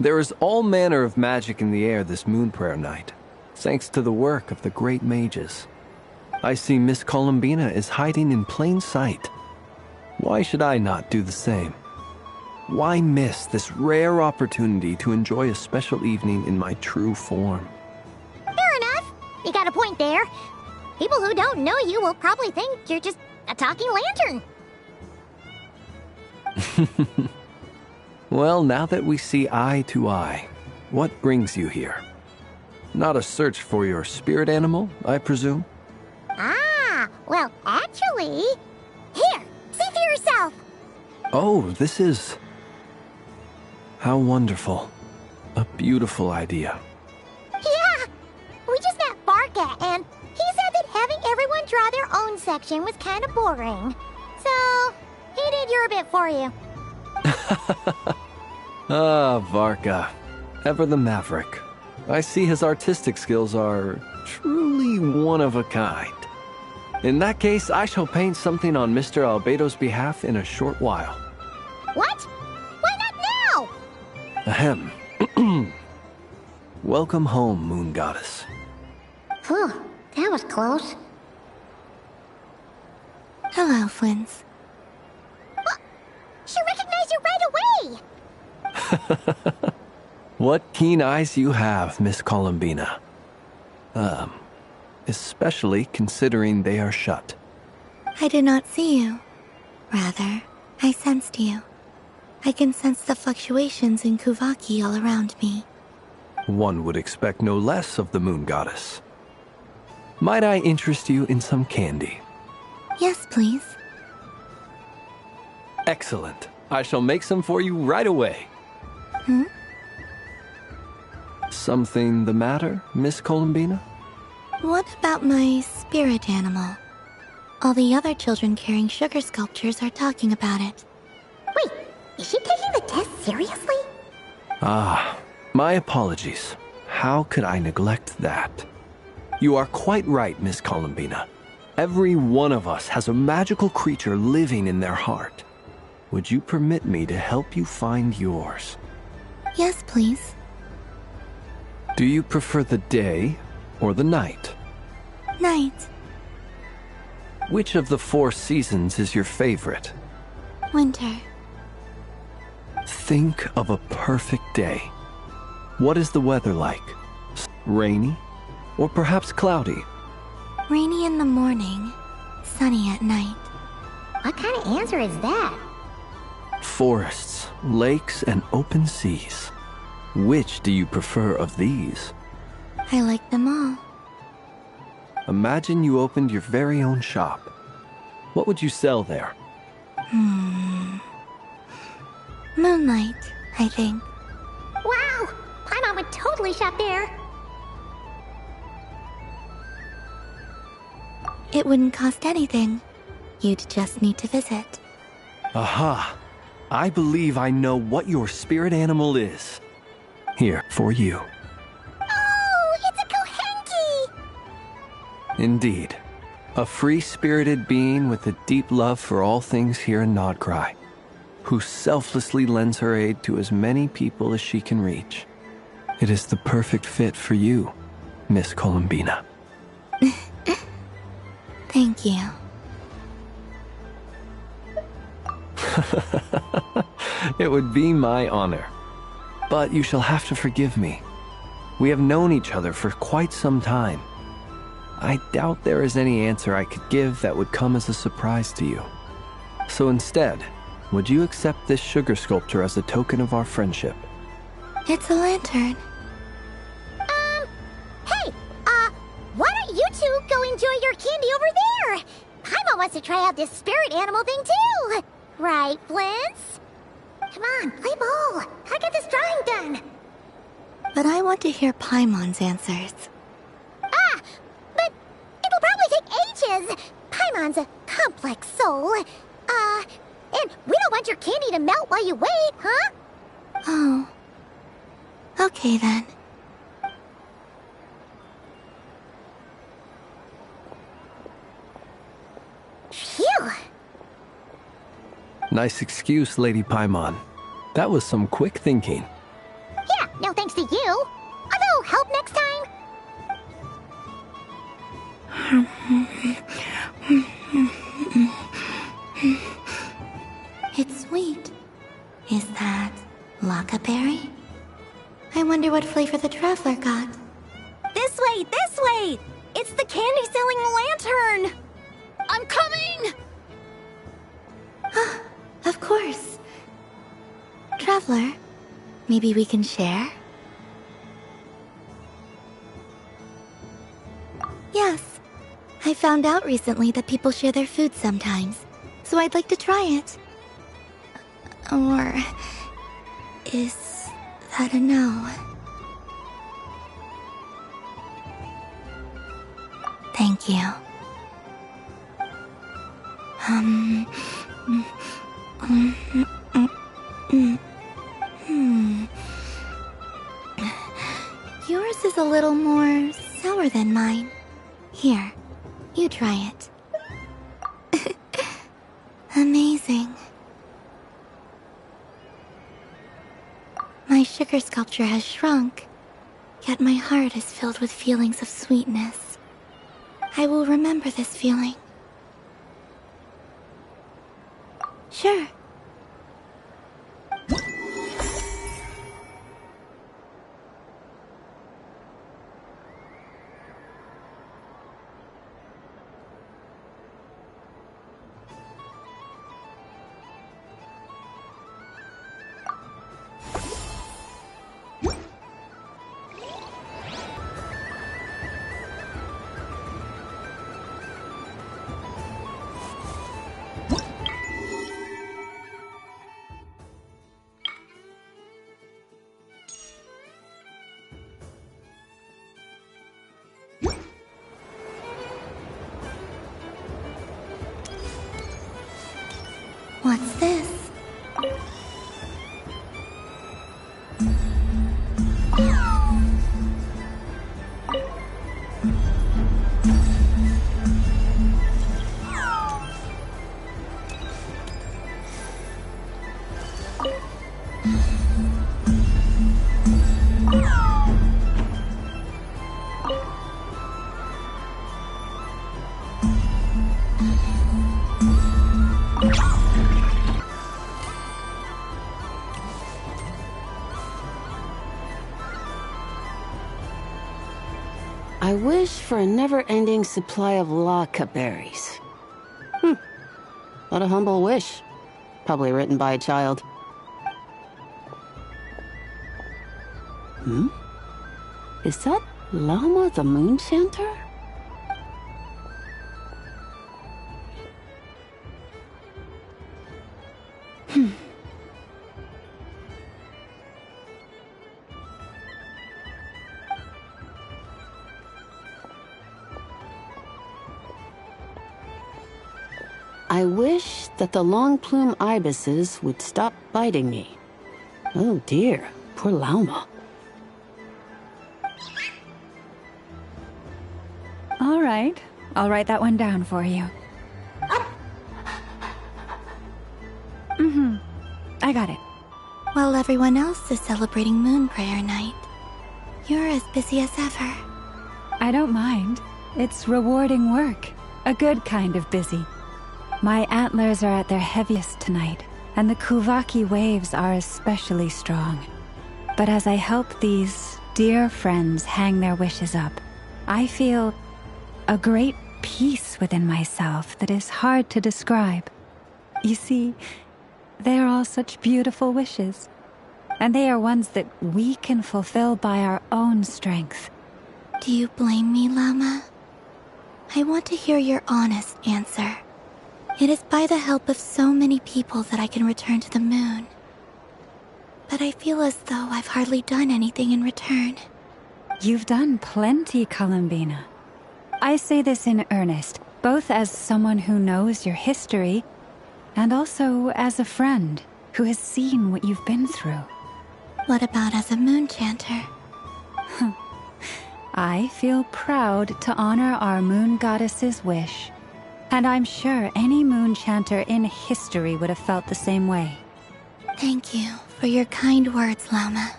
There is all manner of magic in the air this moon prayer night, thanks to the work of the great mages. I see Miss Columbina is hiding in plain sight. Why should I not do the same? Why miss this rare opportunity to enjoy a special evening in my true form? Fair enough. You got a point there. People who don't know you will probably think you're just a talking lantern. Well, now that we see eye to eye, what brings you here? Not a search for your spirit animal, I presume? Ah, well, actually... Here, see for yourself! Oh, this is... How wonderful. A beautiful idea. Yeah! We just met Barca, and he said that having everyone draw their own section was kind of boring. So, he did your bit for you. Ah, Varka. Ever the maverick. I see his artistic skills are truly one of a kind. In that case, I shall paint something on Mr. Albedo's behalf in a short while. What? Why not now? Ahem. Welcome home, Moon Goddess. Phew, that was close. Hello, Flins. She recognized you right away! What keen eyes you have, Miss Columbina. Especially considering they are shut. I did not see you. Rather, I sensed you. I can sense the fluctuations in Kuvaki all around me. One would expect no less of the Moon Goddess. Might I interest you in some candy? Yes, please. Excellent. I shall make some for you right away. Something the matter, Miss Columbina? What about my spirit animal? All the other children carrying sugar sculptures are talking about it. Wait, is she taking the test seriously? Ah, my apologies. How could I neglect that? You are quite right, Miss Columbina. Every one of us has a magical creature living in their heart. Would you permit me to help you find yours? Yes, please. Do you prefer the day or the night? Night. Which of the 4 seasons is your favorite? Winter. Think of a perfect day. What is the weather like? Rainy? Or perhaps cloudy? Rainy in the morning, sunny at night. What kind of answer is that? Forests, lakes, and open seas. Which do you prefer of these? I like them all. Imagine you opened your very own shop. What would you sell there? Moonlight, I think. Wow! Paimon would totally shop there. It wouldn't cost anything. You'd just need to visit. Aha! I believe I know what your spirit animal is. Here, for you. Oh, it's a Kohenki! Indeed. A free-spirited being with a deep love for all things here in Nodcry, who selflessly lends her aid to as many people as she can reach. It is the perfect fit for you, Miss Columbina. Thank you. It would be my honor. But you shall have to forgive me. We have known each other for quite some time. I doubt there is any answer I could give that would come as a surprise to you. So instead, would you accept this sugar sculpture as a token of our friendship? It's a lantern. Hey, why don't you two go enjoy your candy over there? Paimon wants to try out this spirit animal thing too. Right, Flint's? Come on, play ball. I got this drawing done. But I want to hear Paimon's answers. But it'll probably take ages. Paimon's a complex soul. And we don't want your candy to melt while you wait, huh? Oh. Okay then. Phew. Nice excuse, Lady Paimon. That was some quick thinking. Yeah, no thanks to you. A little help next time? It's sweet. Is that Lockaberry? I wonder what flavor the traveler got. This way, this way! It's the candy-selling lantern! I'm coming! Of course. Traveler, maybe we can share? Yes. I found out recently that people share their food sometimes, so I'd like to try it. Or is that a no? Thank you. Yours is a little more sour than mine. Here, you try it. Amazing. My sugar sculpture has shrunk, yet my heart is filled with feelings of sweetness. I will remember this feeling. Sure. What's this? I wish for a never-ending supply of laka berries. What a humble wish. Probably written by a child. Is that Llama the Moon Chanter? I wish that the long plume ibises would stop biting me. Oh dear, poor Llama. All right, I'll write that one down for you. I got it. While everyone else is celebrating Moon Prayer Night, you're as busy as ever. I don't mind. It's rewarding work. A good kind of busy. My antlers are at their heaviest tonight, and the Kuvaki waves are especially strong. But as I help these dear friends hang their wishes up, I feel a great peace within myself that is hard to describe. You see, they are all such beautiful wishes, and they are ones that we can fulfill by our own strength. Do you blame me, Llama? I want to hear your honest answer. It is by the help of so many people that I can return to the moon. But I feel as though I've hardly done anything in return. You've done plenty, Columbina. I say this in earnest, both as someone who knows your history, and also as a friend who has seen what you've been through. What about as a moon chanter? I feel proud to honor our moon goddess's wish. And I'm sure any moon chanter in history would have felt the same way. Thank you for your kind words, Llama.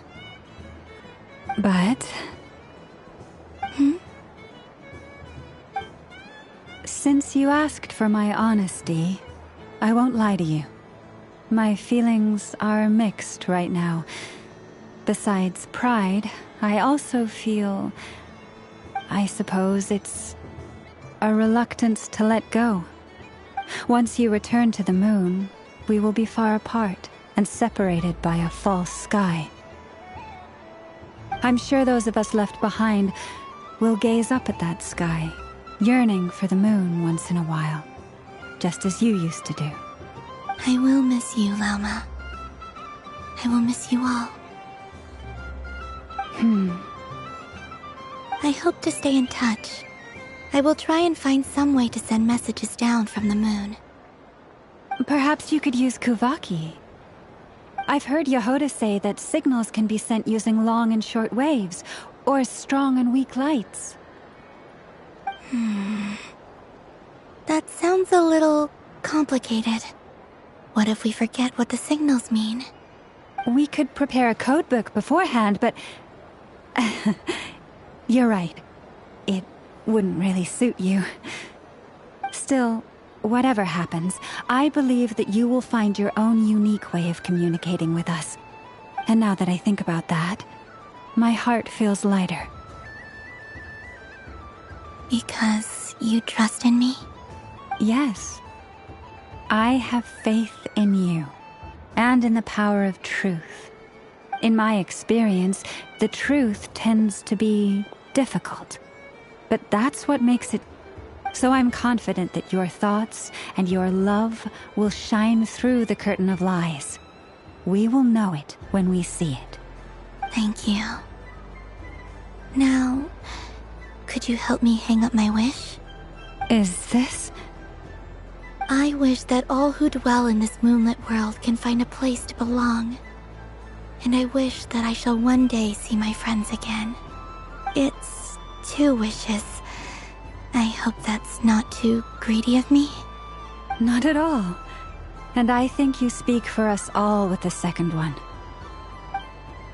But... Since you asked for my honesty, I won't lie to you. My feelings are mixed right now. Besides pride, I also feel... I suppose it's a reluctance to let go. Once you return to the moon, we will be far apart and separated by a false sky. I'm sure those of us left behind will gaze up at that sky, yearning for the moon once in a while, just as you used to do. I will miss you, Llama. I will miss you all. I hope to stay in touch. I will try and find some way to send messages down from the moon. Perhaps you could use Kuvaki. I've heard Yehoda say that signals can be sent using long and short waves, or strong and weak lights. That sounds a little complicated. What if we forget what the signals mean? We could prepare a codebook beforehand, but... You're right. It wouldn't really suit you. Still, whatever happens, I believe that you will find your own unique way of communicating with us. And now that I think about that, my heart feels lighter. Because you trust in me? Yes. I have faith in you, and in the power of truth. In my experience, the truth tends to be difficult. But that's what makes it... So I'm confident that your thoughts and your love will shine through the curtain of lies. We will know it when we see it. Thank you. Now, could you help me hang up my wish? Is this... I wish that all who dwell in this moonlit world can find a place to belong. And I wish that I shall one day see my friends again. It's 2 wishes. I hope that's not too greedy of me. Not at all. And I think you speak for us all with the second one.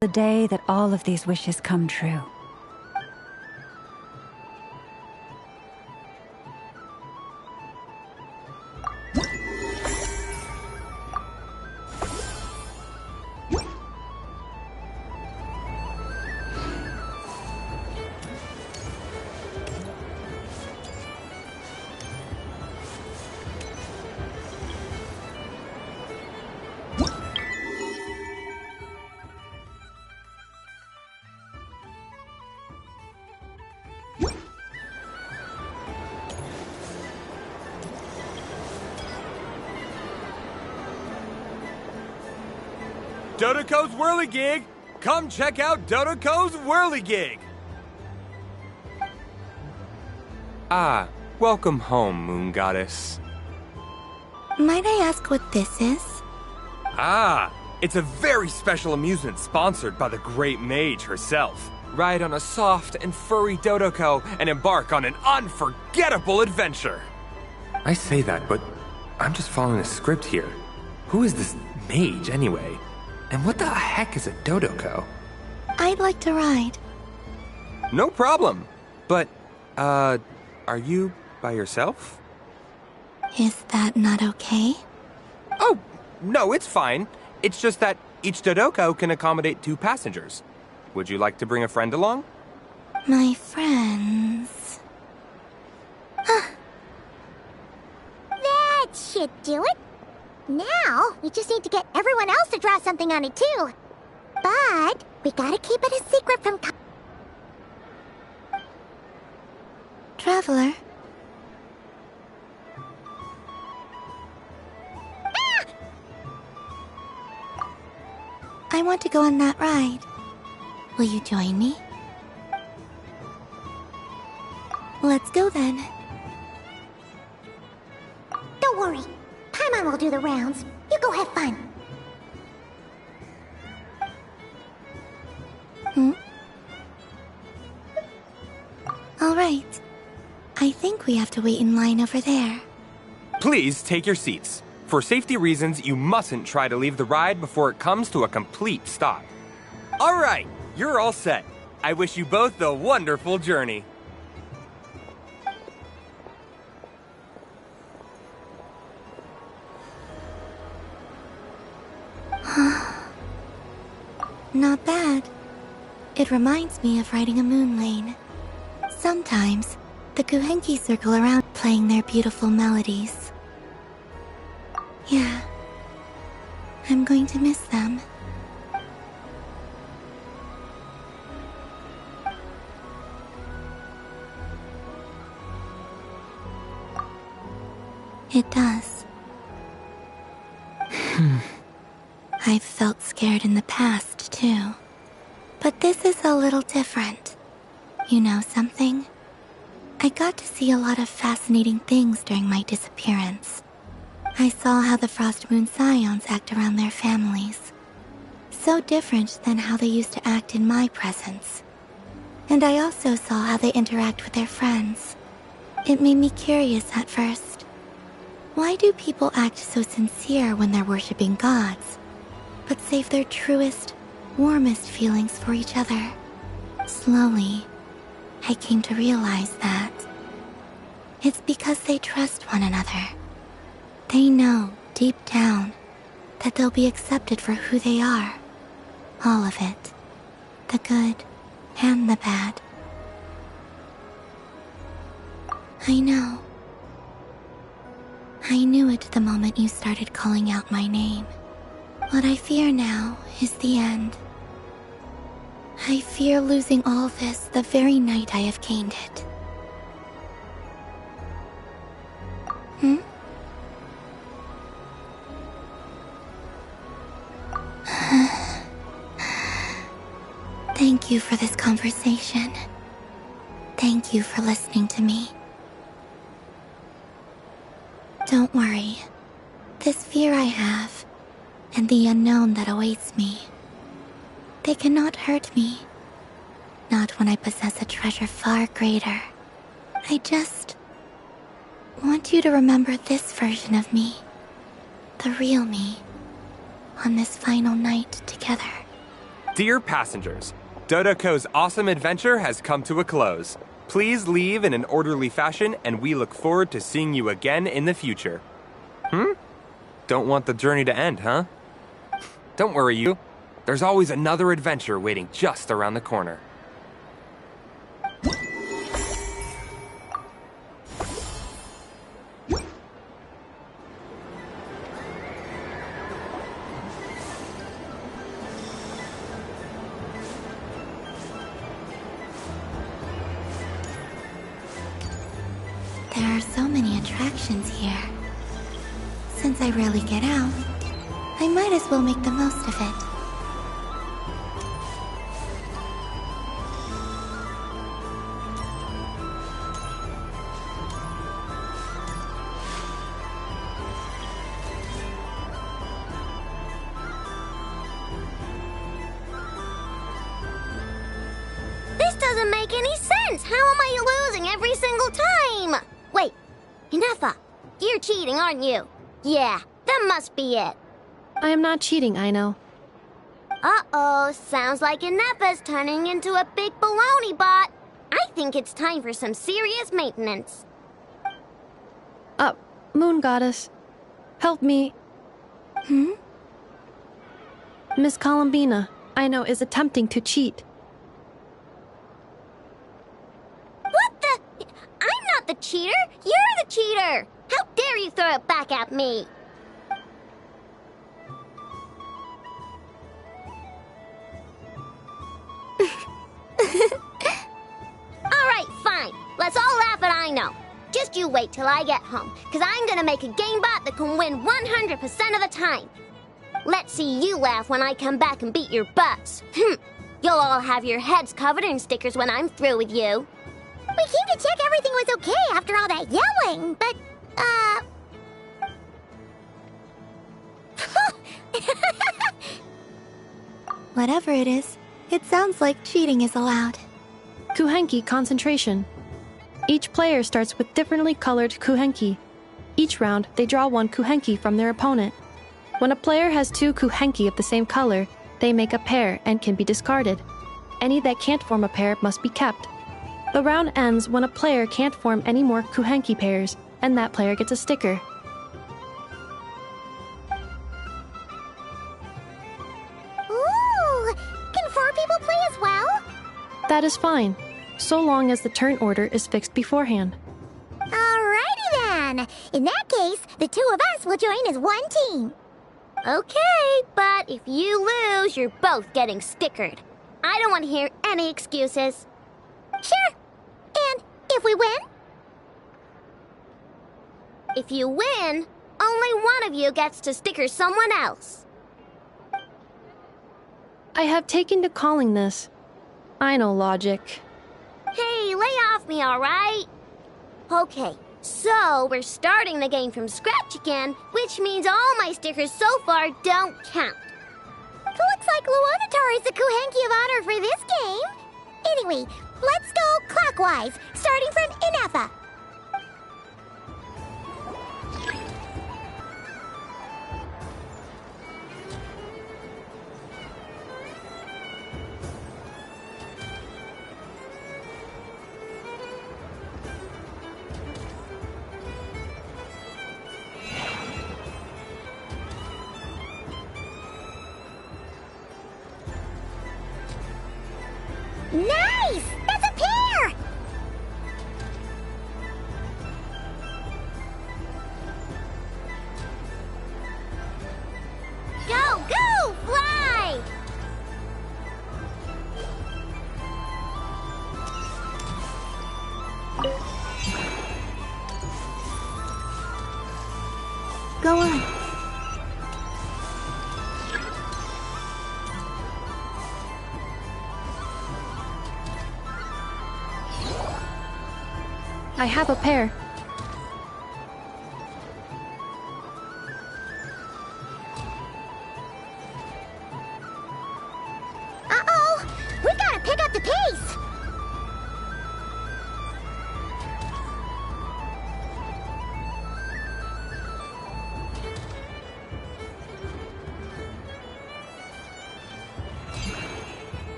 The day that all of these wishes come true. Dodoko's Whirligig! Come check out Dodoko's Whirligig! Ah, welcome home, Moon Goddess. Might I ask what this is? Ah, it's a very special amusement sponsored by the great mage herself. Ride on a soft and furry Dodoko and embark on an unforgettable adventure. I say that, but I'm just following a script here. Who is this mage, anyway? And what the heck is a Dodoko? I'd like to ride. No problem. But, are you by yourself? Is that not okay? Oh, no, it's fine. It's just that each Dodoko can accommodate 2 passengers. Would you like to bring a friend along? My friends... That should do it. Now, we just need to get everyone else to draw something on it too. But we gotta keep it a secret from... Traveler? I want to go on that ride. Will you join me? Let's go then. Don't worry. Paimon will do the rounds. You go have fun. All right. I think we have to wait in line over there. Please take your seats. For safety reasons, you mustn't try to leave the ride before it comes to a complete stop. All right, you're all set. I wish you both a wonderful journey. Not bad. It reminds me of riding a moon lane. Sometimes, the Kuhenki circle around playing their beautiful melodies. Yeah. I'm going to miss them. It does. I've felt scared in the past, too. But this is a little different. You know something? I got to see a lot of fascinating things during my disappearance. I saw how the Frost Moon Scions act around their families. So different than how they used to act in my presence. And I also saw how they interact with their friends. It made me curious at first. Why do people act so sincere when they're worshipping gods, but save their truest, warmest feelings for each other? Slowly, I came to realize that it's because they trust one another. They know, deep down, that they'll be accepted for who they are. All of it. The good and the bad. I know. I knew it the moment you started calling out my name. What I fear now is the end. I fear losing all this the very night I have gained it. Thank you for this conversation. Thank you for listening to me. Don't worry. This fear I have, and the unknown that awaits me, they cannot hurt me. Not when I possess a treasure far greater. I just want you to remember this version of me. The real me. On this final night together. Dear passengers, Dodoko's awesome adventure has come to a close. Please leave in an orderly fashion, and we look forward to seeing you again in the future. Don't want the journey to end, huh? Don't worry, you. There's always another adventure waiting just around the corner. There are so many attractions here. Since I rarely get out, I might as well make the most of it. doesn't make any sense. How am I losing every single time? Wait, Inefa, you're cheating, aren't you? Yeah, that must be it. I am not cheating, Aino. Uh-oh, sounds like Inefa's turning into a big baloney bot. I think it's time for some serious maintenance. Moon Goddess, help me. Miss Columbina, Aino is attempting to cheat. What the? I'm not the cheater. You're the cheater. How dare you throw it back at me? Alright, fine. Let's all laugh at Aino. Just you wait till I get home, because I'm gonna make a game bot that can win 100% of the time. Let's see you laugh when I come back and beat your butts. You'll all have your heads covered in stickers when I'm through with you. We came to check everything was okay after all that yelling, but, Whatever it is, it sounds like cheating is allowed. Kuhenki concentration. Each player starts with differently colored kuhenki. Each round, they draw one kuhenki from their opponent. When a player has two kuhenki of the same color, they make a pair and can be discarded. Any that can't form a pair must be kept. The round ends when a player can't form any more kuhenki pairs, and that player gets a sticker. ooh, can 4 people play as well? That is fine, so long as the turn order is fixed beforehand. Alrighty then. In that case, the 2 of us will join as one team. Okay, but if you lose, you're both getting stickered. I don't want to hear any excuses. Sure. And if we win? If you win, only one of you gets to sticker someone else. I have taken to calling this. I know logic. Hey, lay off me, alright? Okay, so we're starting the game from scratch again, which means all my stickers so far don't count. Looks like Luonatar is the Kuhenki of honor for this game. Anyway, let's go clockwise, starting from Inefa. Nice! That's a pair! Go, go, fly! Go on. I have a pair. Uh-oh! We've got to pick up the pace!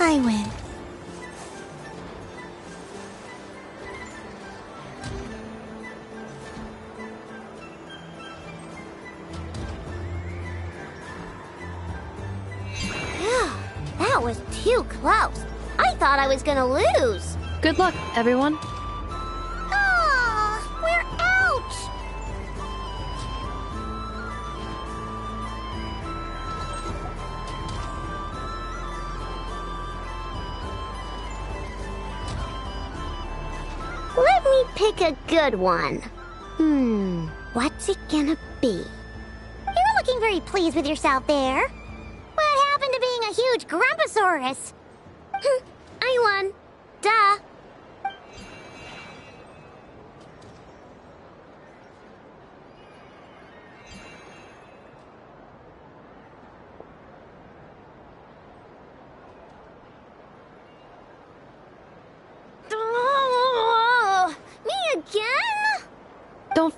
I win. That was too close. I thought I was gonna lose. Good luck, everyone. Oh, we're out! Let me pick a good one. What's it gonna be? You're looking very pleased with yourself there. What happened to being a huge Grumposaurus? I won. Duh.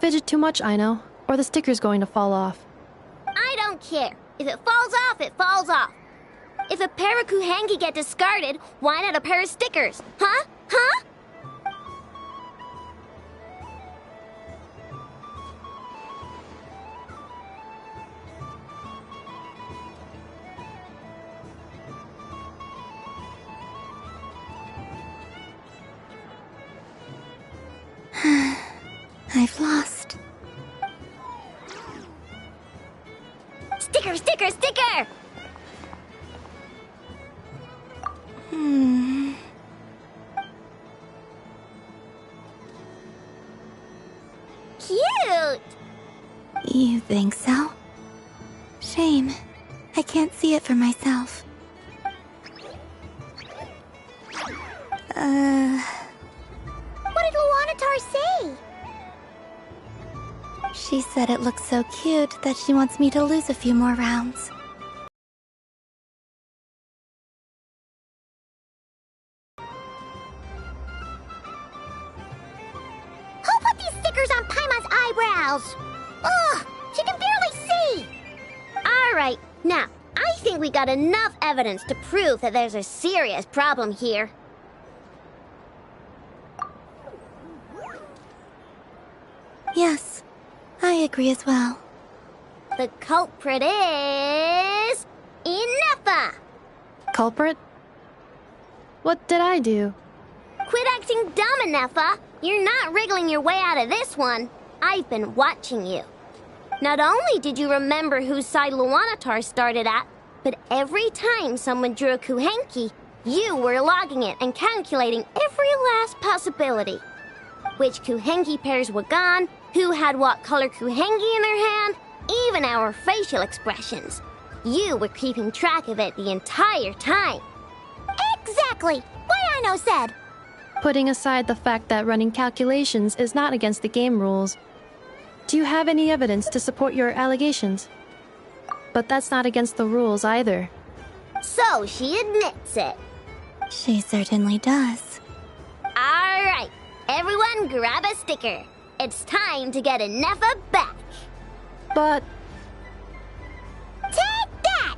fidget too much, I know, or the sticker's going to fall off. I don't care. If it falls off, it falls off. If a pair of Kuhenki get discarded, why not a pair of stickers? Huh? Huh? I've lost. Sticker, sticker, sticker! Cute! You think so? Shame. I can't see it for myself. What did Luanatar say? She said it looks so cute that she wants me to lose a few more rounds. Who put these stickers on Paimon's eyebrows? Ugh, she can barely see! Alright, now, I think we got enough evidence to prove that there's a serious problem here. Yes, I agree as well. The culprit is... Inefa! Culprit? What did I do? Quit acting dumb, Inefa! You're not wriggling your way out of this one. I've been watching you. Not only did you remember whose side Luanatar started at, but every time someone drew a Kuhenki, you were logging it and calculating every last possibility. Which Kuhenki pairs were gone, who had what color Kuhenki in their hand, even our facial expressions. You were keeping track of it the entire time. Exactly! What Aino said! Putting aside the fact that running calculations is not against the game rules, do you have any evidence to support your allegations? But that's not against the rules either. So she admits it. She certainly does. Alright, everyone grab a sticker. It's time to get Inefa back. But... Take that!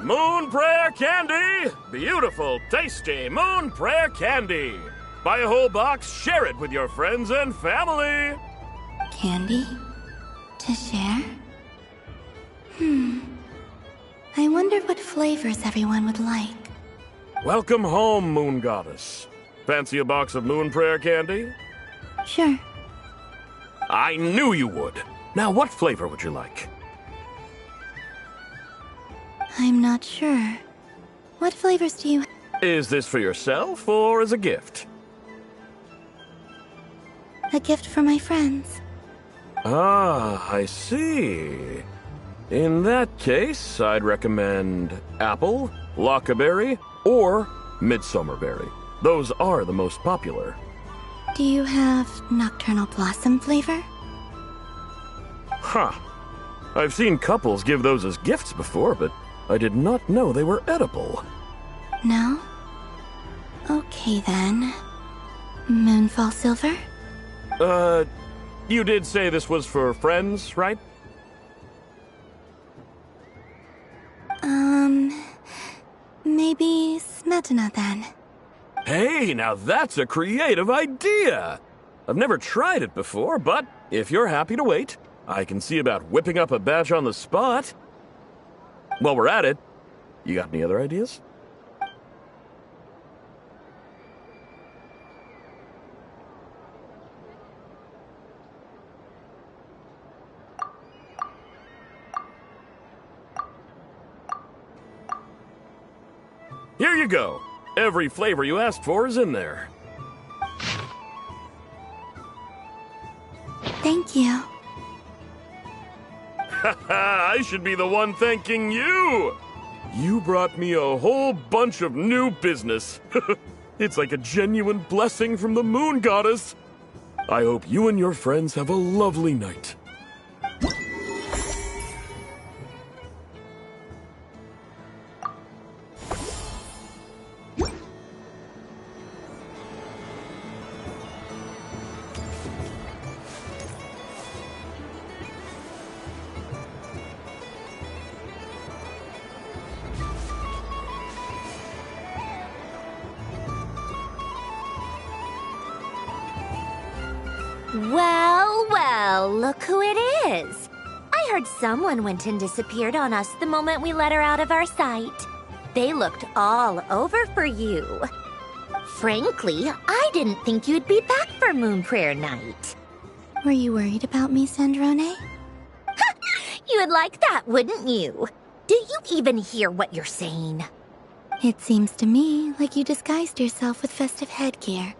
Moon Prayer Candy! Beautiful, tasty Moon Prayer Candy! Buy a whole box, share it with your friends and family! Candy? To share? I wonder what flavors everyone would like. Welcome home, Moon Goddess. Fancy a box of Moon Prayer Candy? Sure. I knew you would! Now, what flavor would you like? I'm not sure. What flavors do you have? Is this for yourself or as a gift? A gift for my friends. Ah, I see. In that case, I'd recommend apple, lockaberry, or midsummerberry. Those are the most popular. Do you have nocturnal blossom flavor? Huh. I've seen couples give those as gifts before, but I did not know they were edible. No? Okay then. Moonfall silver? You did say this was for friends, right? Maybe smetana then. Hey, now that's a creative idea! I've never tried it before, but if you're happy to wait, I can see about whipping up a batch on the spot. While we're at it, you got any other ideas? Here you go. Every flavor you asked for is in there. Thank you. Haha, I should be the one thanking you! You brought me a whole bunch of new business. It's like a genuine blessing from the moon goddess. I hope you and your friends have a lovely night. Well, well, look who it is. I heard someone went and disappeared on us the moment we let her out of our sight. They looked all over for you. Frankly, I didn't think you'd be back for Moon Prayer Night. Were you worried about me, Sandrone? You would like that, wouldn't you? Do you even hear what you're saying? It seems to me like you disguised yourself with festive headgear,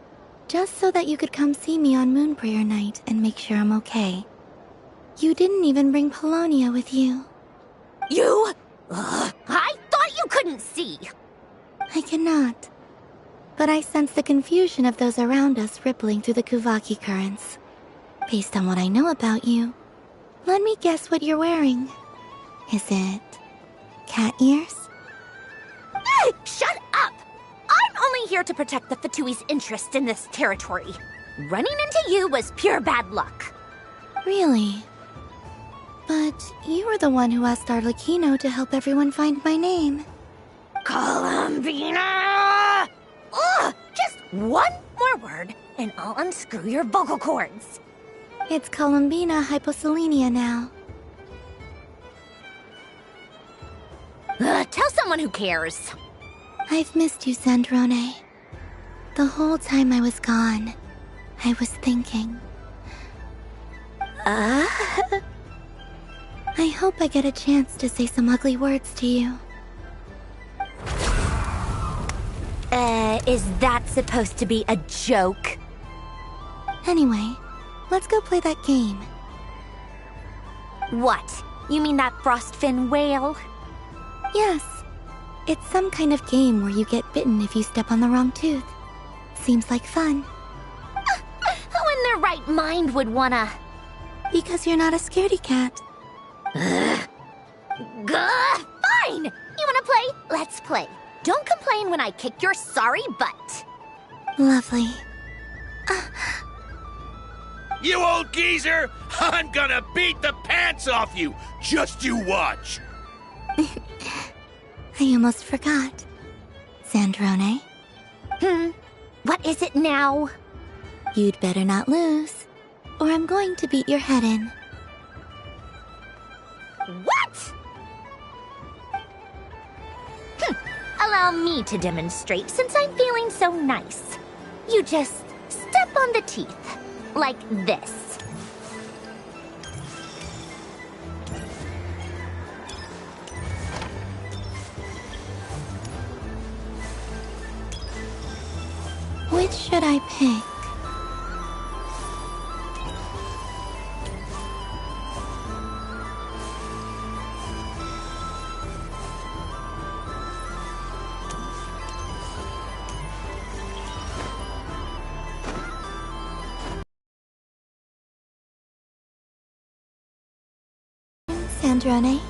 just so that you could come see me on Moon Prayer Night and make sure I'm okay. You didn't even bring Polonia with you. You? Ugh, I thought you couldn't see. I cannot. But I sense the confusion of those around us rippling through the Kuvaki currents. Based on what I know about you, let me guess what you're wearing. Is it cat ears? Shut up! I'm only here to protect the Fatui's interest in this territory. Running into you was pure bad luck. Really? But you were the one who asked Arlecchino to help everyone find my name. Columbina! Ugh! Just one more word, and I'll unscrew your vocal cords. It's Columbina hyposelenia now. Tell someone who cares. I've missed you, Sandrone. The whole time I was gone, I was thinking. I hope I get a chance to say some ugly words to you. Is that supposed to be a joke? Anyway, let's go play that game. What? You mean that frostfin whale? Yes. It's some kind of game where you get bitten if you step on the wrong tooth. Seems like fun. Who in their right mind would wanna... Because you're not a scaredy cat. Fine! You wanna play? Let's play. Don't complain when I kick your sorry butt. Lovely. You old geezer! I'm gonna beat the pants off you! Just you watch! I almost forgot. Sandrone? What is it now? You'd better not lose, or I'm going to beat your head in. What? Allow me to demonstrate since I'm feeling so nice. You just step on the teeth, like this. Which should I pick? Sandrone?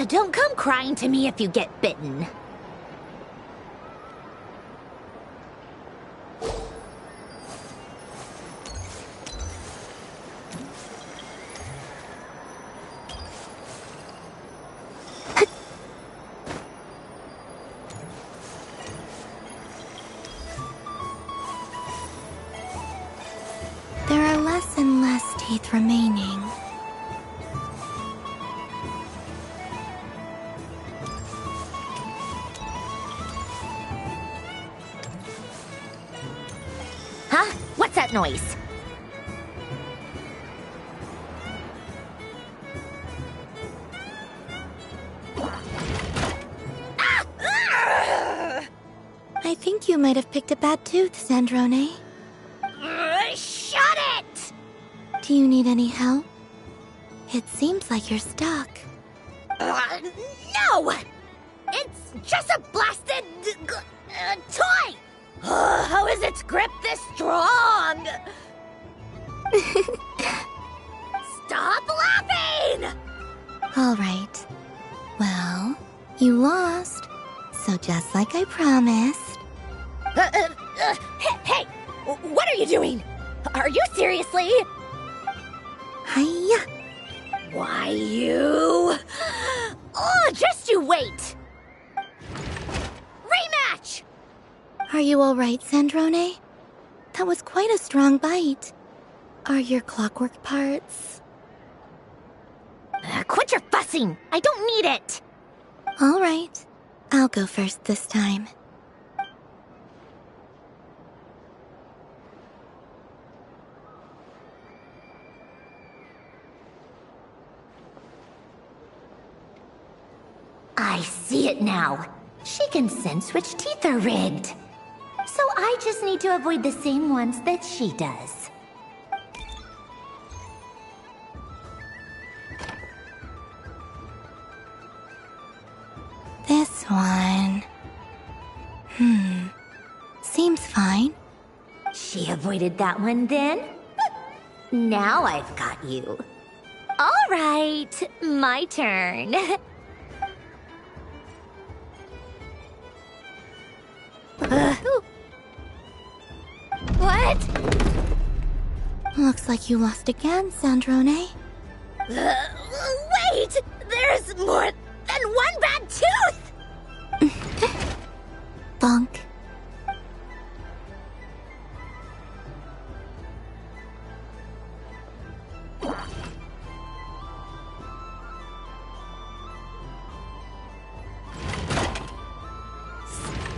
Don't come crying to me if you get bitten. There are less and less teeth remaining. that noise? I think you might have picked a bad tooth, Sandrone. Shut it! Do you need any help? It seems like you're stuck. No! It's just a blasted toy! How is its grip this strong? Stop laughing! All right. Well, you lost. So just like I promised. Hey! What are you doing? Are you seriously? Hiya! Why, you... Oh, just you wait! Rematch! Are you all right, Sandrone? That was quite a strong bite. Are your clockwork parts? Quit your fussing! I don't need it! All right. I'll go first this time. I see it now. She can sense which teeth are rigged. So I just need to avoid the same ones that she does. This one... Seems fine. She avoided that one then? Now I've got you. All right, my turn. What? Looks like you lost again, Sandrone. Wait! There's more than one bad tooth! Bonk.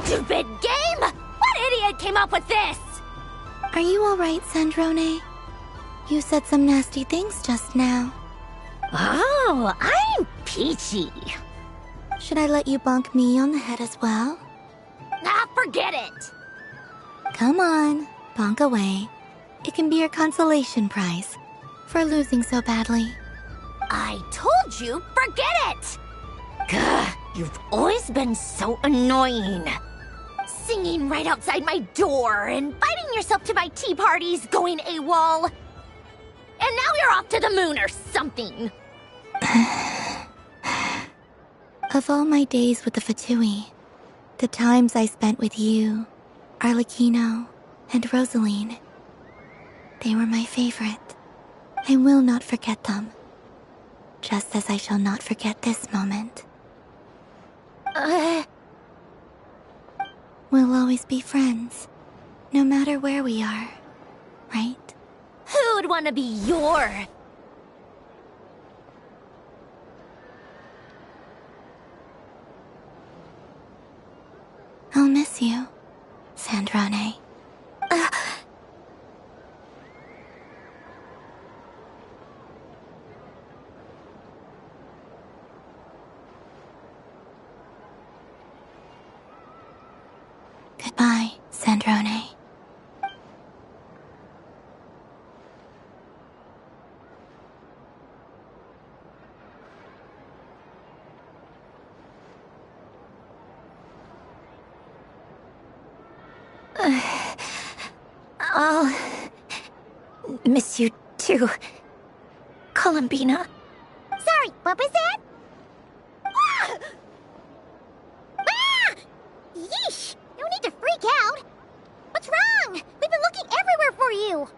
Stupid game! What idiot came up with this? Are you alright, Sandrone? You said some nasty things just now. Oh, I'm peachy. Should I let you bonk me on the head as well? Ah, forget it! Come on, bonk away. It can be your consolation prize for losing so badly. I told you, forget it! Gah, you've always been so annoying. Singing right outside my door, inviting yourself to my tea parties, going AWOL. And now you're off to the moon or something. Of all my days with the Fatui, the times I spent with you, Arlecchino, and Rosaline, they were my favorite. I will not forget them. Just as I shall not forget this moment. We'll always be friends, no matter where we are, right? Who would want to be your... I'll miss you, Sandrone. Goodbye, Sandrone. I'll miss you too, Columbina. Sorry, what was that? Ah! Ah! Yeesh! No need to freak out. What's wrong? We've been looking everywhere for you.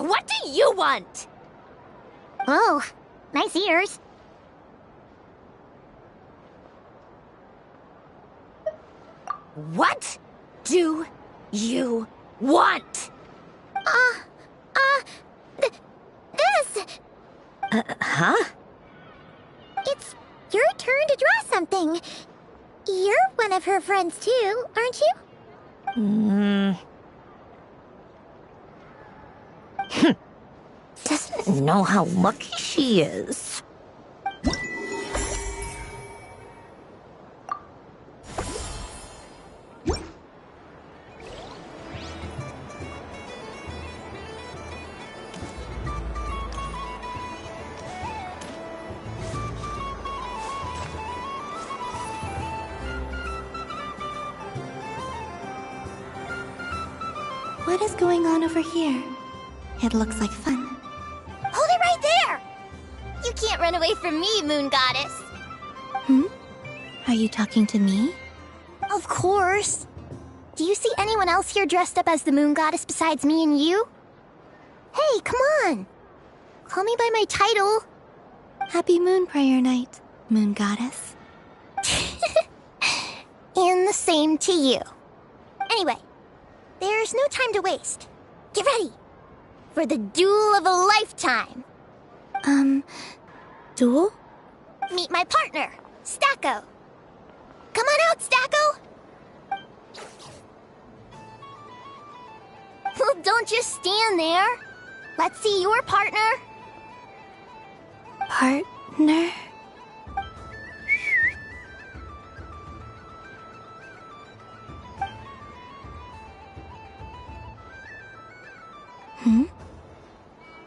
What do you want? Oh, nice ears. What do you want? This. Huh? It's your turn to draw something. You're one of her friends too, aren't you? Doesn't know how lucky she is. What is going on over here? It looks like fun. Hold it right there! You can't run away from me, Moon Goddess. Are you talking to me? Of course. Do you see anyone else here dressed up as the Moon Goddess besides me and you? Hey, come on. Call me by my title. Happy Moon Prayer Night, Moon Goddess. And the same to you. Anyway, there's no time to waste. Get ready for the duel of a lifetime. Duel? Meet my partner, Stacko. Come on out, Stacko. Well, don't just stand there. Let's see your partner. Partner?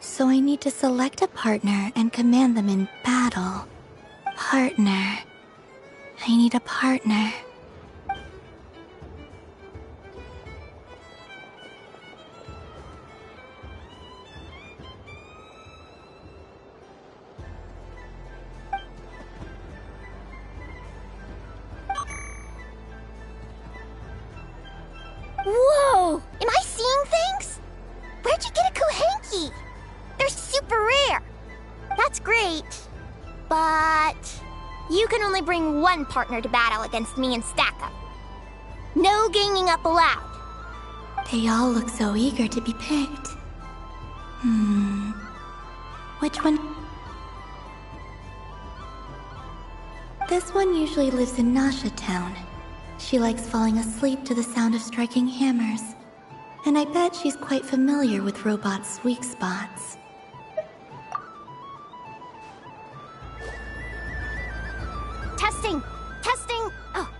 So I need to select a partner and command them in battle. Partner. I need a partner. Whoa! Am I seeing things? Where'd you get a Kuhenki? They're super rare. That's great. But you can only bring one partner to battle against me and Stacko. No ganging up allowed. They all look so eager to be picked. Which one? This one usually lives in Nasha Town. She likes falling asleep to the sound of striking hammers. And I bet she's quite familiar with robots' weak spots. Testing! Testing! Oh,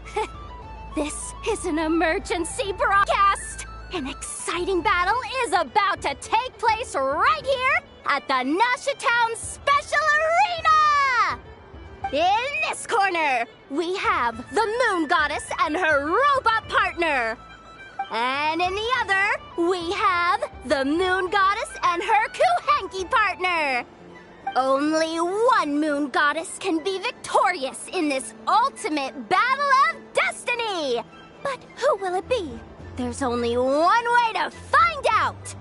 this is an emergency broadcast! An exciting battle is about to take place right here at the Nasha Town Special Arena! In this corner, we have the Moon Goddess and her robot partner. And in the other, we have the Moon Goddess and her Kuhenki partner. Only one Moon Goddess can be victorious in this ultimate battle of destiny. But who will it be? There's only one way to find out.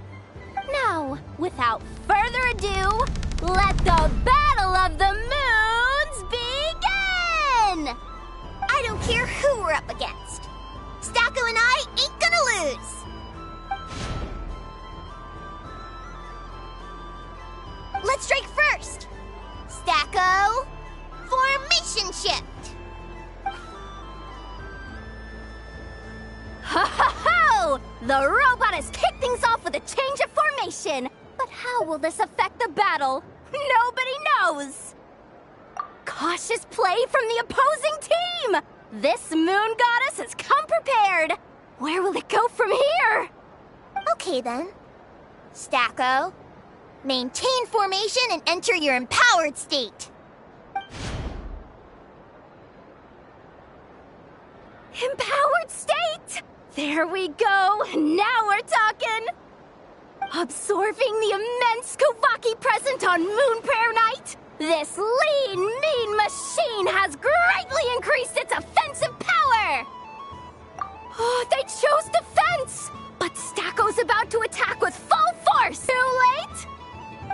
Now, without further ado, let the Battle of the Moons begin! I don't care who we're up against. Stacko and I ain't gonna lose. Let's strike first. Stacko, formation shift. Ho ho ho! The robot has kicked things off with a change of formation. But how will this affect the battle? Nobody knows. Cautious play from the opposing team. This Moon Goddess has come prepared. Where will it go from here? Okay then. Stacko, maintain formation and enter your empowered state. Empowered state? There we go. Now we're talking. Absorbing the immense Kuvaki present on Moon Prayer Night, this lean, mean machine has greatly increased its offensive power. Oh, they chose defense, but Stacko's about to attack with full force. Too late?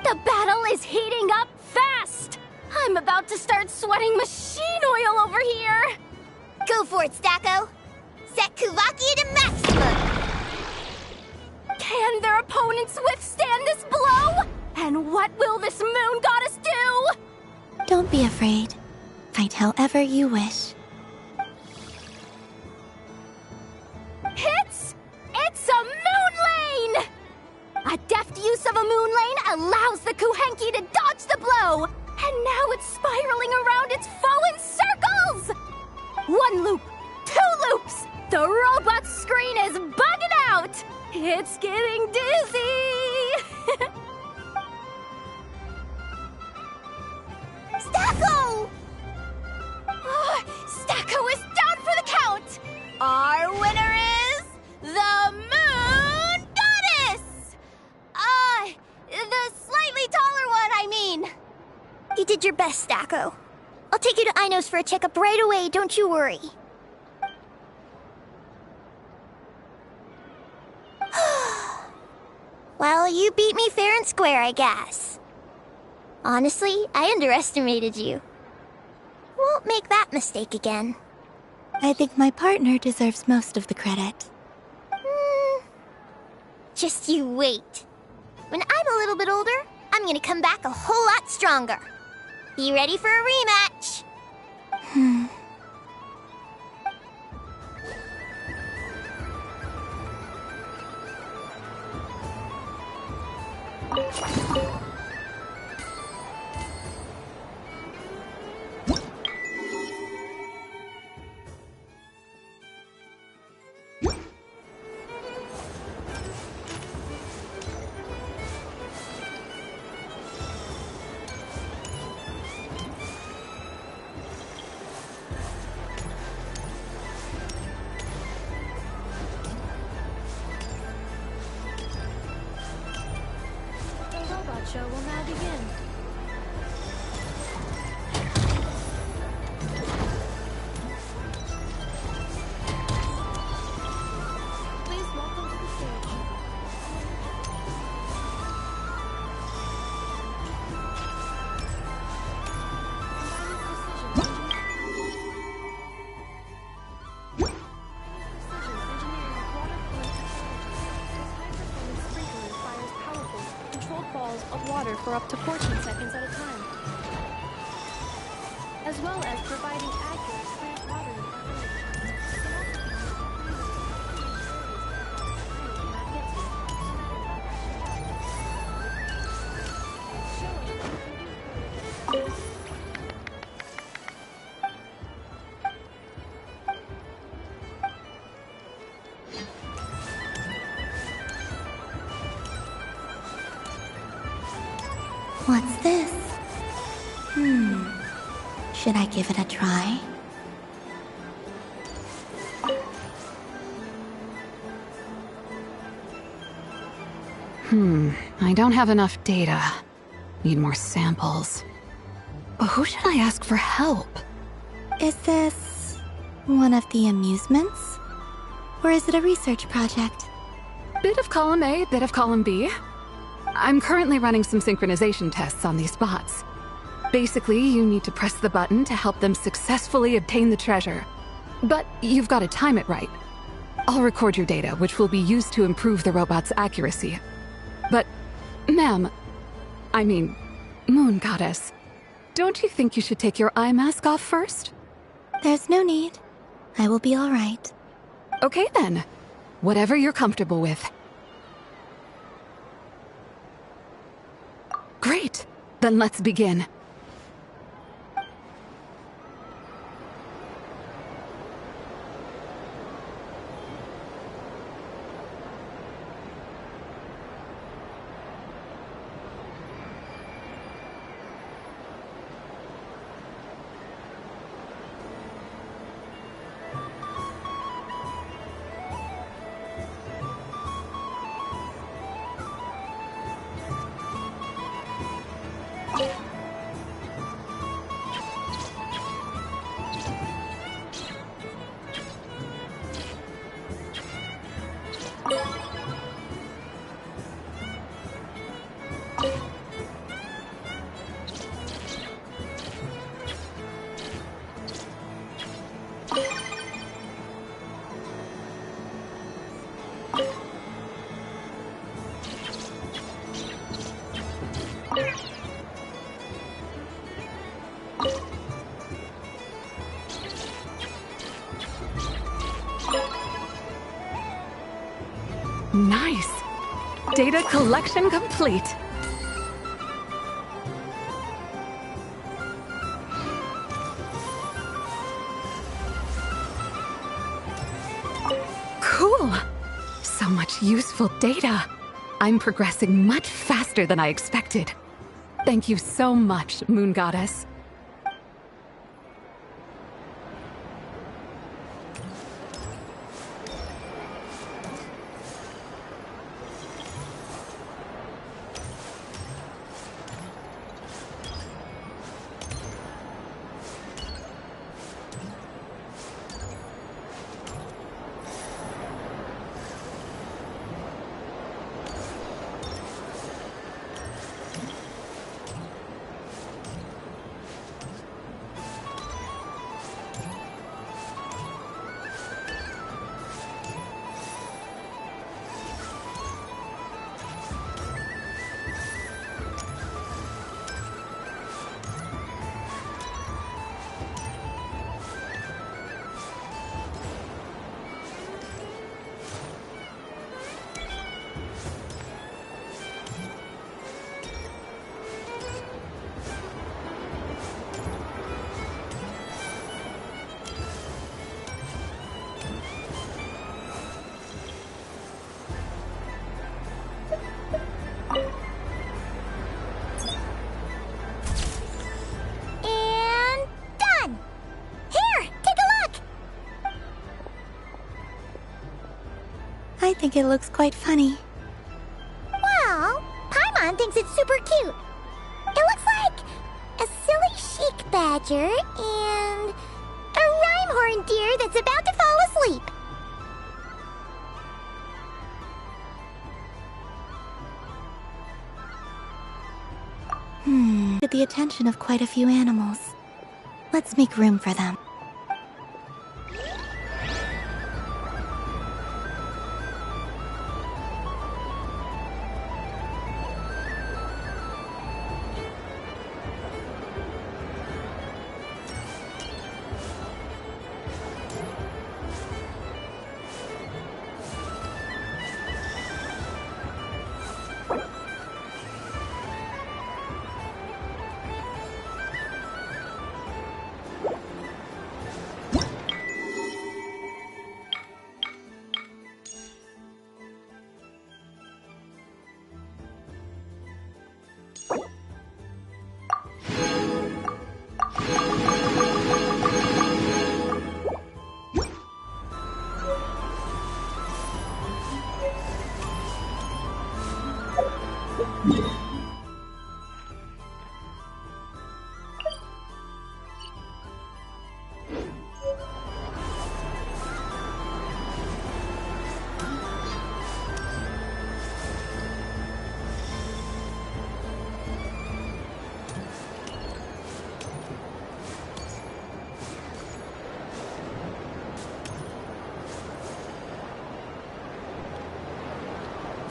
The battle is heating up fast. I'm about to start sweating machine oil over here. Go for it, Stacko. Set Kuvaki to maximum. Can their opponents withstand this blow? And what will this Moon Goddess do? Don't be afraid. Fight however you wish. It's a moon lane! A deft use of a moon And now it's spiraling around its foe in circles! 1 loop, 2 loops! The robot screen is bugging out! It's getting dizzy! Stacko! Stacko is down for the count! Our winner is the Moon Goddess! The slightly taller one, I mean. You did your best, Stacko. I'll take you to Ainos for a checkup right away, don't you worry. Well, you beat me fair and square, I guess. Honestly, I underestimated you. Won't make that mistake again. I think my partner deserves most of the credit. Just you wait. When I'm a little bit older, I'm gonna come back a whole lot stronger. You ready for a rematch? The robot show will now begin. Please welcome to the stage. Balls of water for up to 14 seconds at a time, as well as providing accurate plant watering. What's this? Should I give it a try? I don't have enough data. Need more samples. Who should I ask for help? Is this one of the amusements? Or is it a research project? Bit of column A, bit of column B. I'm currently running some synchronization tests on these bots. Basically, you need to press the button to help them successfully obtain the treasure. But you've got to time it right. I'll record your data, which will be used to improve the robot's accuracy. But, ma'am, I mean, Moon Goddess, don't you think you should take your eye mask off first? There's no need. I will be all right. Okay then. Whatever you're comfortable with. Great. Then let's begin. Nice. Data collection complete. Oh, so much useful data. I'm progressing much faster than I expected. Thank you so much, Moon Goddess. And done! Here, take a look! I think it looks quite funny. Well, Paimon thinks it's super cute. It looks like a silly chic badger and a rhyme-horn deer that's about to fall asleep. Get the attention of quite a few animals. Let's make room for them.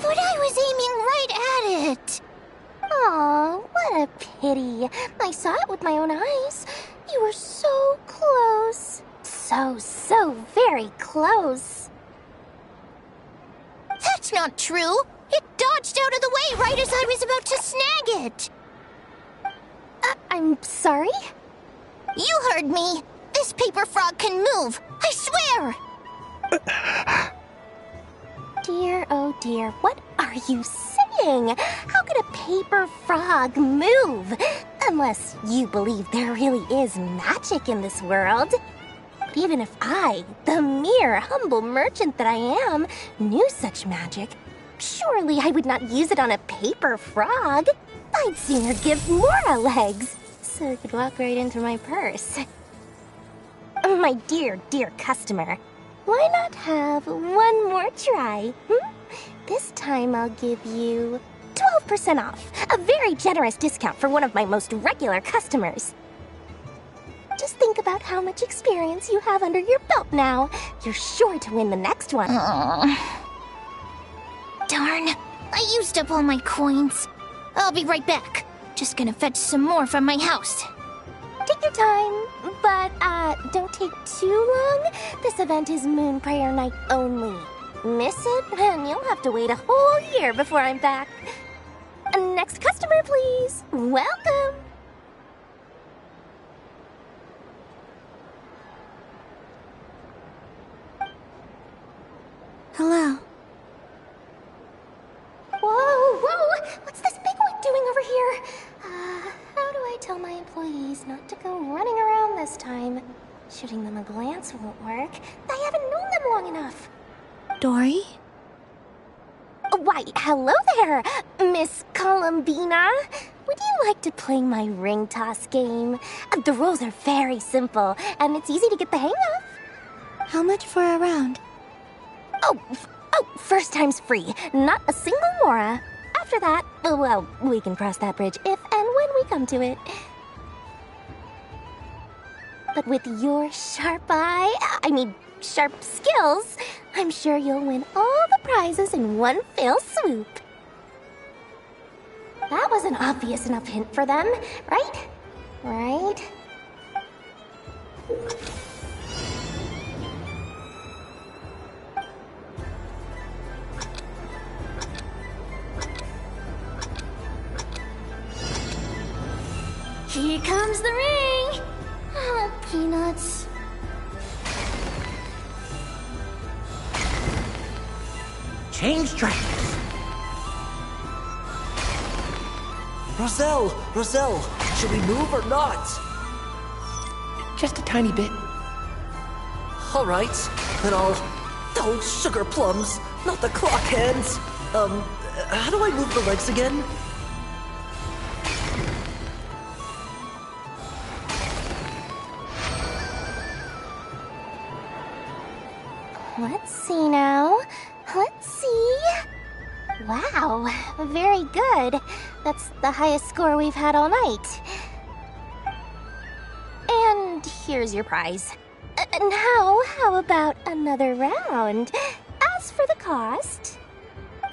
But I was aiming right at it! Aw, what a pity. I saw it with my own eyes. You were so close. So very close. That's not true! It dodged out of the way right as I was about to snag it! I'm sorry? You heard me! This paper frog can move! I swear! Dear, oh dear, what are you saying? How could a paper frog move? Unless you believe there really is magic in this world. But even if I, the mere humble merchant that I am, knew such magic, surely I would not use it on a paper frog. I'd sooner give Mora legs, so it could walk right into my purse. My dear, dear customer, why not have one more try? This time I'll give you 12% off, a very generous discount for one of my most regular customers. Just think about how much experience you have under your belt now. You're sure to win the next one. Darn, I used up all my coins. I'll be right back. Just gonna fetch some more from my house. Take your time, but don't take too long. This event is Moon Prayer Night only. Miss it, and you'll have to wait a whole year before I'm back. Next customer, please. Welcome. Hello. please, not to go running around this time. Shooting them a glance won't work. I haven't known them long enough. Dory? Why, hello there, Miss Columbina. Would you like to play my ring toss game? The rules are very simple, and it's easy to get the hang of. How much for a round? Oh, first time's free. Not a single mora. After that, well, we can cross that bridge if and when we come to it. But with your sharp skills, I'm sure you'll win all the prizes in one fell swoop. That was an obvious enough hint for them, right? Right? Here comes the ring! Oh, peanuts. Change tracks. Roselle, should we move or not? Just a tiny bit. All right, then I'll... Oh, sugar plums, not the clock hands. How do I move the legs again? Let's see now. Let's see. Wow, very good. That's the highest score we've had all night. And here's your prize. Now, how about another round? As for the cost...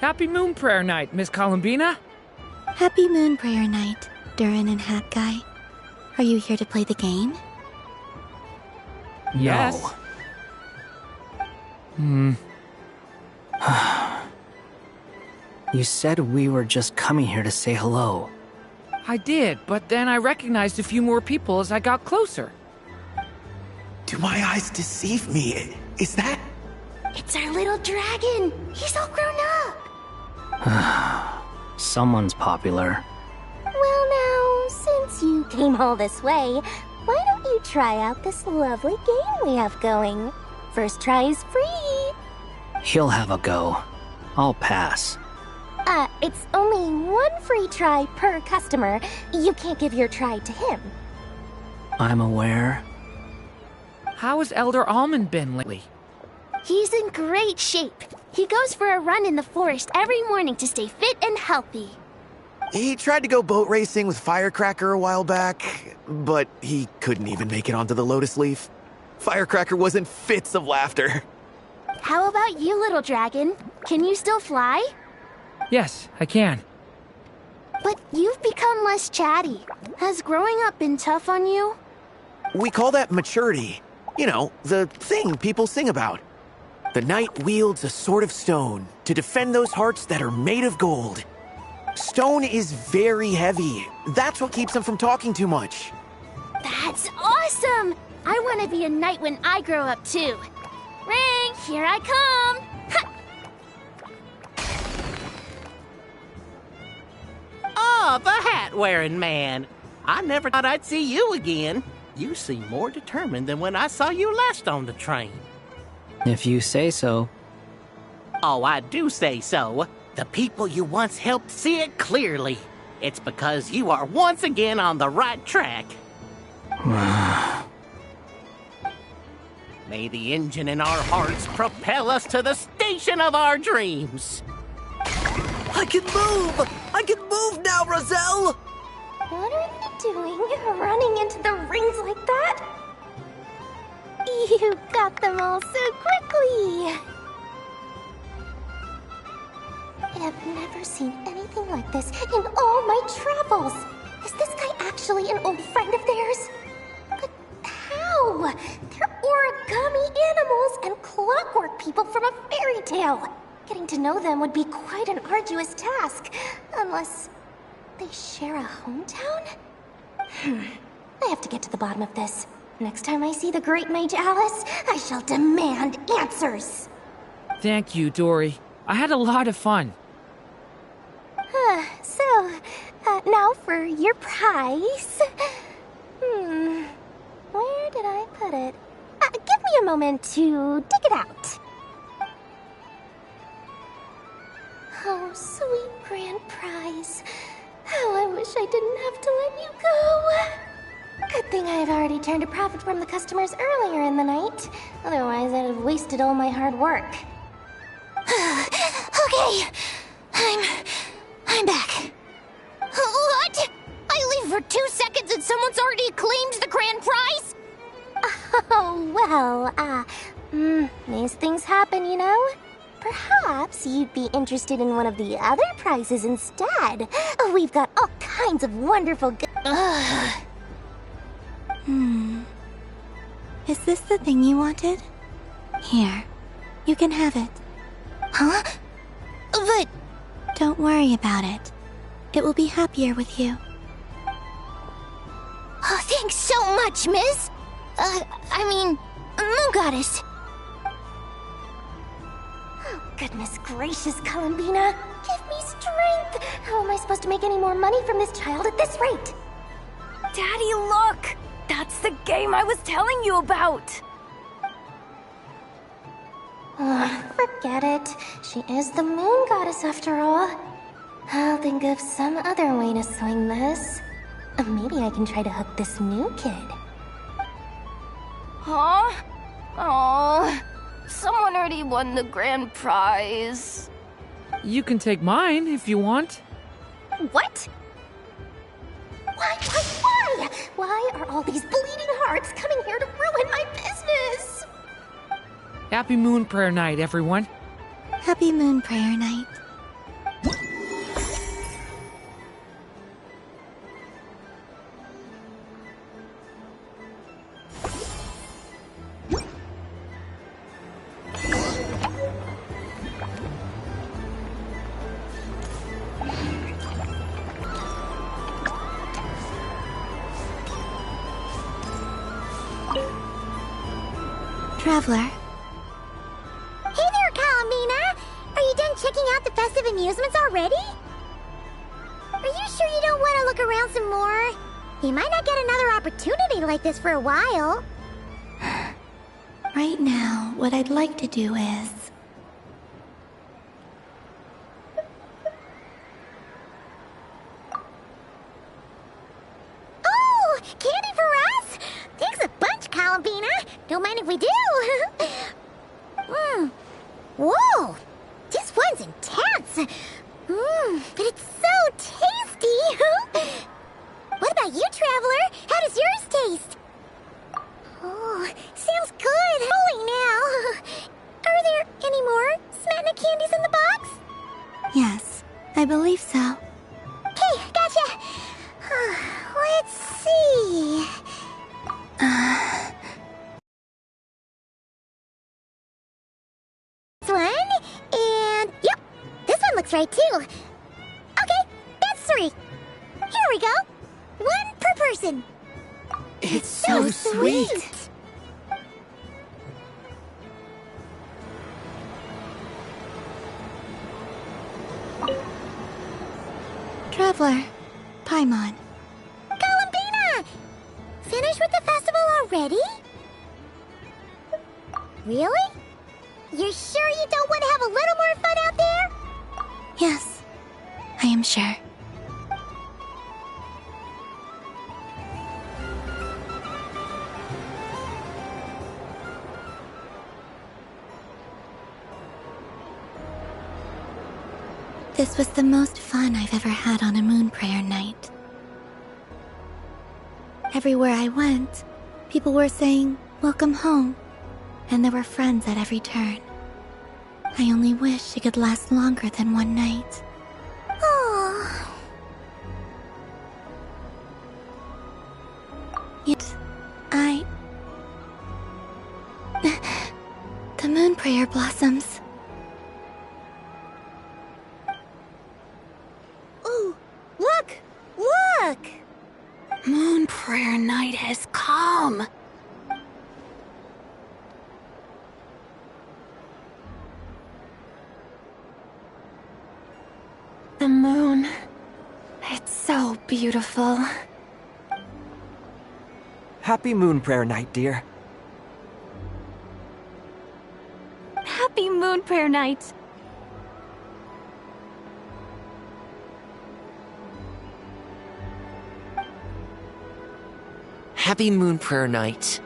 Happy Moon Prayer Night, Miss Columbina. Happy Moon Prayer Night, Durin and Hat Guy. Are you here to play the game? Yes. You said we were just coming here to say hello. I did, but then I recognized a few more people as I got closer. Do my eyes deceive me? Is that... It's our little dragon! He's all grown up! Someone's popular. Well now, since you came all this way, why don't you try out this lovely game we have going? First try is free! He'll have a go. I'll pass. It's only one free try per customer. You can't give your try to him. I'm aware. How has Elder Almond been lately? He's in great shape. He goes for a run in the forest every morning to stay fit and healthy. He tried to go boat racing with Firecracker a while back, but he couldn't even make it onto the Lotus Leaf. Firecracker was in fits of laughter. How about you, little dragon? Can you still fly? Yes, I can. But you've become less chatty. Has growing up been tough on you? We call that maturity. You know, the thing people sing about. The knight wields a sword of stone to defend those hearts that are made of gold. Stone is very heavy. That's what keeps him from talking too much. That's awesome! I want to be a knight when I grow up too. Ring, here I come! Ha! Oh, the hat-wearing man. I never thought I'd see you again. You seem more determined than when I saw you last on the train. If you say so. Oh, I do say so. The people you once helped see it clearly. It's because you are once again on the right track. May the engine in our hearts propel us to the station of our dreams. I can move! I can move now, Roselle! What are you doing, running into the rings like that? You got them all so quickly! I've never seen anything like this in all my travels! Is this guy actually an old friend of theirs? But how? They're origami animals and clockwork people from a fairy tale! Getting to know them would be quite an arduous task, unless they share a hometown? I have to get to the bottom of this. Next time I see the Great Mage Alice, I shall demand answers! Thank you, Dory. I had a lot of fun. So, now for your prize. got it. Give me a moment to dig it out. Oh, sweet grand prize. How I wish I didn't have to let you go. Good thing I've already turned a profit from the customers earlier in the night. Otherwise, I'd have wasted all my hard work. Okay, I'm back. What? I leave for 2 seconds and someone's already claimed the grand prize? Oh, well, these things happen, you know? Perhaps you'd be interested in one of the other prizes instead. We've got all kinds of wonderful Is this the thing you wanted? Here, you can have it. Huh? But... Don't worry about it. It will be happier with you. Oh, thanks so much, miss. Moon Goddess. Oh, goodness gracious, Columbina. Give me strength. How am I supposed to make any more money from this child at this rate? Daddy, look! That's the game I was telling you about! Forget it. She is the Moon Goddess after all. I'll think of some other way to swing this. Maybe I can try to hook this new kid. Huh? Oh, someone already won the grand prize. You can take mine if you want. What? Why? Why are all these bleeding hearts coming here to ruin my business? Happy Moon Prayer Night, everyone. Happy Moon Prayer Night. Traveler. Hey there, Calamina! Are you done checking out the festive amusements already? Are you sure you don't want to look around some more? You might not get another opportunity like this for a while. Right now, what I'd like to do is... Oh! Candy for us? Thanks a bunch, Calamina. Don't mind if we do. Whoa! This one's intense. But it's so tasty. What about you, Traveler? How does yours taste? Oh, sounds good. Holy now. Are there any more Smetana candies in the box? Yes, I believe so. Okay, gotcha. Let's see. This one, and yep, this one looks right too. Okay, that's 3. Here we go. 1 per person. It's so sweet. Traveler, Paimon. Columbina! Finished with the festival already? Really? You're sure you don't want to have a little more fun out there? Yes, I am sure. This was the most fun I've ever had on a moon prayer night. Everywhere I went, people were saying, "Welcome home," and there were friends at every turn. I only wish it could last longer than one night. Oh. Yet, the moon prayer blossoms. Ooh, look! Look! Moon Prayer Night has come. The moon. It's so beautiful. Happy Moon Prayer Night, dear. Moon Prayer Night! Happy Moon Prayer Night.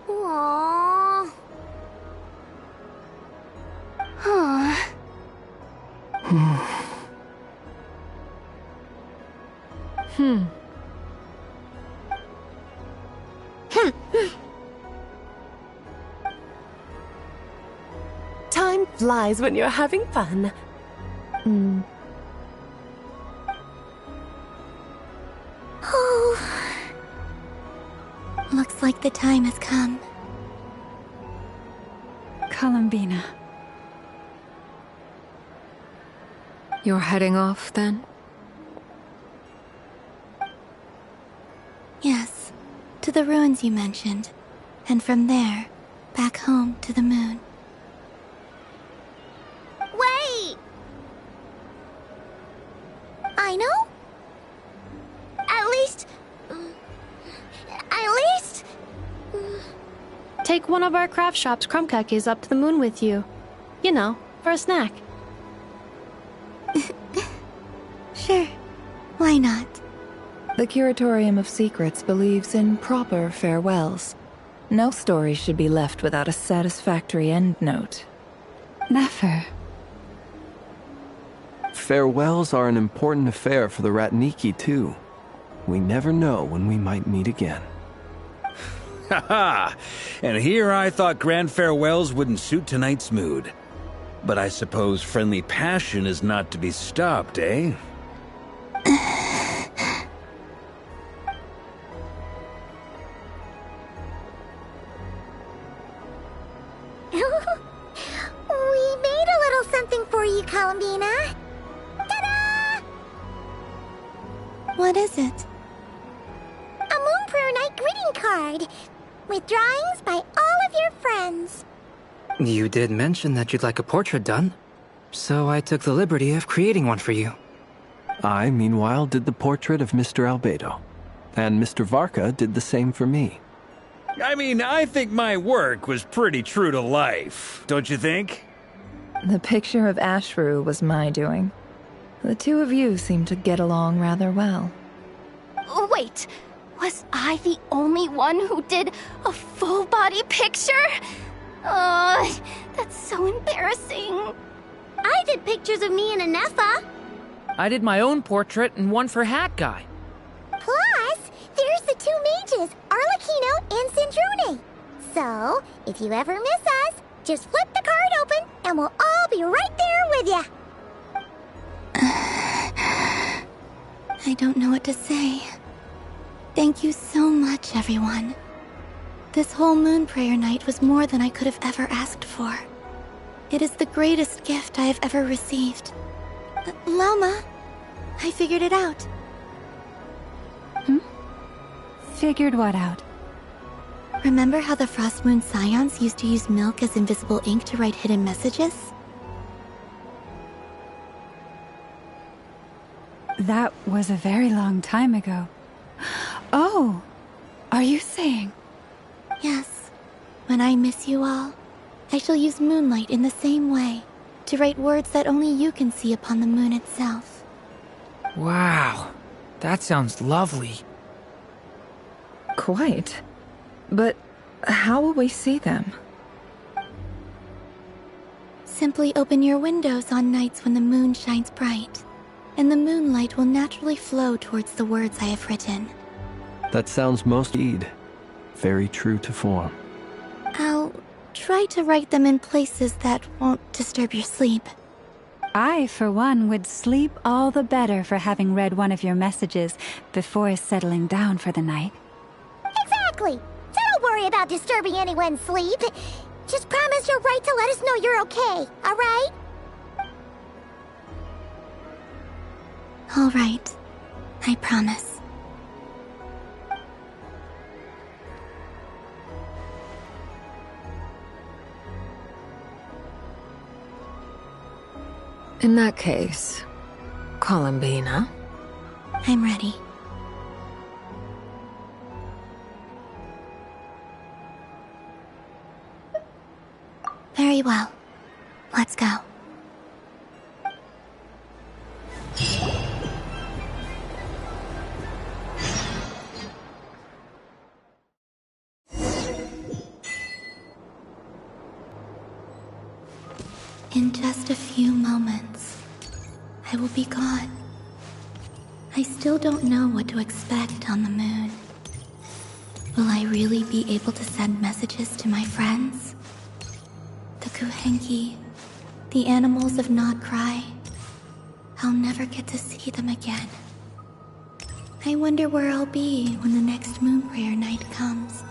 Aww. Huh. Time flies when you're having fun. Oh. Looks like the time has come. Columbina. You're heading off, then? Yes, to the ruins you mentioned. And from there, back home to the moon. Wait! I know? At least... Take one of our craft shop's crumb cookies up to the moon with you. You know, for a snack. Sure, why not? The Curatorium of Secrets believes in proper farewells. No story should be left without a satisfactory endnote. Never. Farewells are an important affair for the Ratniki, too. We never know when we might meet again. Haha! And here I thought grand farewells wouldn't suit tonight's mood. But I suppose friendly passion is not to be stopped, eh? We made a little something for you, Columbina. Ta-da! What is it? A Moon Prayer Night greeting card with drawings by all of your friends. You did mention that you'd like a portrait done, so I took the liberty of creating one for you. I, meanwhile, did the portrait of Mr. Albedo, and Mr. Varka did the same for me. I mean, I think my work was pretty true to life, don't you think? The picture of Ashru was my doing. The two of you seem to get along rather well. Wait, was I the only one who did a full body picture? That's so embarrassing. I did pictures of me and Anefa. I did my own portrait and one for Hat Guy. Plus, there's the two mages, Arlecchino and Sandrone. So, if you ever miss us, just flip the card open and we'll all be right there with you. I don't know what to say. Thank you so much, everyone. This whole Moon Prayer Night was more than I could have ever asked for. It is the greatest gift I have ever received. Lauma, I figured it out. Figured what out? Remember how the Frost Moon Scions used to use milk as invisible ink to write hidden messages? That was a very long time ago. Oh, are you saying? Yes. When I miss you all, I shall use moonlight in the same way, to write words that only you can see upon the moon itself. Wow, that sounds lovely. Quite. But how will we see them? Simply open your windows on nights when the moon shines bright, and the moonlight will naturally flow towards the words I have written. That sounds most indeed. Very true to form. I'll try to write them in places that won't disturb your sleep. I, for one, would sleep all the better for having read one of your messages before settling down for the night. Exactly. So don't worry about disturbing anyone's sleep. Just promise you'll write to let us know you're okay, all right? All right. I promise. In that case, Columbina? I'm ready. Very well. Let's go. In just a few moments, I will be gone. I still don't know what to expect on the moon. Will I really be able to send messages to my friends? The Kuhenki, the animals of Not Cry. I'll never get to see them again. I wonder where I'll be when the next moon prayer night comes.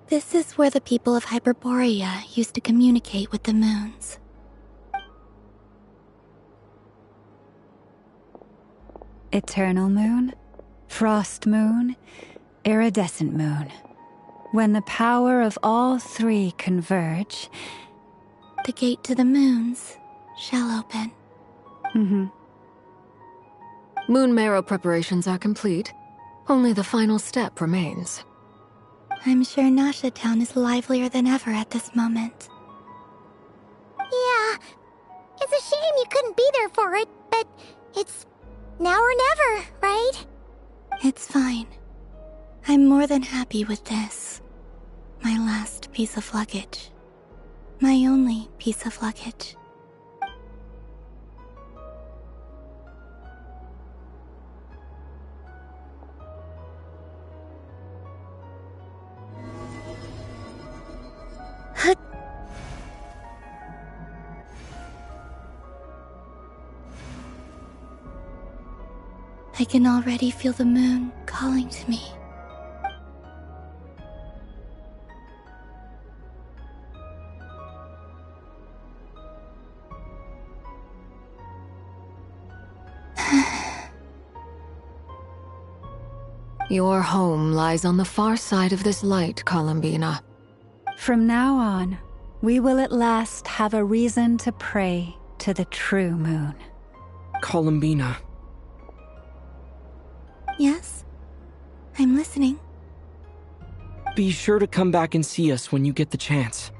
This is where the people of Hyperborea used to communicate with the moons. Eternal moon, frost moon, iridescent moon. When the power of all three converge, the gate to the moons shall open. Moon marrow preparations are complete. Only the final step remains. I'm sure Nasha Town is livelier than ever at this moment. Yeah, it's a shame you couldn't be there for it, but it's now or never, right? It's fine. I'm more than happy with this. My last piece of luggage. My only piece of luggage. I can already feel the moon calling to me. Your home lies on the far side of this light, Columbina. From now on, we will at last have a reason to pray to the true moon. Columbina. Yes? I'm listening. Be sure to come back and see us when you get the chance.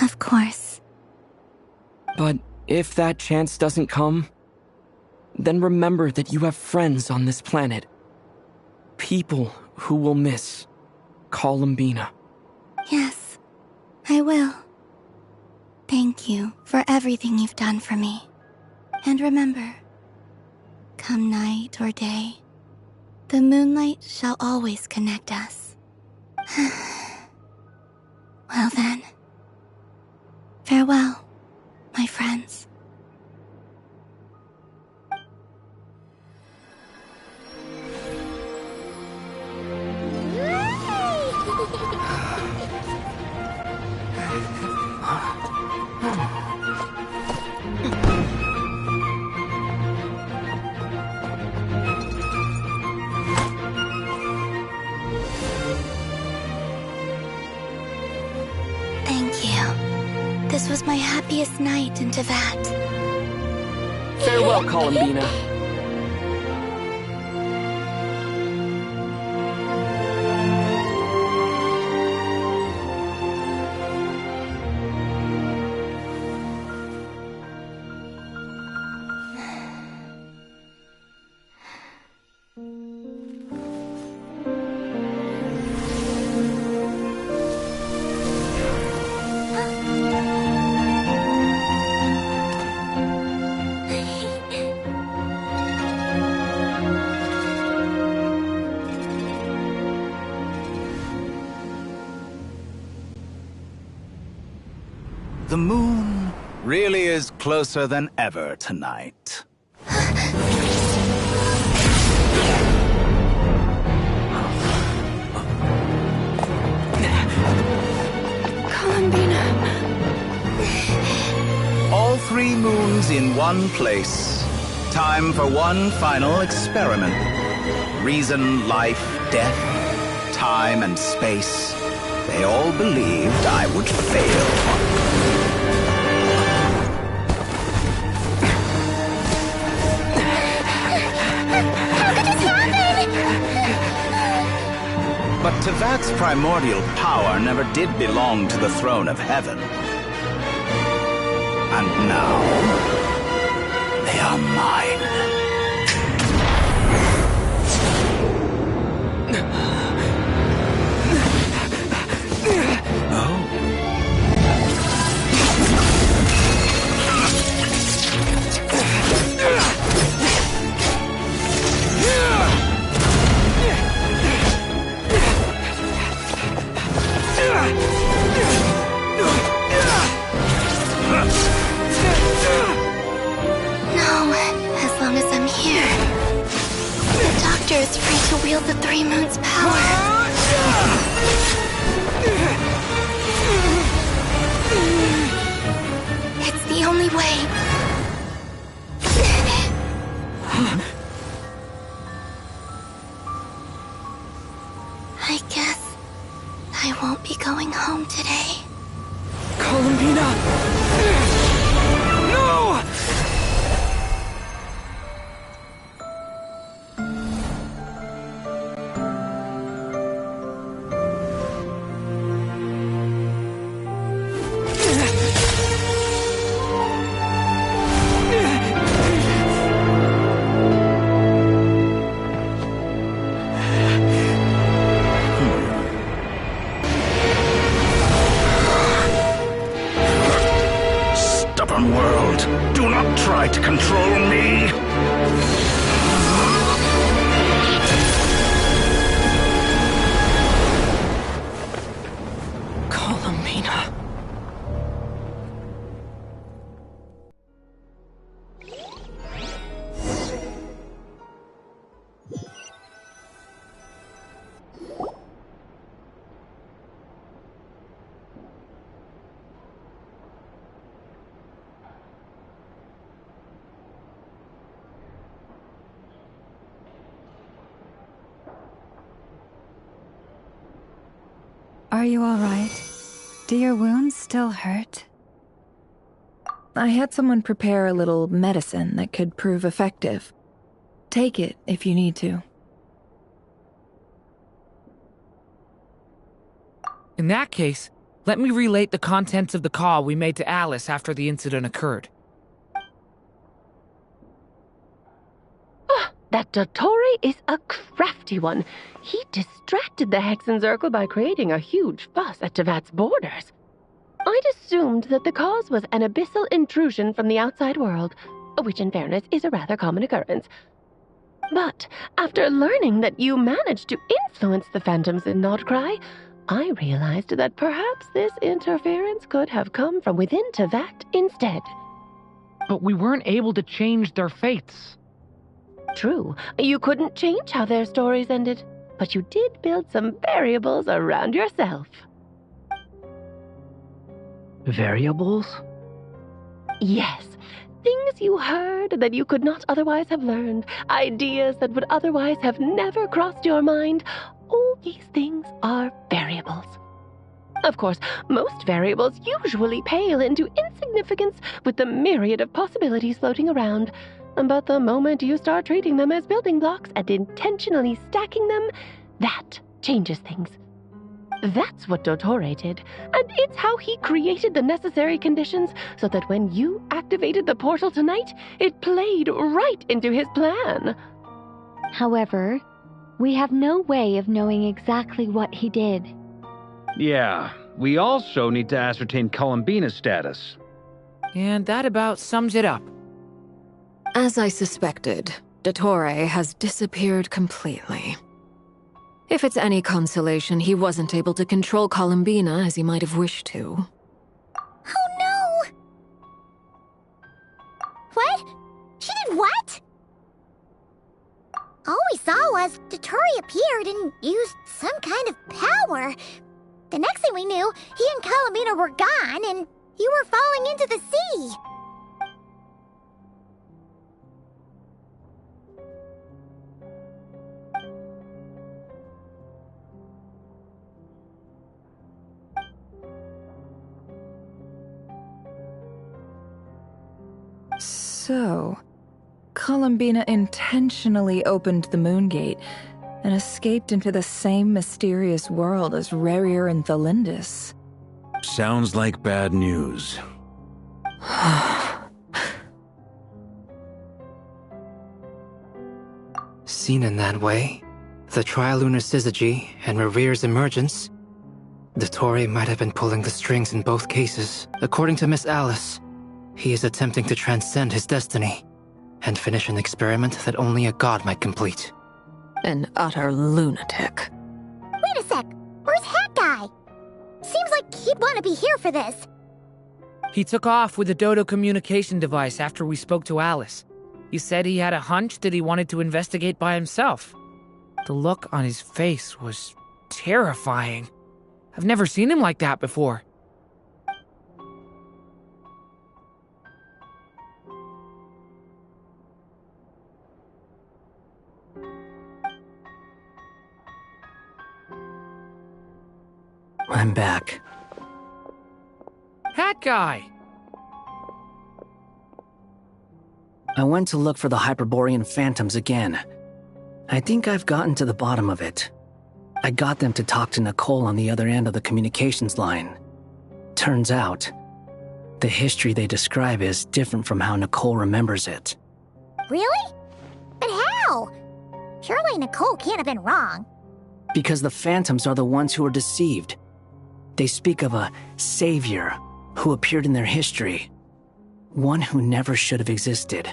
Of course. But if that chance doesn't come, then remember that you have friends on this planet. People who will miss Columbina. Yes, I will. Thank you for everything you've done for me. And remember, come night or day, the moonlight shall always connect us. Well then, farewell, my friends. Thank you. This was my happiest night in Teyvat. Farewell, Columbina. The moon really is closer than ever tonight. Columbina. All three moons in one place. time for one final experiment. Reason, life, death, time, and space. They all believed I would fail. How could this happen? But Tevat's primordial power never did belong to the throne of heaven. And now, they are mine. As long as I'm here, the Doctor is free to wield the Three Moons' power. It's the only way. I guess I won't be going home today. Columbina! No! Stubborn world, do not try to control me! Columbina. Are you all right? Do your wounds still hurt? I had someone prepare a little medicine that could prove effective. Take it if you need to. In that case, let me relate the contents of the call we made to Alice after the incident occurred. That Dottore is a crafty one. He distracted the Hexenzirkel by creating a huge fuss at Tevat's borders. I'd assumed that the cause was an abyssal intrusion from the outside world, which in fairness is a rather common occurrence. But after learning that you managed to influence the phantoms in Nodcry, I realized that perhaps this interference could have come from within Tevat instead. But we weren't able to change their fates. True, you couldn't change how their stories ended, but you did build some variables around yourself. Variables? Yes, things you heard that you could not otherwise have learned, ideas that would otherwise have never crossed your mind. All these things are variables. Of course, most variables usually pale into insignificance with the myriad of possibilities floating around. But the moment you start treating them as building blocks and intentionally stacking them, that changes things. That's what Dottore did, and it's how he created the necessary conditions so that when you activated the portal tonight, it played right into his plan. However, we have no way of knowing exactly what he did. Yeah, we also need to ascertain Columbina's status. And that about sums it up. As I suspected, Dottore has disappeared completely. If it's any consolation, he wasn't able to control Columbina as he might have wished to. Oh no! What? She did what? All we saw was Dottore appeared and used some kind of power. The next thing we knew, he and Columbina were gone and you were falling into the sea. So, Columbina intentionally opened the Moon Gate and escaped into the same mysterious world as Rerir and Thalindis. Sounds like bad news. Seen in that way, the trilunar syzygy and Rerir's emergence, Dottore might have been pulling the strings in both cases. According to Miss Alice, he is attempting to transcend his destiny and finish an experiment that only a god might complete. An utter lunatic. Wait a sec. Where's Hat Guy? Seems like he'd want to be here for this. He took off with the Dodo communication device after we spoke to Alice. He said he had a hunch that he wanted to investigate by himself. The look on his face was terrifying. I've never seen him like that before. I'm back. Hat Guy! I went to look for the Hyperborean phantoms again. I think I've gotten to the bottom of it. I got them to talk to Nicole on the other end of the communications line. Turns out, the history they describe is different from how Nicole remembers it. Really? But how? Surely Nicole can't have been wrong. Because the phantoms are the ones who are deceived. They speak of a savior who appeared in their history. One who never should have existed.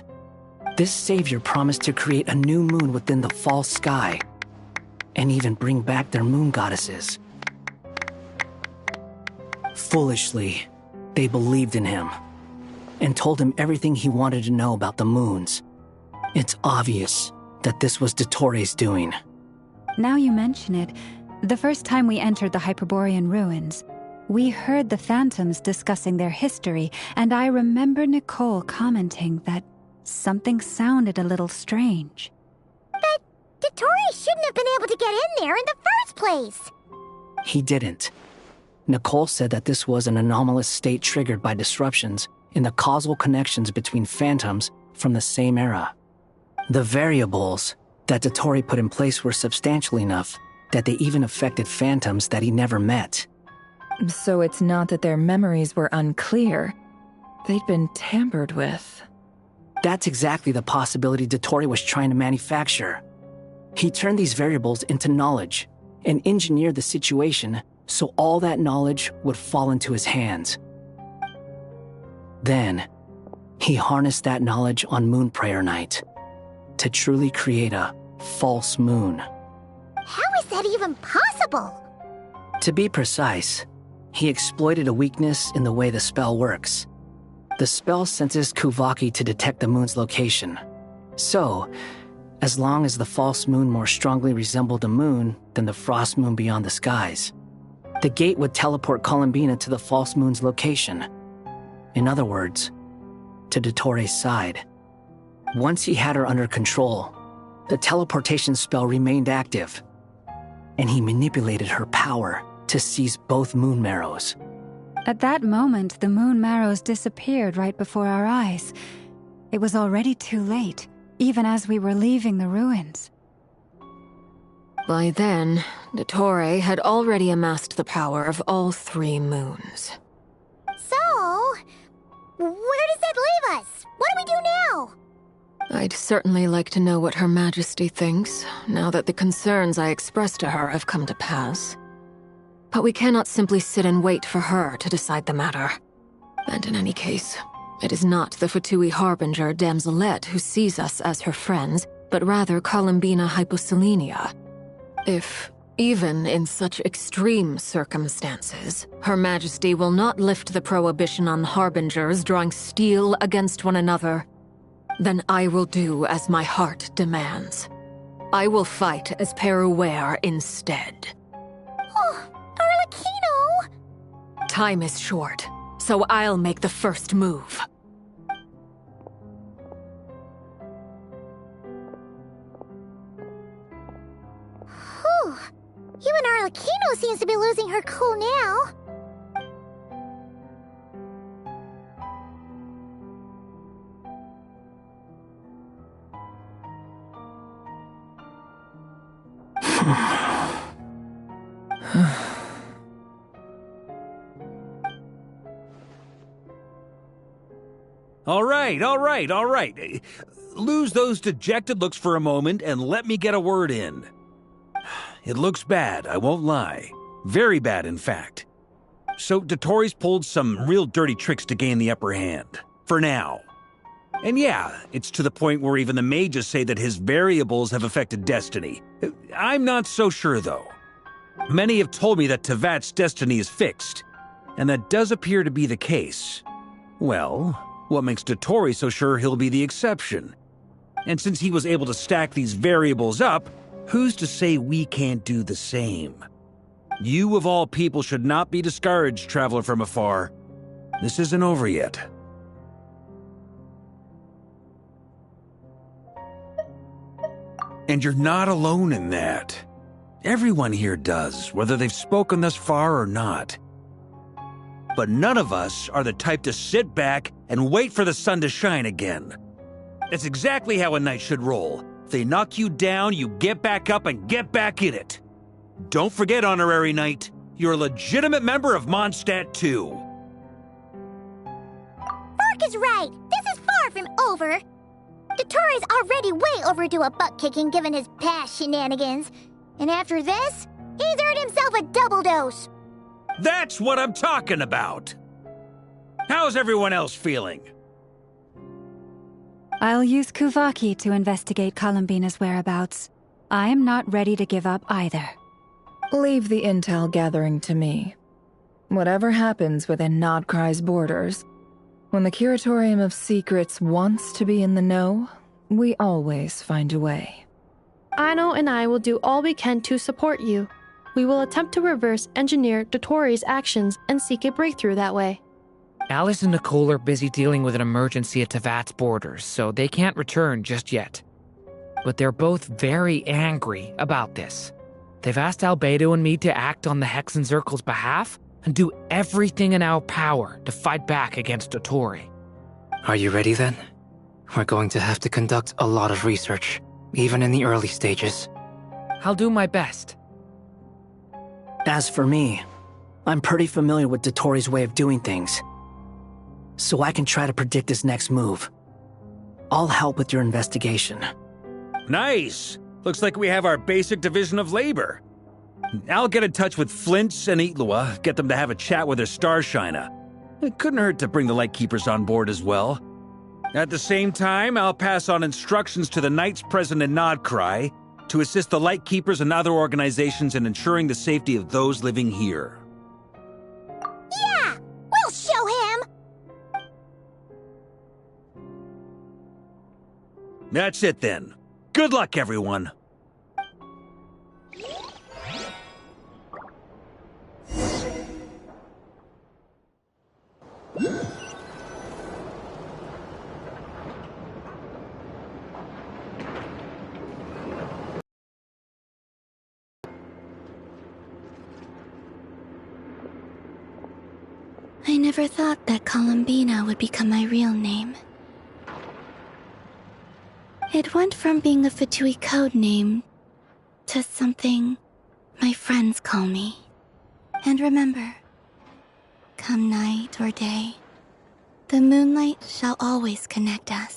This savior promised to create a new moon within the false sky, and even bring back their moon goddesses. Foolishly, they believed in him, and told him everything he wanted to know about the moons. It's obvious that this was Dottore's doing. Now you mention it, the first time we entered the Hyperborean ruins, we heard the phantoms discussing their history, and I remember Nicole commenting that something sounded a little strange. But Dottore shouldn't have been able to get in there in the first place. He didn't. Nicole said that this was an anomalous state triggered by disruptions in the causal connections between phantoms from the same era. The variables that Dottore put in place were substantial enough that they even affected phantoms that he never met. So it's not that their memories were unclear. They'd been tampered with. That's exactly the possibility Dottore was trying to manufacture. He turned these variables into knowledge and engineered the situation so all that knowledge would fall into his hands. Then, he harnessed that knowledge on Moon Prayer Night to truly create a false moon. How is that even possible? To be precise, he exploited a weakness in the way the spell works. The spell senses Kuvaki to detect the moon's location. So, as long as the false moon more strongly resembled a moon than the frost moon beyond the skies, the gate would teleport Columbina to the false moon's location. In other words, to Dottore's side. Once he had her under control, the teleportation spell remained active, and he manipulated her power to seize both moon marrows. At that moment, the moon marrows disappeared right before our eyes. It was already too late, even as we were leaving the ruins. By then, Dottore had already amassed the power of all 3 moons. So, where does that leave us? What do we do now? I'd certainly like to know what Her Majesty thinks, now that the concerns I expressed to her have come to pass. But we cannot simply sit and wait for her to decide the matter. And in any case, it is not the Fatui Harbinger Damselette who sees us as her friends, but rather Columbina Hyposelenia. If, even in such extreme circumstances, Her Majesty will not lift the prohibition on Harbingers drawing steel against one another, then I will do as my heart demands. I will fight as Peruware instead. Oh, Arlecchino! Time is short, so I'll make the first move. Whew. Even Arlecchino seems to be losing her cool now. All right. Lose those dejected looks for a moment and let me get a word in. It looks bad, I won't lie. Very bad, in fact. So Dotori's pulled some real dirty tricks to gain the upper hand. For now. And yeah, it's to the point where even the mages say that his variables have affected destiny. I'm not so sure, though. Many have told me that Tevat's destiny is fixed, and that does appear to be the case. Well, what makes Dotori so sure he'll be the exception? And since he was able to stack these variables up, who's to say we can't do the same? You of all people should not be discouraged, traveler from afar. This isn't over yet. And you're not alone in that. Everyone here does, whether they've spoken thus far or not. But none of us are the type to sit back and wait for the sun to shine again. That's exactly how a knight should roll. If they knock you down, you get back up and get back in it. Don't forget, Honorary Knight, you're a legitimate member of Mondstadt too. Fork is right. This is far from over. Dotori's already way overdue a butt-kicking given his past shenanigans. And after this, he's earned himself a double dose. That's what I'm talking about. How's everyone else feeling? I'll use Kuvaki to investigate Columbina's whereabouts. I am not ready to give up either. Leave the intel gathering to me. Whatever happens within Nodcry's borders, when the Curatorium of Secrets wants to be in the know, we always find a way. Aino and I will do all we can to support you. We will attempt to reverse engineer Dotori's actions and seek a breakthrough that way. Alice and Nicole are busy dealing with an emergency at Tevat's borders, so they can't return just yet. But they're both very angry about this. They've asked Albedo and me to act on the Hexen Circle's behalf and do everything in our power to fight back against Dotori. Are you ready then? We're going to have to conduct a lot of research, even in the early stages. I'll do my best. As for me, I'm pretty familiar with Dotori's way of doing things, so I can try to predict his next move. I'll help with your investigation. Nice! Looks like we have our basic division of labor. I'll get in touch with Flints and Itlua, get them to have a chat with their Starshiner. It couldn't hurt to bring the Lightkeepers on board as well. At the same time, I'll pass on instructions to the Knights present in Nodcry to assist the Lightkeepers and other organizations in ensuring the safety of those living here. Yeah! We'll show him! That's it then. Good luck, everyone. I never thought that Columbina would become my real name. It went from being a Fatui code name to something my friends call me. And remember, come night or day, the moonlight shall always connect us.